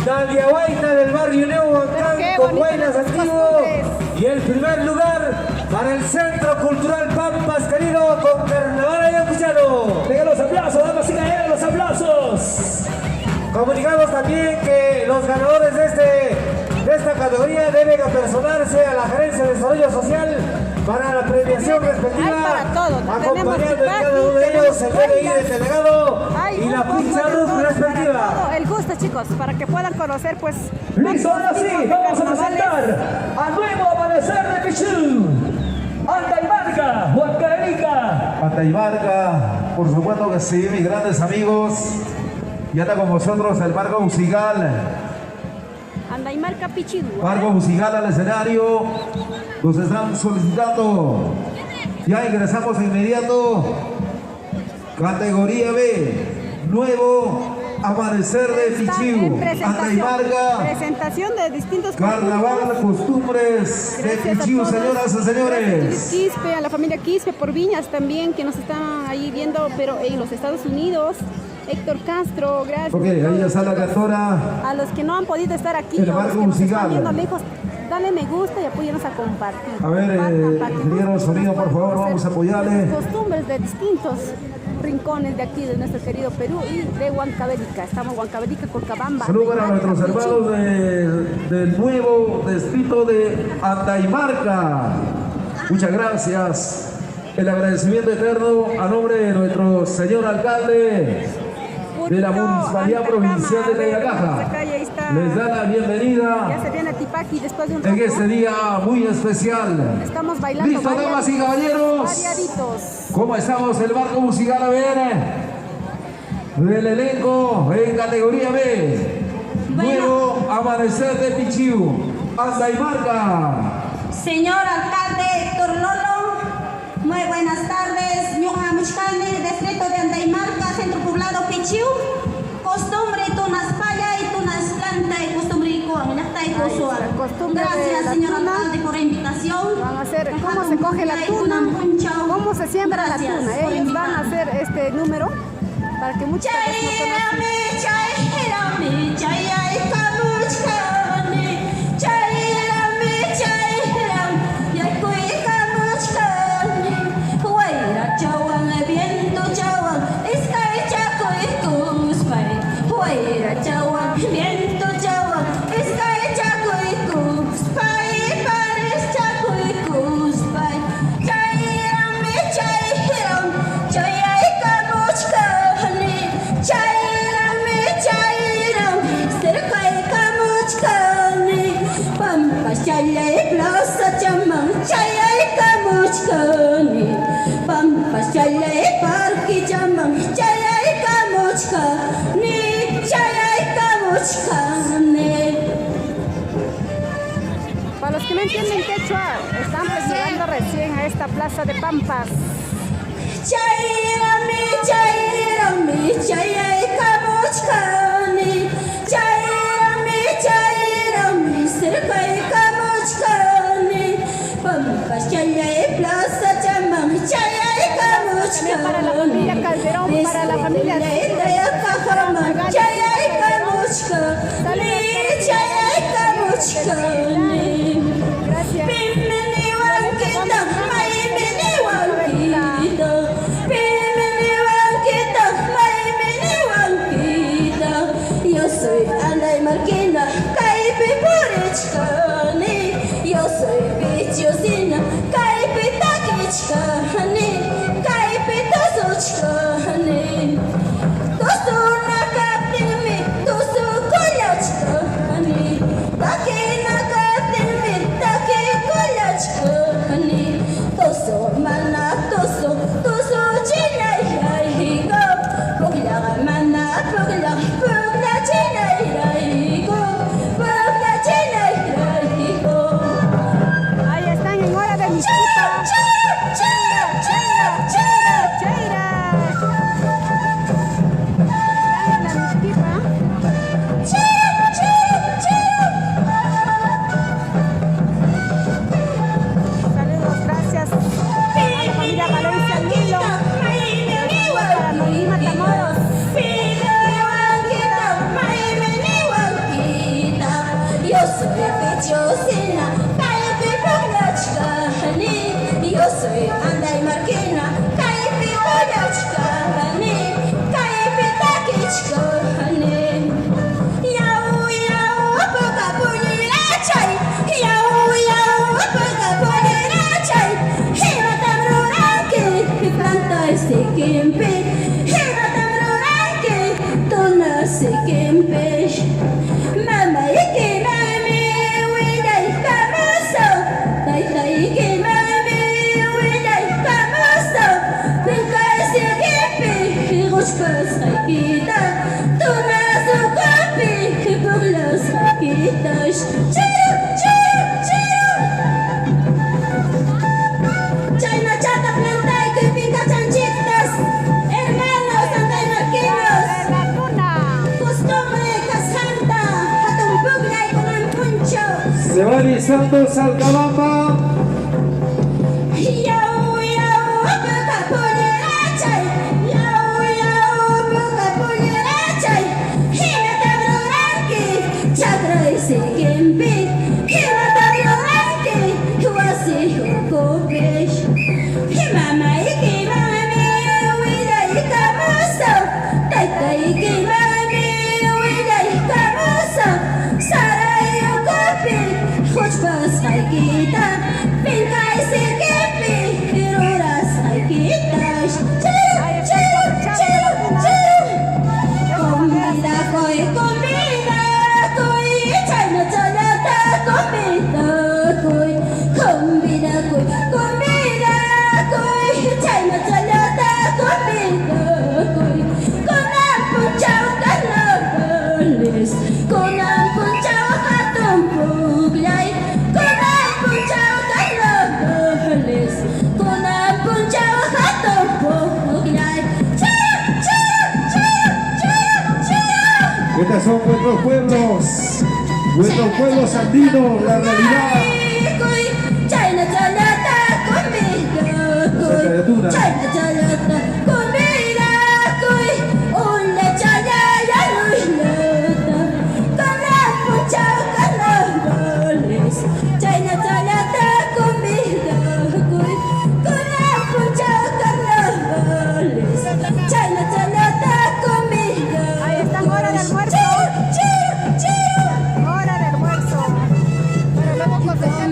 Dalia Guaita del barrio Nuevo Huancán Qué con bonitas Guaynas las Antiguo. costumbres. Y el primer lugar para el Centro Cultural Pampas Querido con Carnaval Ayacuchano. Venga los aplausos, damas y caballeros, los aplausos. Comunicamos también que los ganadores de esta categoría deben apersonarse a la Gerencia de Desarrollo Social para la premiación respectiva. Hay para todo. Acompañando Tenemos en cada uno de ellos el DNI del delegado Hay y un la poco ficha de RUF todo, respectiva. para todo. El gusto, chicos, para que puedan conocer, pues. Listo, ahora sí, tipos de vamos a carnavales. presentar a Nuevo Amanecer de Pichu. Anda y marca, Huancavelica. Ataymarca, por supuesto que sí, mis grandes amigos. Ya está con nosotros el Barco Musical. Anda y marca Pichu. Barco Musical al escenario. Nos están solicitando. Ya ingresamos de inmediato Categoría B, nuevo amanecer de Está Pichiu, en Andaimarca, presentación de distintos carnaval, costumbres de Gracias a Pichiu, todos. señoras y Gracias señores. a Quispe, a la familia Quispe por Viñas también, que nos están ahí viendo, pero en los Estados Unidos. Héctor Castro, gracias. Ok, ahí está la cantora. A los que no han podido estar aquí, El a los barco que nos musical. están viendo lejos, dale me gusta y apóyenos a compartir. A ver, Compartan para que ingeniero más sonido, por favor, podamos vamos a conocer apoyarle. las costumbres de distintos rincones de aquí, de nuestro querido Perú y de Huancavelica. Estamos en Huancavelica, Colcabamba. Saludos para Andaimarca, nuestros Pichiu. hermanos del nuevo distrito de Andaimarca. Muchas gracias. El agradecimiento eterno a nombre de nuestro señor alcalde de la Municipalidad Provincial de Tayacaja. Les da la Ya bienvenida se viene Tipaqui después de un en rato. este día muy especial. Estamos bailando. ¿Listo, damas y caballeros? Variaditos. ¿Cómo estamos? El barco musical, a ver, del elenco en categoría B. Nuevo amanecer de Pichiu, Andaimarca. Señor alcalde Héctor Lolo, muy buenas tardes. Ñuqa Muchkani, distrito de Andaimarca, centro poblado Pichiu. Costumbre tunas paya y tunas planta y costumbre con y costumbre de la Gracias, señor tuna. alcalde, por la invitación. Van a hacer cómo se coge la tuna, cómo se siembra la Gracias tuna. por Ellos van a invitarme. hacer este número para que muchas personas conozcan. Viento chawan, sky chakoy kuspay, pares chakoy kuspay. Chayay kamuchkani, serkay kamuchkani. Pampas chayay plaza chamang, chayay kamuchkani. Pampas chayay parque chamang, chayay kamuchkani, chayay kamuchkani. Para los que no entienden quechua, están pues llegando recién a esta plaza de Pampas. Chayrami, chayay kamuchkani. Chayrami, serkay kamuchkani. Pampas chayay plaza chamang, chayay También para la familia Calderón, para la familia chayay kamuchkani, chayay kamuchkani. Gracias. Yo soy Andaimarquina, caipi purichkani. Yo soy bichosina, caipi taquichkani, caipi tosuchkani. Tosu nakapimi, tosu kollachkani. Taki nakapimi, taki kollachkani. Tosu mana, tosu chinayaygo. Puglaga mana, pugla chinayaygo. Pugla chinayaygo. Ahí están en hora de Mixquipa. Cheira. Están en la Mixquipa. Saludos, gracias a la familia Valencia Lilo. Para Nolima Tamoros. Yo soy bichosina, caipi pollachkani. Yo soy Andaimarquina, caipi pollachkani, caipi taquichkani. Yau, poca pulirachay. Yau, poca pulirachay. Himatam ruranki, planta sikimpi. Himatam ruranki, tuna sikimpi. Mama iki mami, widay kamuso. Tayta iki mami, widay kamuso. Pinka sikimpi, hirushka saykita. Se va listando Salcabamba. Estos son vuestros pueblos andinos, la realidad. Ahí están, hora de almuerzo. Hora de almuerzo. Para luego cosechar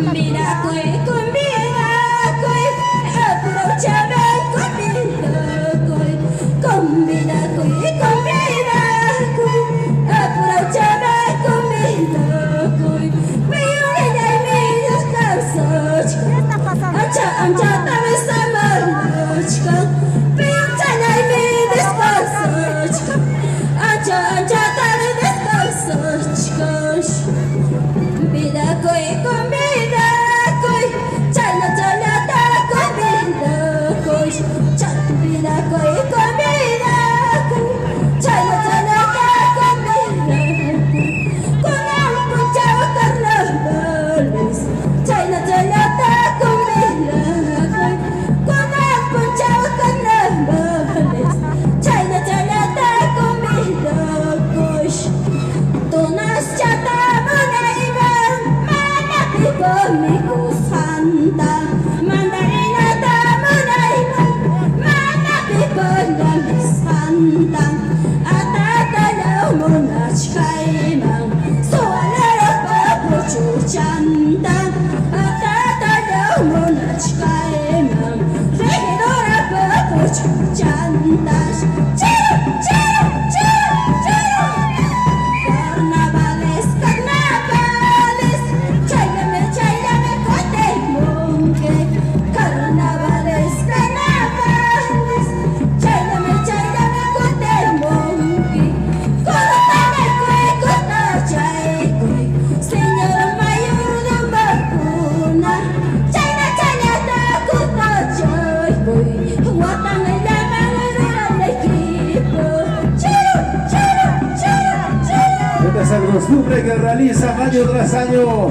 la costumbre que realizan año tras año.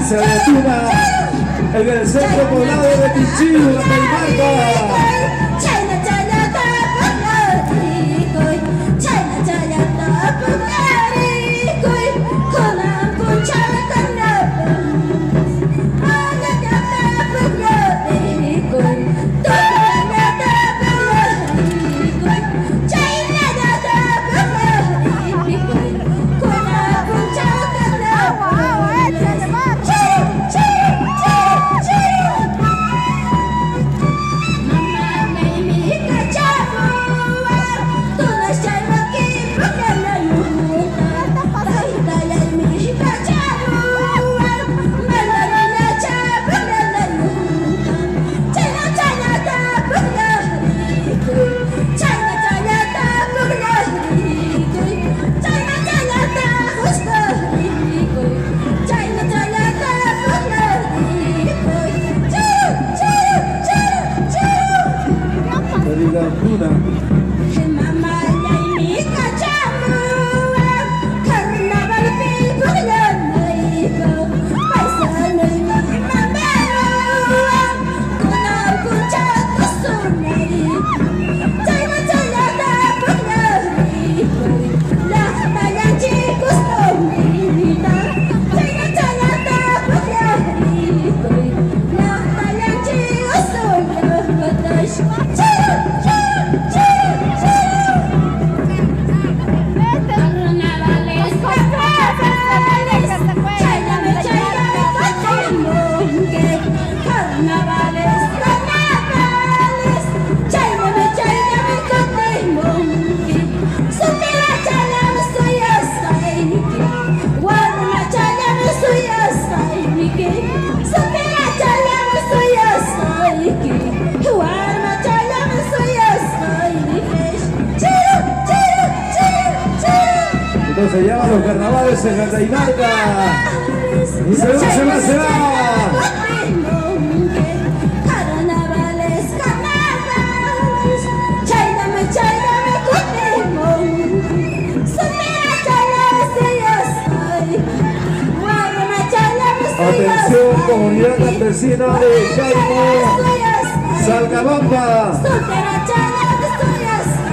Se detuna en el centro poblado de Pichillo, la Caimarca. Mamá, carnavales, carnavales. Chállame, chállame con el monkey. Soltera, chállame, soy hasta el guarma, chállame, soy hasta el soltera, chállame, soy hasta el guarma, chállame, soy hasta el chiru, chiru, chiru, chiru. Entonces se llaman los carnavales en Candaimarca. Y se va. Carnavales, carnavales. Chállame, chállame con el monkey. Soltera, chállame, soy hasta el guarma, chállame, soy Atención, comunidad campesina de Caimo, Salcabamba. Soltera, chállame, soy hasta el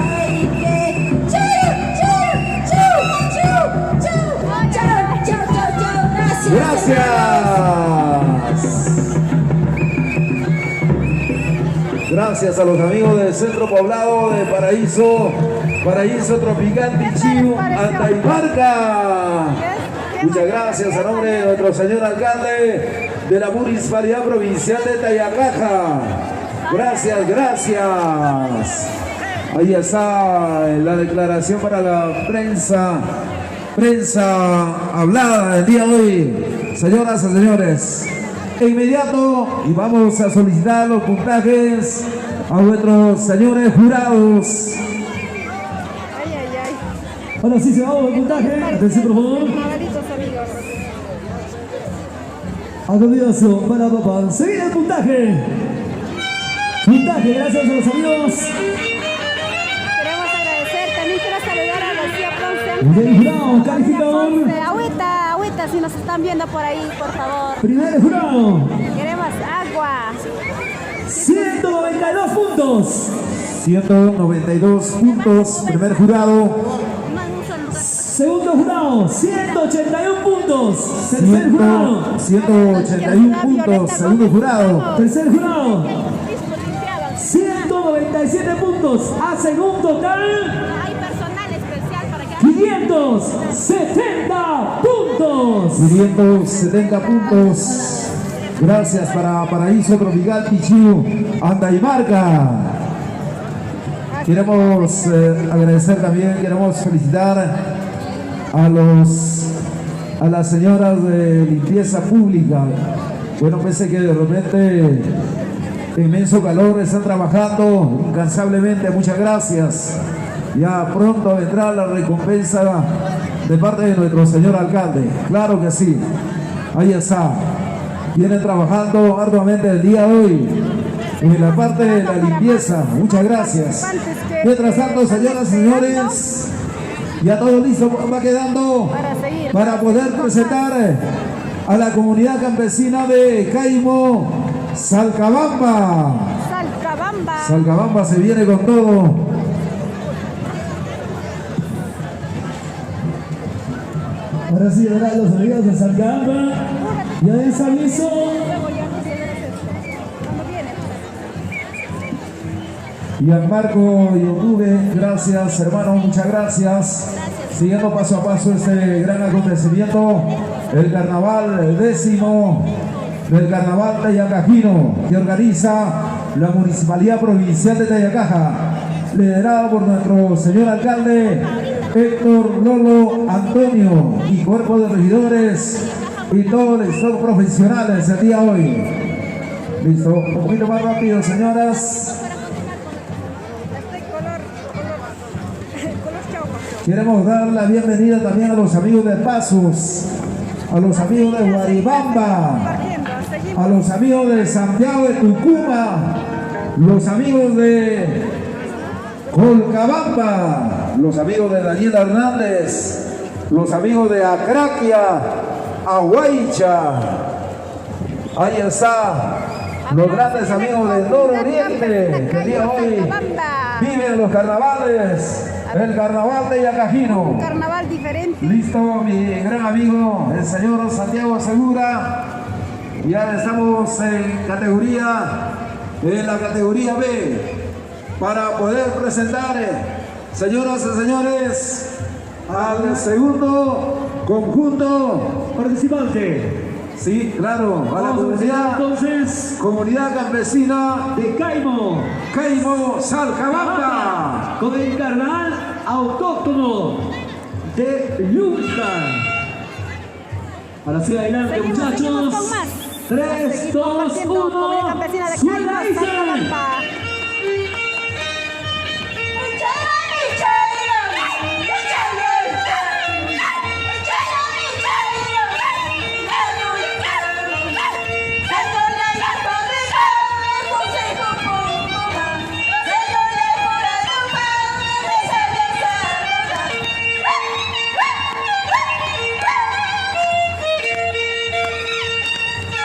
Gracias a los amigos del Centro Poblado de Paraíso Tropical Pichiu, Candaimarca. Muchas gracias a nombre de nuestro señor alcalde de la Municipalidad Provincial de Tayacaja. Gracias. Ahí está la declaración para la prensa hablada el día de hoy. Señoras y señores, de inmediato y vamos a solicitar los puntajes a nuestros señores jurados. Ahora sí se va el puntaje. Atención, por favor. A continuación, para papá, seguir el puntaje. Puntaje, gracias a los amigos. Queremos agradecer, también quiero saludar a García Ponce. Del jurado, calificador. Agüita, si nos están viendo por ahí, por favor. Primer jurado. Queremos agua. 192 puntos. 192 puntos, primer jurado. Segundo jurado, 181 puntos. Tercer jurado, 181 puntos, segundo jurado. tercer jurado, 197 puntos. Hacen un total Hay personal especial para que 570 puntos. 570 puntos. Gracias para Paraíso Tropical Pichiu, Candaimarca. Queremos agradecer también, queremos felicitar a las señoras de limpieza pública. Bueno, pensé que de repente inmenso calor están trabajando incansablemente. Muchas gracias. Ya pronto vendrá la recompensa de parte de nuestro señor alcalde. Claro que sí. Ahí está. Vienen trabajando arduamente el día de hoy en la parte de la limpieza. Muchas gracias. Mientras tanto, señoras y señores, ya todo listo va quedando para poder presentar a la comunidad campesina de Caimo, Salcabamba. Salcabamba se viene con todo. Ahora sí, verán los amigos de Salcabamba. Ya les aviso. Gianmarco YouTube, gracias hermano, muchas gracias. Siguiendo paso a paso este gran acontecimiento, el carnaval, el 10º del carnaval Tayacajino, que organiza la Municipalidad Provincial de Tayacaja, liderado por nuestro señor alcalde Héctor Lolo Antonio y cuerpo de regidores y todo el stock profesionales el día de hoy. Listo, un poquito más rápido, señoras. Queremos dar la bienvenida también a los amigos de Pasos, a los amigos de Guaribamba, a los amigos de Santiago de Tucumán, los amigos de Colcabamba, los amigos de Daniel Hernández, los amigos de Acraquia, Aguaycha. Ahí está, los grandes amigos del Nororiente, que el día de hoy viven los carnavales. El carnaval de Yacajino. Un carnaval diferente. Listo, mi gran amigo, el señor Santiago Segura. Ya estamos en la categoría B, para poder presentar, señoras y señores, al segundo conjunto Participante. Sí, claro, a la Vamos a presentar comunidad, entonces comunidad campesina de Caimo, Caimo Salcabamba. con el carnaval autóctono de Yunta. Ahora sí, adelante, Seguimos muchachos. con más. 3, Seguimos 2, compartiendo 1. Comunidad Campesina de ¡Suena, Caimo, dice! Salcabamba.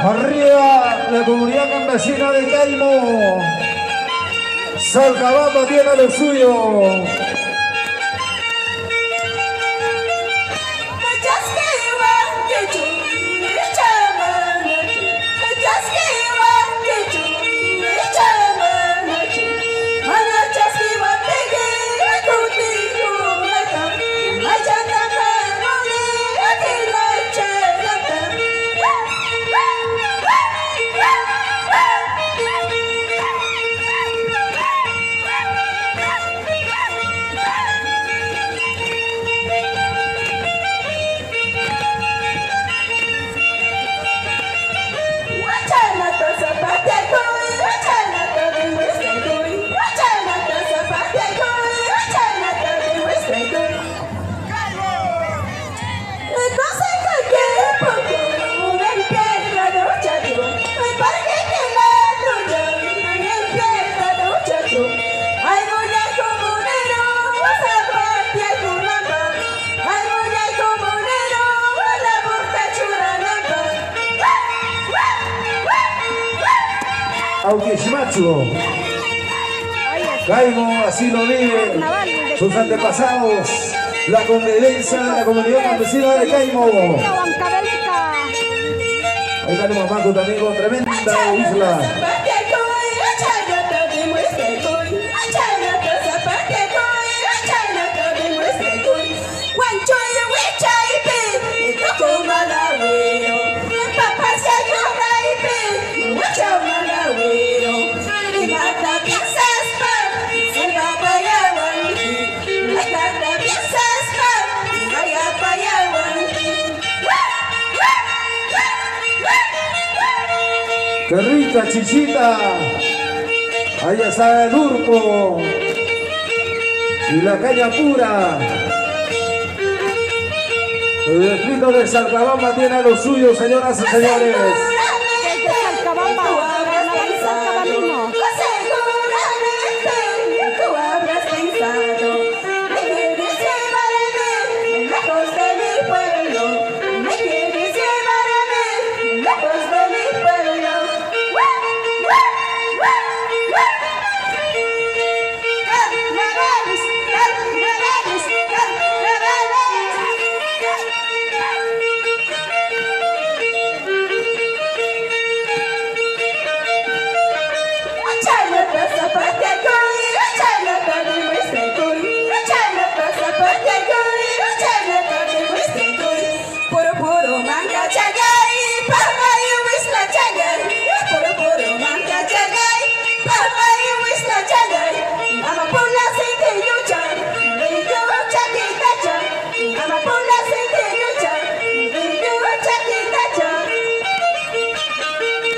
Arriba la comunidad campesina de Caimo. Salcabamba tiene lo suyo. Aunque Shimachu, Caimo así lo vive, sus antepasados, la convivencia de la comunidad campesina de Caimo. Ahí tenemos Macu también con tremenda isla. ¡Qué rica chichita! Ahí está el urco y la caña pura. El distrito de Salcabamba tiene lo suyo, señoras y señores.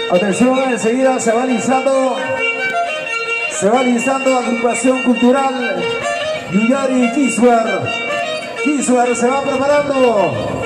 Atención, enseguida se va listando agrupación cultural Yuyari Kiswer. Kiswer se va preparando.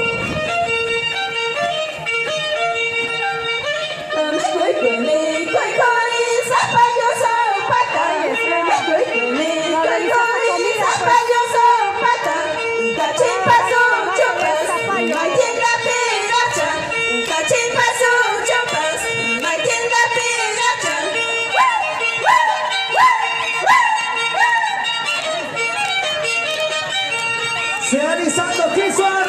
Se va listando Kiswer.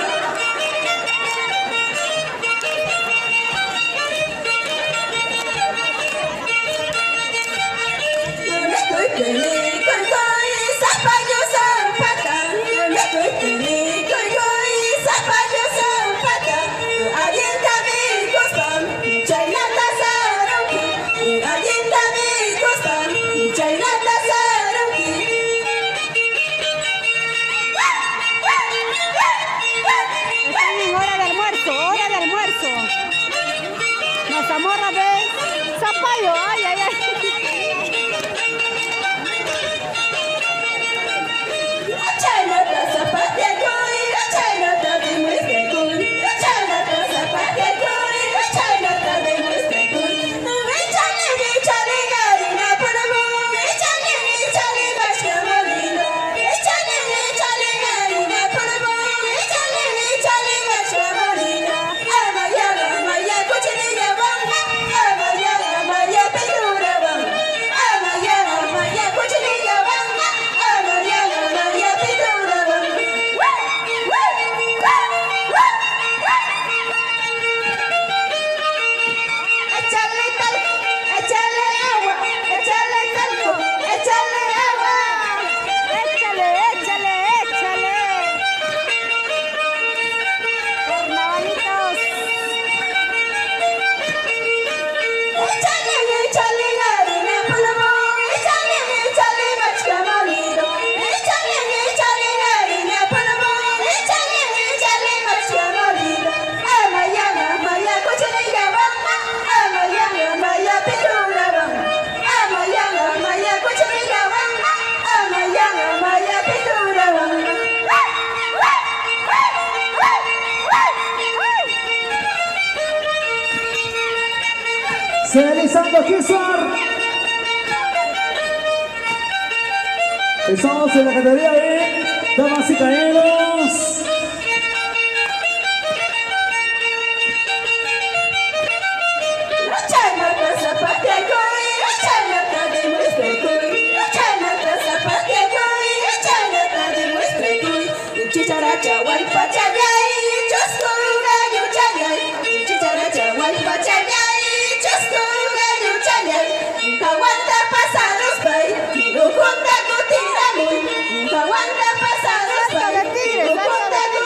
caballo, ay, ay, ay. Finalizando Kisar. Estamos en la categoría de damas y caballeros. Salto de tigre, salto de tigre.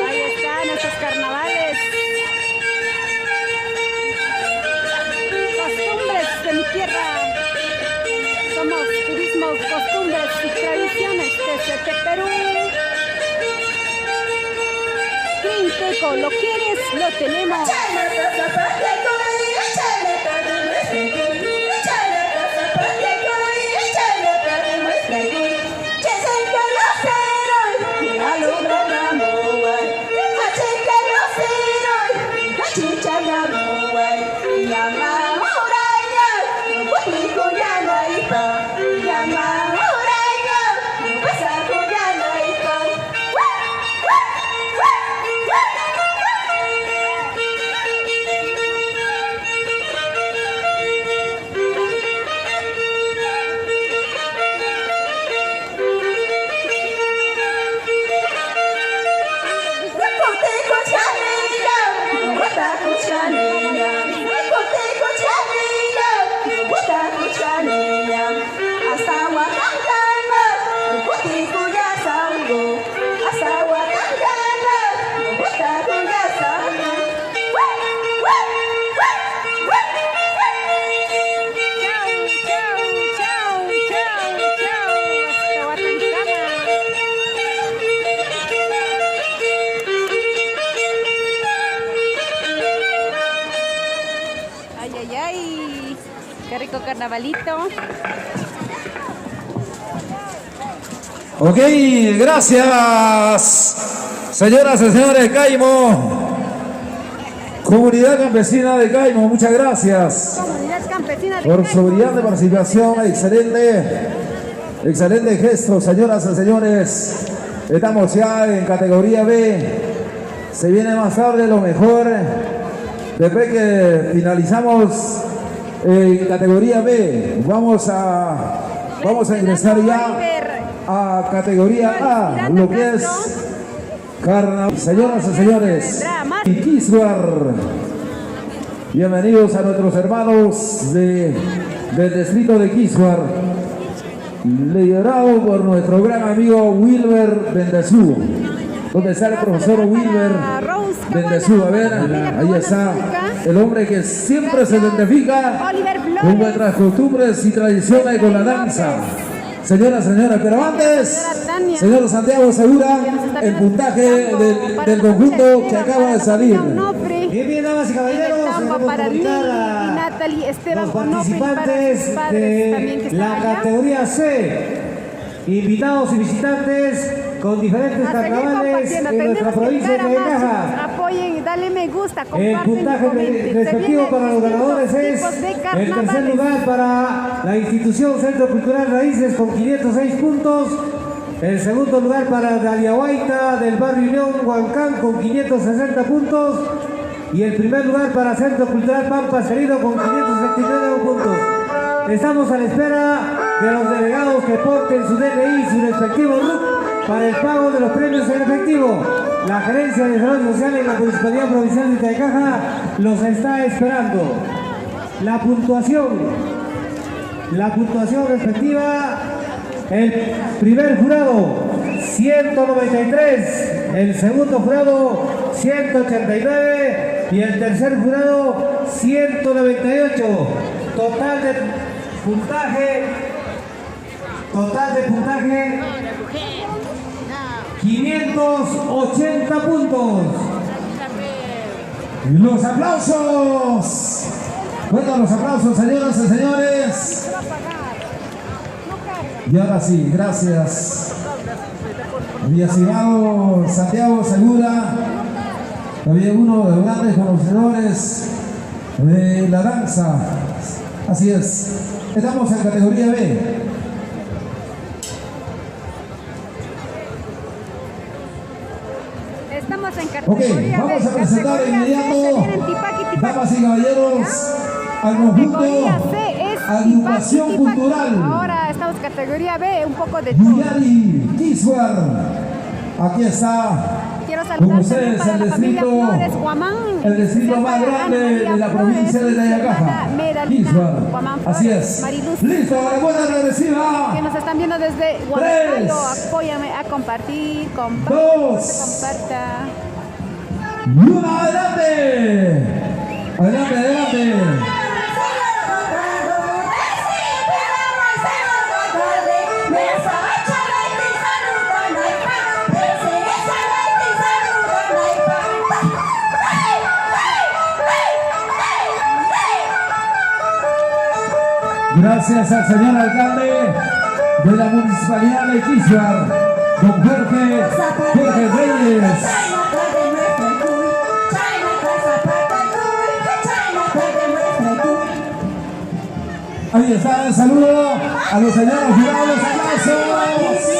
Ahí están nuestros carnavales. Costumbres de mi tierra. Somos turismo, costumbres y tradiciones desde Perú. Quinteco, ¿lo quieres? Lo tenemos. Qué rico carnavalito. Ok, gracias, señoras y señores de Caimo. Comunidad campesina de Caimo, muchas gracias Comunidad campesina de por Caimo. su brillante participación. Excelente gesto, señoras y señores. Estamos ya en categoría B. Se viene más tarde lo mejor. Después que finalizamos en categoría B, vamos a ingresar ya a categoría A, lo que es carnaval. Señoras y señores, Quisguar, bienvenidos a nuestros hermanos del distrito de Quisguar, liderado por nuestro gran amigo Wilber Bendezú. ¿Dónde está el profesor Wilber Bendezú? A ver, ahí está el hombre que siempre se identifica con nuestras costumbres y tradiciones con la danza. Señoras, señores, pero antes, señor Santiago Segura, el puntaje del conjunto que acaba de salir. Bien, damas y caballeros, Para Lili y a Natalie Esteban los Onofre y para participantes sus padres también que de están la allá. categoría C, invitados y visitantes con diferentes A seguir carnavales compartiendo. en nuestra Tenemos que provincia llegar de a más. Caja. Apoyen, dale me gusta, El comparten y puntaje comenten. respectivo para los ganadores es tipos de el tercer carnavales. lugar para la institución Centro Cultural Raíces con 506 puntos. El segundo lugar para Daliahuayta del barrio Unión Huancán con 560 puntos. Y el primer lugar para Centro Cultural Pampa Herido con 569 puntos. Estamos a la espera de los delegados que porten su DNI y su respectivo RUC para el pago de los premios en efectivo. La Gerencia de Desarrollo Social en la Municipalidad Provincial de Itacaja los está esperando. La puntuación respectiva: el primer jurado 193, el segundo jurado 189 y el tercer jurado 198. Total de puntaje 580 puntos. Los aplausos. Bueno, los aplausos, señoras y señores. Y ahora sí, gracias. Mi estimado Santiago Segura, también uno de los grandes conocedores de la danza. Así es. Estamos en categoría B. Estamos en Ok, categoría vamos B, a presentar de categoría C, inmediato, se vienen Tipaqui, Tipaqui. damas y caballeros, al conjunto Categoría C es Agrupación Tipaqui, Tipaqui. Cultural Ahora estamos categoría B, un poco de todo. Yuyari Quisguar. Aquí está Quiero con saludar ustedes también para el la familia distrito, Flores, Guamán. el distrito más grande de la provincia de Tayacaja, Quisbar. Así es. Mariluz, Listo, la buena regresiva. que nos están viendo desde Guanajuato. Apóyame a compartir, comparta. Y una, adelante. Adelante, adelante. Gracias al señor alcalde de la municipalidad de Quisbar, don Jorge Reyes. Ahí está el saludo a los señores jurados, aplausos.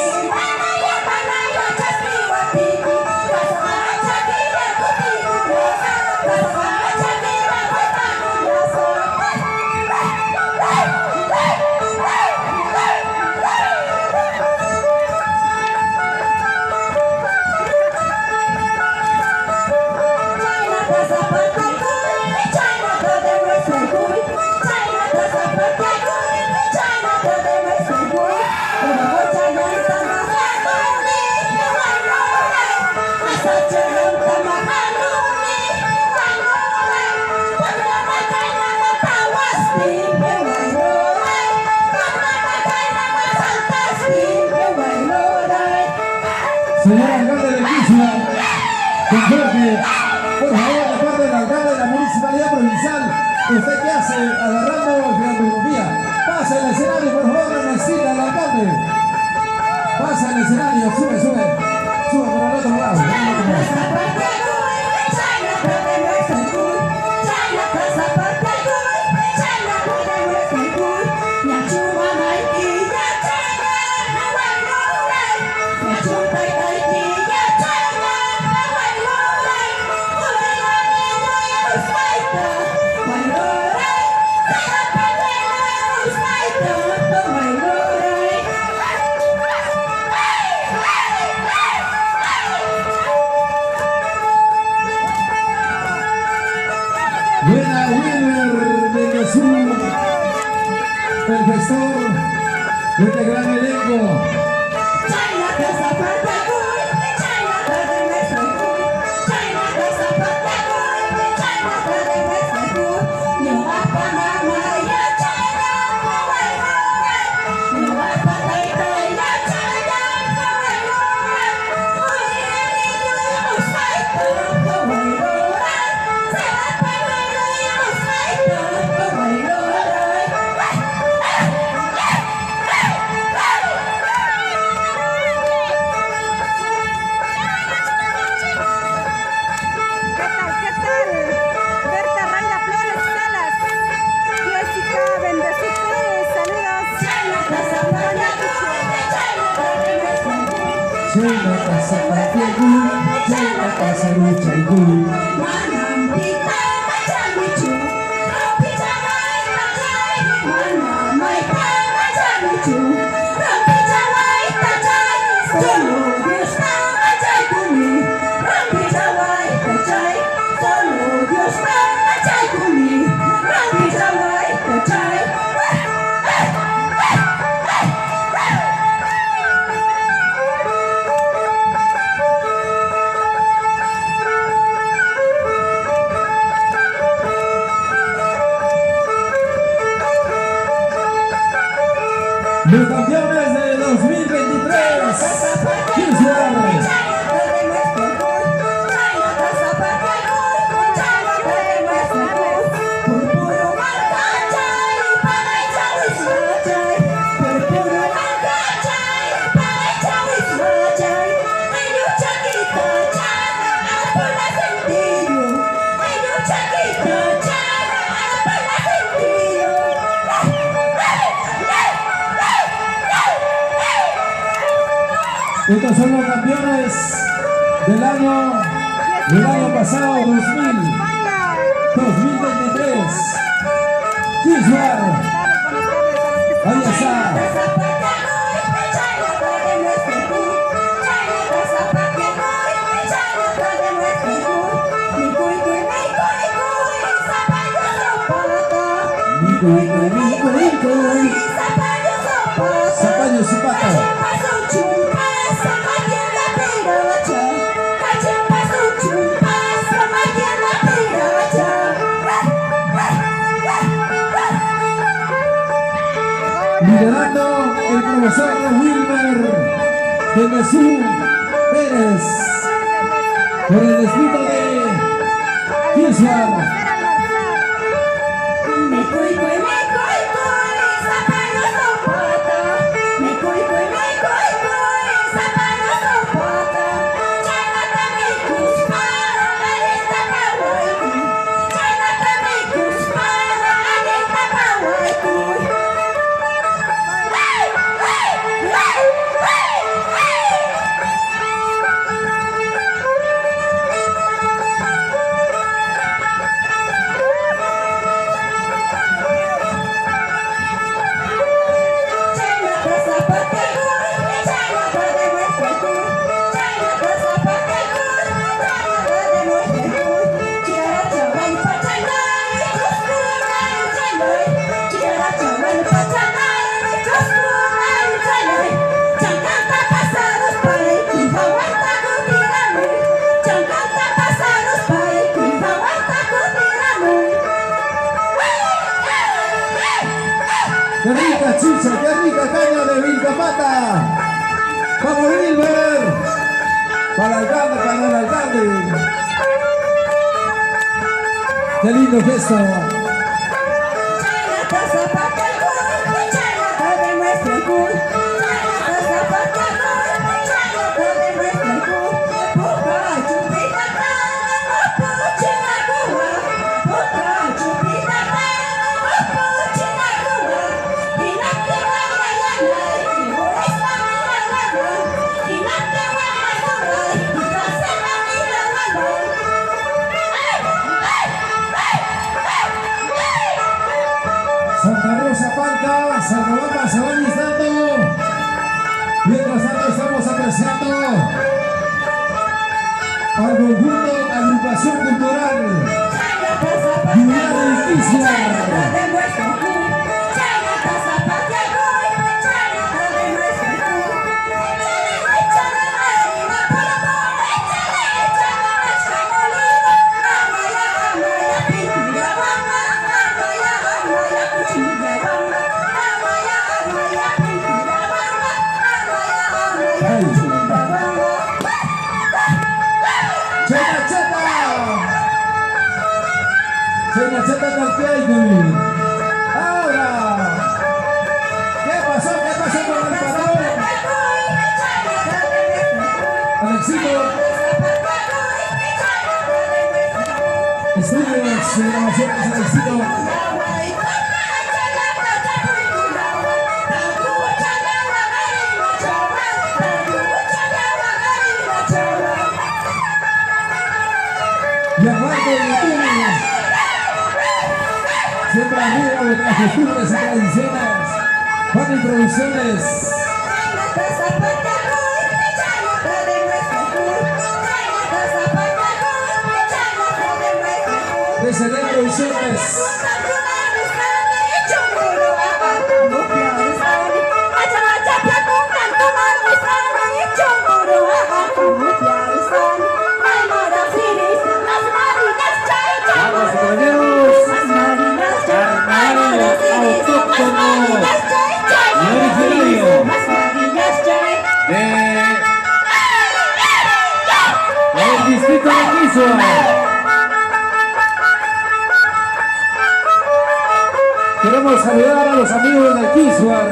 Señor alcalde de Quisbar, don Jorge, por favor, de parte del alcalde de la municipalidad provincial, ¿usted qué hace agarrando filantropía? Pasa el escenario, por favor, Ernestina, el alcalde. Pasa el escenario, sube por el otro lado. Buena Wilmer de Jesús, el gestor de este gran elenco. Los campeones de 2023, Quisbar. Estos son los campeones del año pasado, 2023. Quisbar. Ahí está. cuy, cuy, mi cuy, cuy. Zapallo Zapata. Liderando el profesor Wilmer de Jesús Pérez por el distrito de Quislar. ¡Qué rica chicha! ¡Qué rica caña de Vilcapata! ¡Vamos, Wilber! Para el alcalde, para el alcalde. ¡Qué lindo gesto! Santa Rosa Palca, Santa se va listando. Mientras tanto estamos apreciando al conjunto Agrupación Cultural Julián de Quislar. Cheta Cheta Calpey. Ahora, ¿qué pasó con el parón? Alexito, estudios de grabaciones, Alexito. Y aparte de YouTube, siempre arriba de las costumbres y tradiciones, Juan y Producciones. De Selena Producciones. El distrito de Quislar. Queremos saludar a los amigos de Quislar,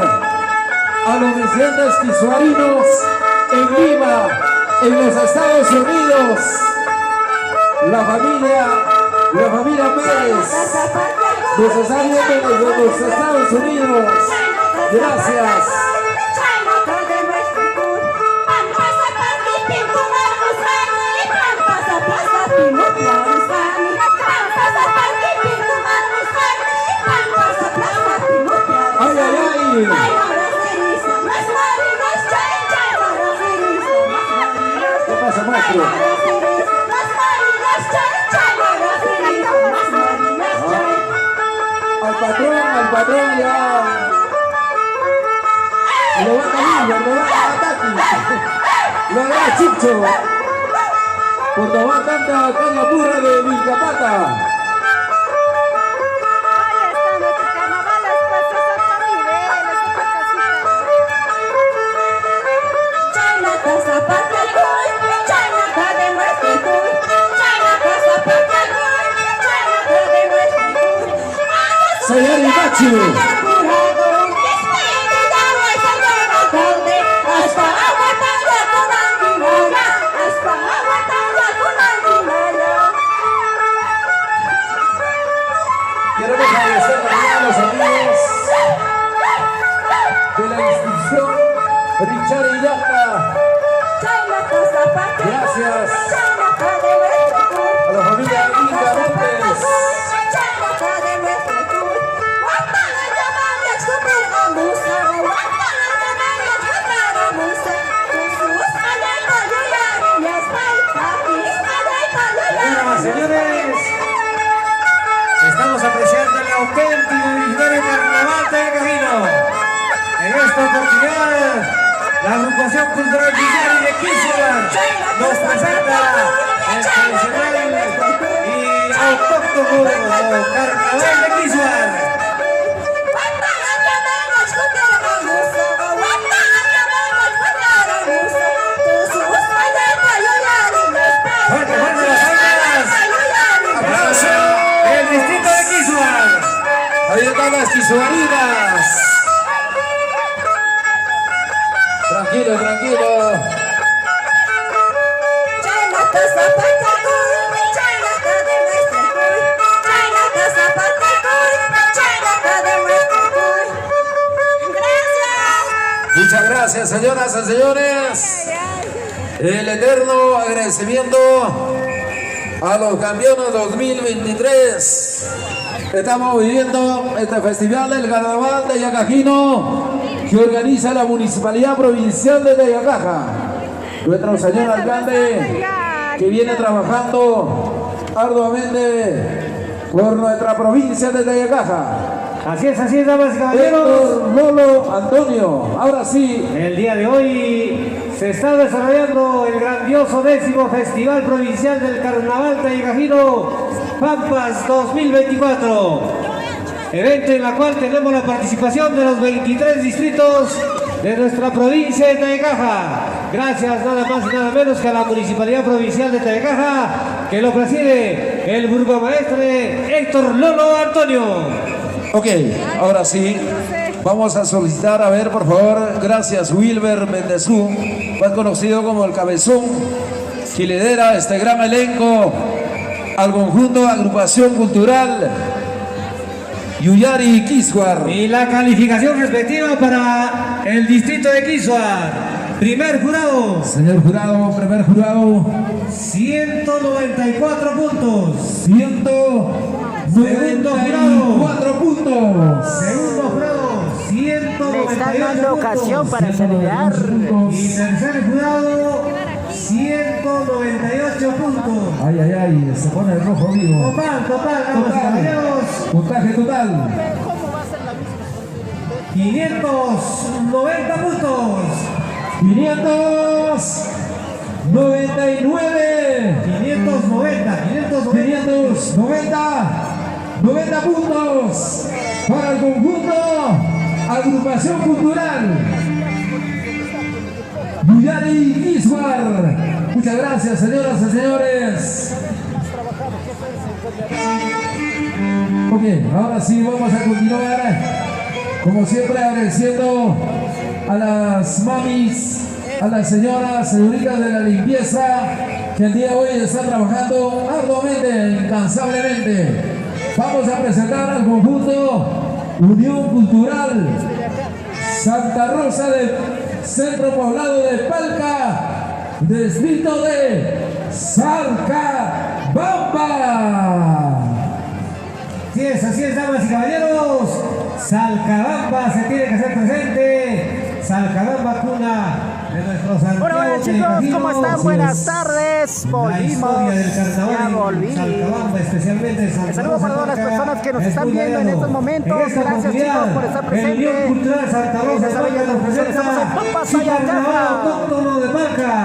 a los residentes quisluarinos en Lima, en los Estados Unidos, la familia Pérez nos está viendo desde los Estados Unidos. Gracias. ¡Ay, ay, ay! ¿Qué pasa, maestro? Al patrón, al el patrón ya lo va a cambiar, lo va a Tati, lo va a Chicho, por tomar tanta caña pura de Vilcapata. Señor Ibachu. Queremos agradecer también a los amigos de la institución Richard Illanta. Gracias a la familia Inca Montes. Bueno, señores, estamos apreciando el auténtico y originario carnaval de Cajino. En esta oportunidad, la agrupación cultural Villari de Quisqueya nos presenta el tradicional y autóctono carnaval de Quisqueya. El distrito de Quisqueya. Ahí están las quisuarinas. Tranquilo, tranquilo. Muchas gracias, señoras y señores. El eterno agradecimiento a los campeones 2023. Estamos viviendo este festival del Carnaval de Yacajino que organiza la Municipalidad Provincial de Tayacaja. Nuestro señor alcalde que viene trabajando arduamente por nuestra provincia de Tayacaja. Así es, damas y caballeros. Héctor Lolo Antonio. Ahora sí. El día de hoy se está desarrollando el grandioso 10º Festival Provincial del Carnaval Tayacajino Pampas 2024. Evento en la cual tenemos la participación de los 23 distritos de nuestra provincia de Tayacaja. Gracias nada más y nada menos que a la Municipalidad Provincial de Tayacaja, que lo preside el burgomaestre Héctor Lolo Antonio. Ok, ahora sí, vamos a solicitar, a ver, por favor, gracias, Wilber Mendezú, más conocido como el Cabezón, que lidera este gran elenco al conjunto de agrupación cultural Yuyari Quisqueya. Y la calificación respectiva para el distrito de Quisqueya. Primer jurado. Señor jurado, primer jurado. 194 puntos. 194 puntos. Segundo jurado, 198 Me están dando ocasión puntos. para celebrar. Y tercer jurado, 198 puntos. Ay, ay, ay, se pone el rojo vivo. Total, damas y caballeros. Puntaje total. 590 puntos. 599. 90 puntos para el conjunto agrupación cultural Yuyari Quisqueya. Muchas gracias, señoras y señores. Ok, ahora sí vamos a continuar, como siempre, agradeciendo a las mamis, a las señoritas de la limpieza, que el día de hoy están trabajando arduamente, incansablemente. Vamos a presentar al conjunto Unión Cultural Santa Rosa del Centro Poblado de Palca, distrito de Salcabamba. Así es, damas y caballeros. Salcabamba se tiene que hacer presente. Salcabamba, cuna de nuestros Hola chicos, ¿cómo están? Buenas tardes. carnavales, La volvimos. historia del Ya carnaval en volví. Salcabamba, especialmente en Santa Un saludo Rosa para todas las Blanca, personas que nos es están muy viendo en variado. estos momentos. En esta Gracias, oportunidad, chicos, por estar el presente. Unión Cultural Santa Rosa En esta bella Blanca nos transmisión. Estamos en presenta Pampas, su Ayacaja. carnaval autóctono de Palca.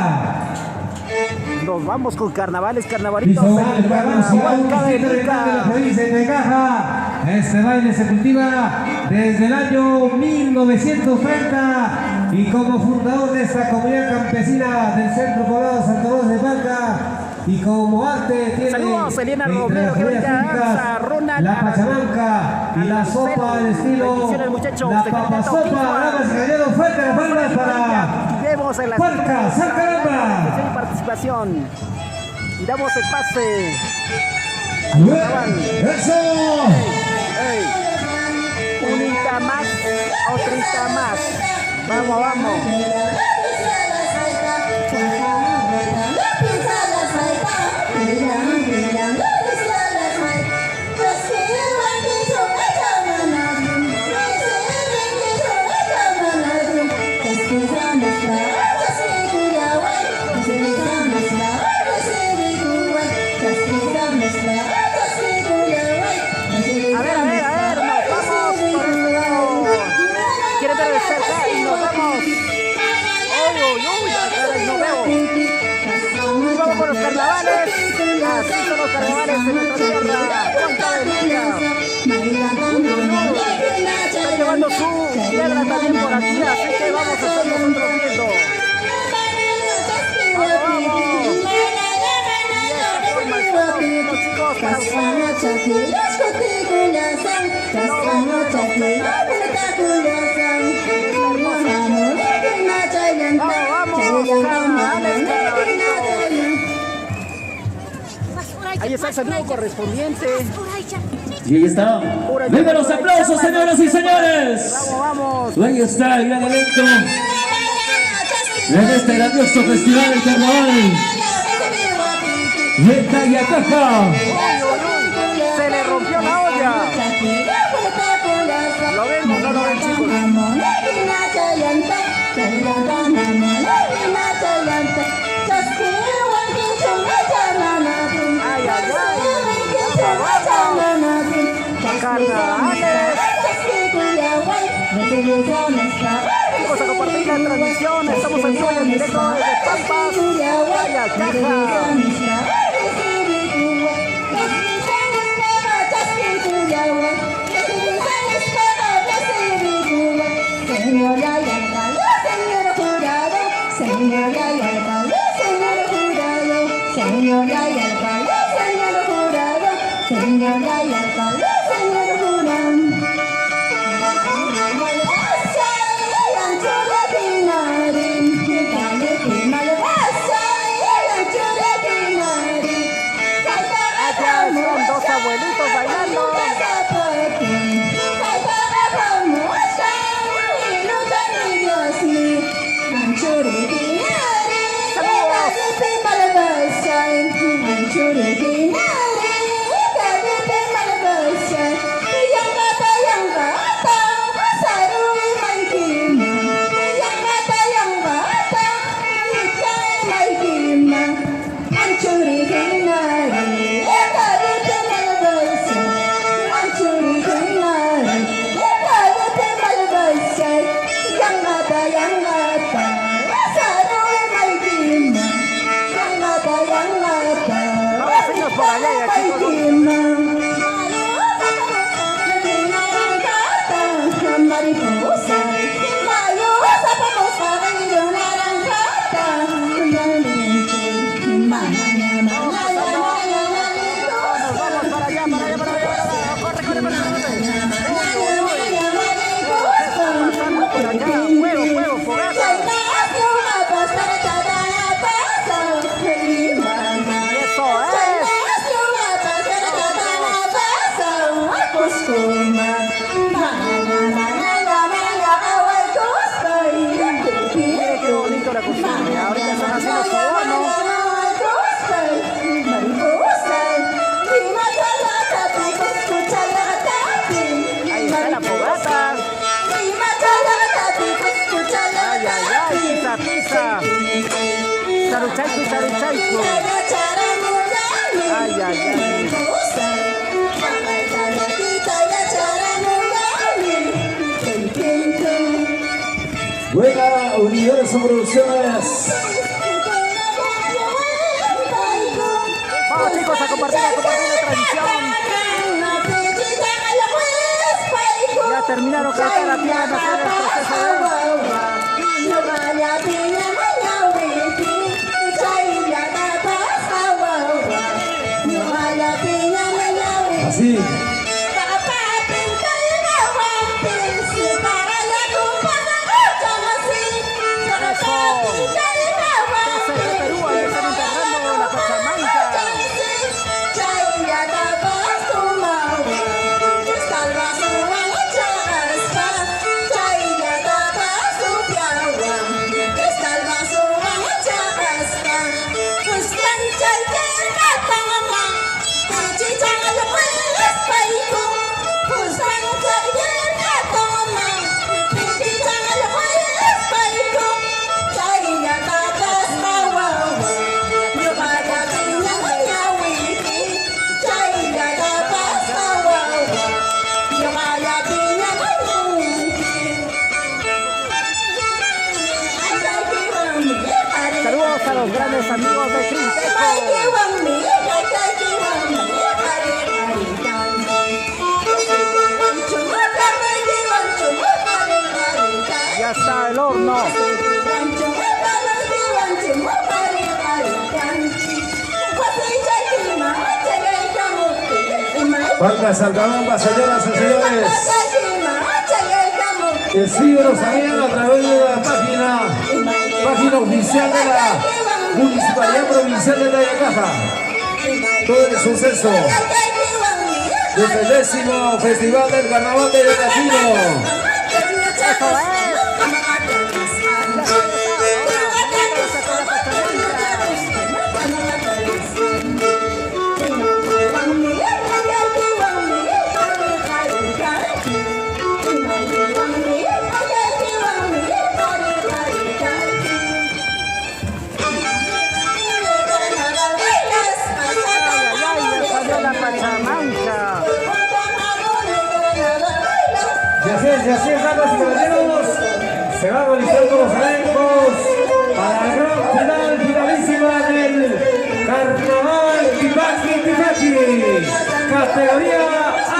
Nos vamos con carnavales, Y carnavalitos. sobre en el carnaval Huanca de de la Rica. provincia de Necaja. Este baile se cultiva desde el año 1930 y como fundador de esta comunidad campesina del centro poblado Santa Rosa de Palca y como arte tiene Saludos, Elena entre Romero, las que comidas ahorita típicas, danza, Ronald, la pachamanca y la sopa al estilo bendiciones, muchachos, la de papa Cantata sopa. Oquisua. Damas y caballeros, fuerte las palmas para Vemos en la Palca, Salcaramba. y participación. Y damos el pase. ¡Eso! Ey. Unita más, otrita más. Vamos, vamos. A ver, nos vamos por este lado. ¿Quieren ver de cerca? Y nos vamos. Uy, no veo. Y vamos con los carnavales. Así son los carnavales en nuestra tierra. Huanca de Rica. Está llevando su piedra también por aquí, así que vamos a estar nosotros viendo. Chicos, para ahí está el saludo correspondiente. Y ahí está. ¡Venga los aplausos, señoras y señores! Vamos. Ahí está el gran evento de este grandioso festival del carnaval de Ayacaja. Se le rompió la olla. ¿Lo ven o no lo ven, chicos? Ay, ay, ay. Carnavales. Chicos, a compartir la transmisión. Estamos en vivo y en directo desde Pampas, Ayacaja. Son dos abuelitos bailando. Por allá, chicos. charichaico. Ay, ay, ay. Buena Unidades Producciones. Vamos chicos a compartir la transmisión. Ya terminaron de cantar la piana, hacer el proceso de... Así. Perú, ahí están enterrando la Pachamanca. Saludos a los grandes amigos de Trinteco. Ya está el horno. Palmas Salcabamba, señoras y señores. Escríbenos también a través de la página oficial de la Municipalidad Provincial de Tayacaja. Todo el suceso desde el 10º Festival del Carnaval de Yacajiro. Y así es, damas y caballeros, se van realizando los elencos para la gran final, finalísima del Carnaval Tibaki, categoría A.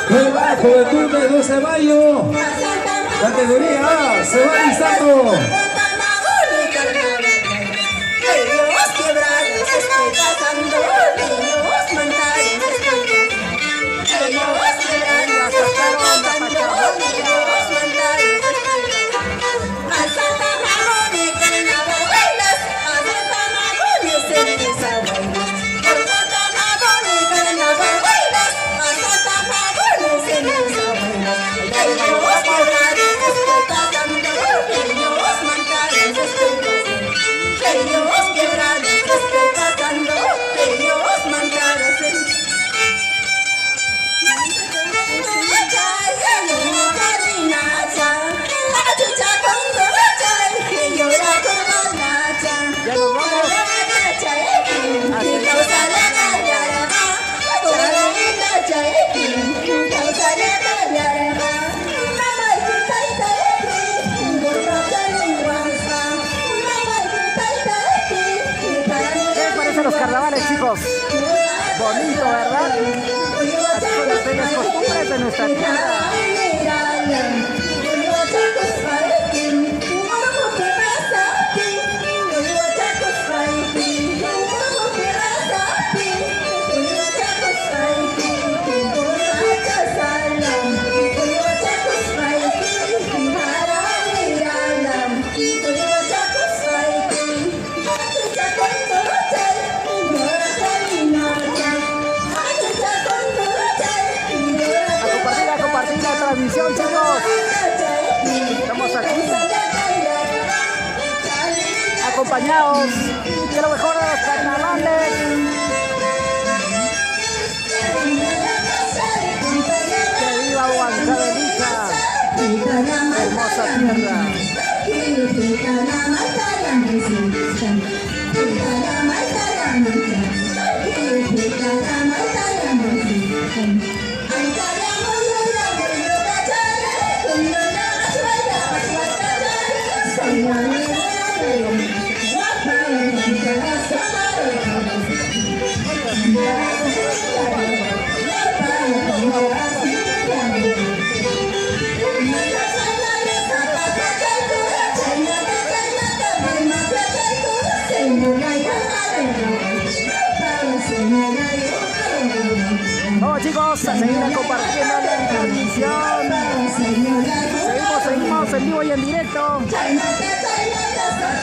Nueva Juventud de 12 de mayo, categoría A, se va listando. Los carnavales, chicos, bonito, ¿verdad? Así son las bellas costumbres de nuestra tierra. Transmisión, chicos, estamos aquí acompañados de lo mejor de los carnavales. Que viva Huancavelica. hermosa tierra. Vamos chicos, a seguir compartiendo la transmisión. Seguimos en vivo y en directo.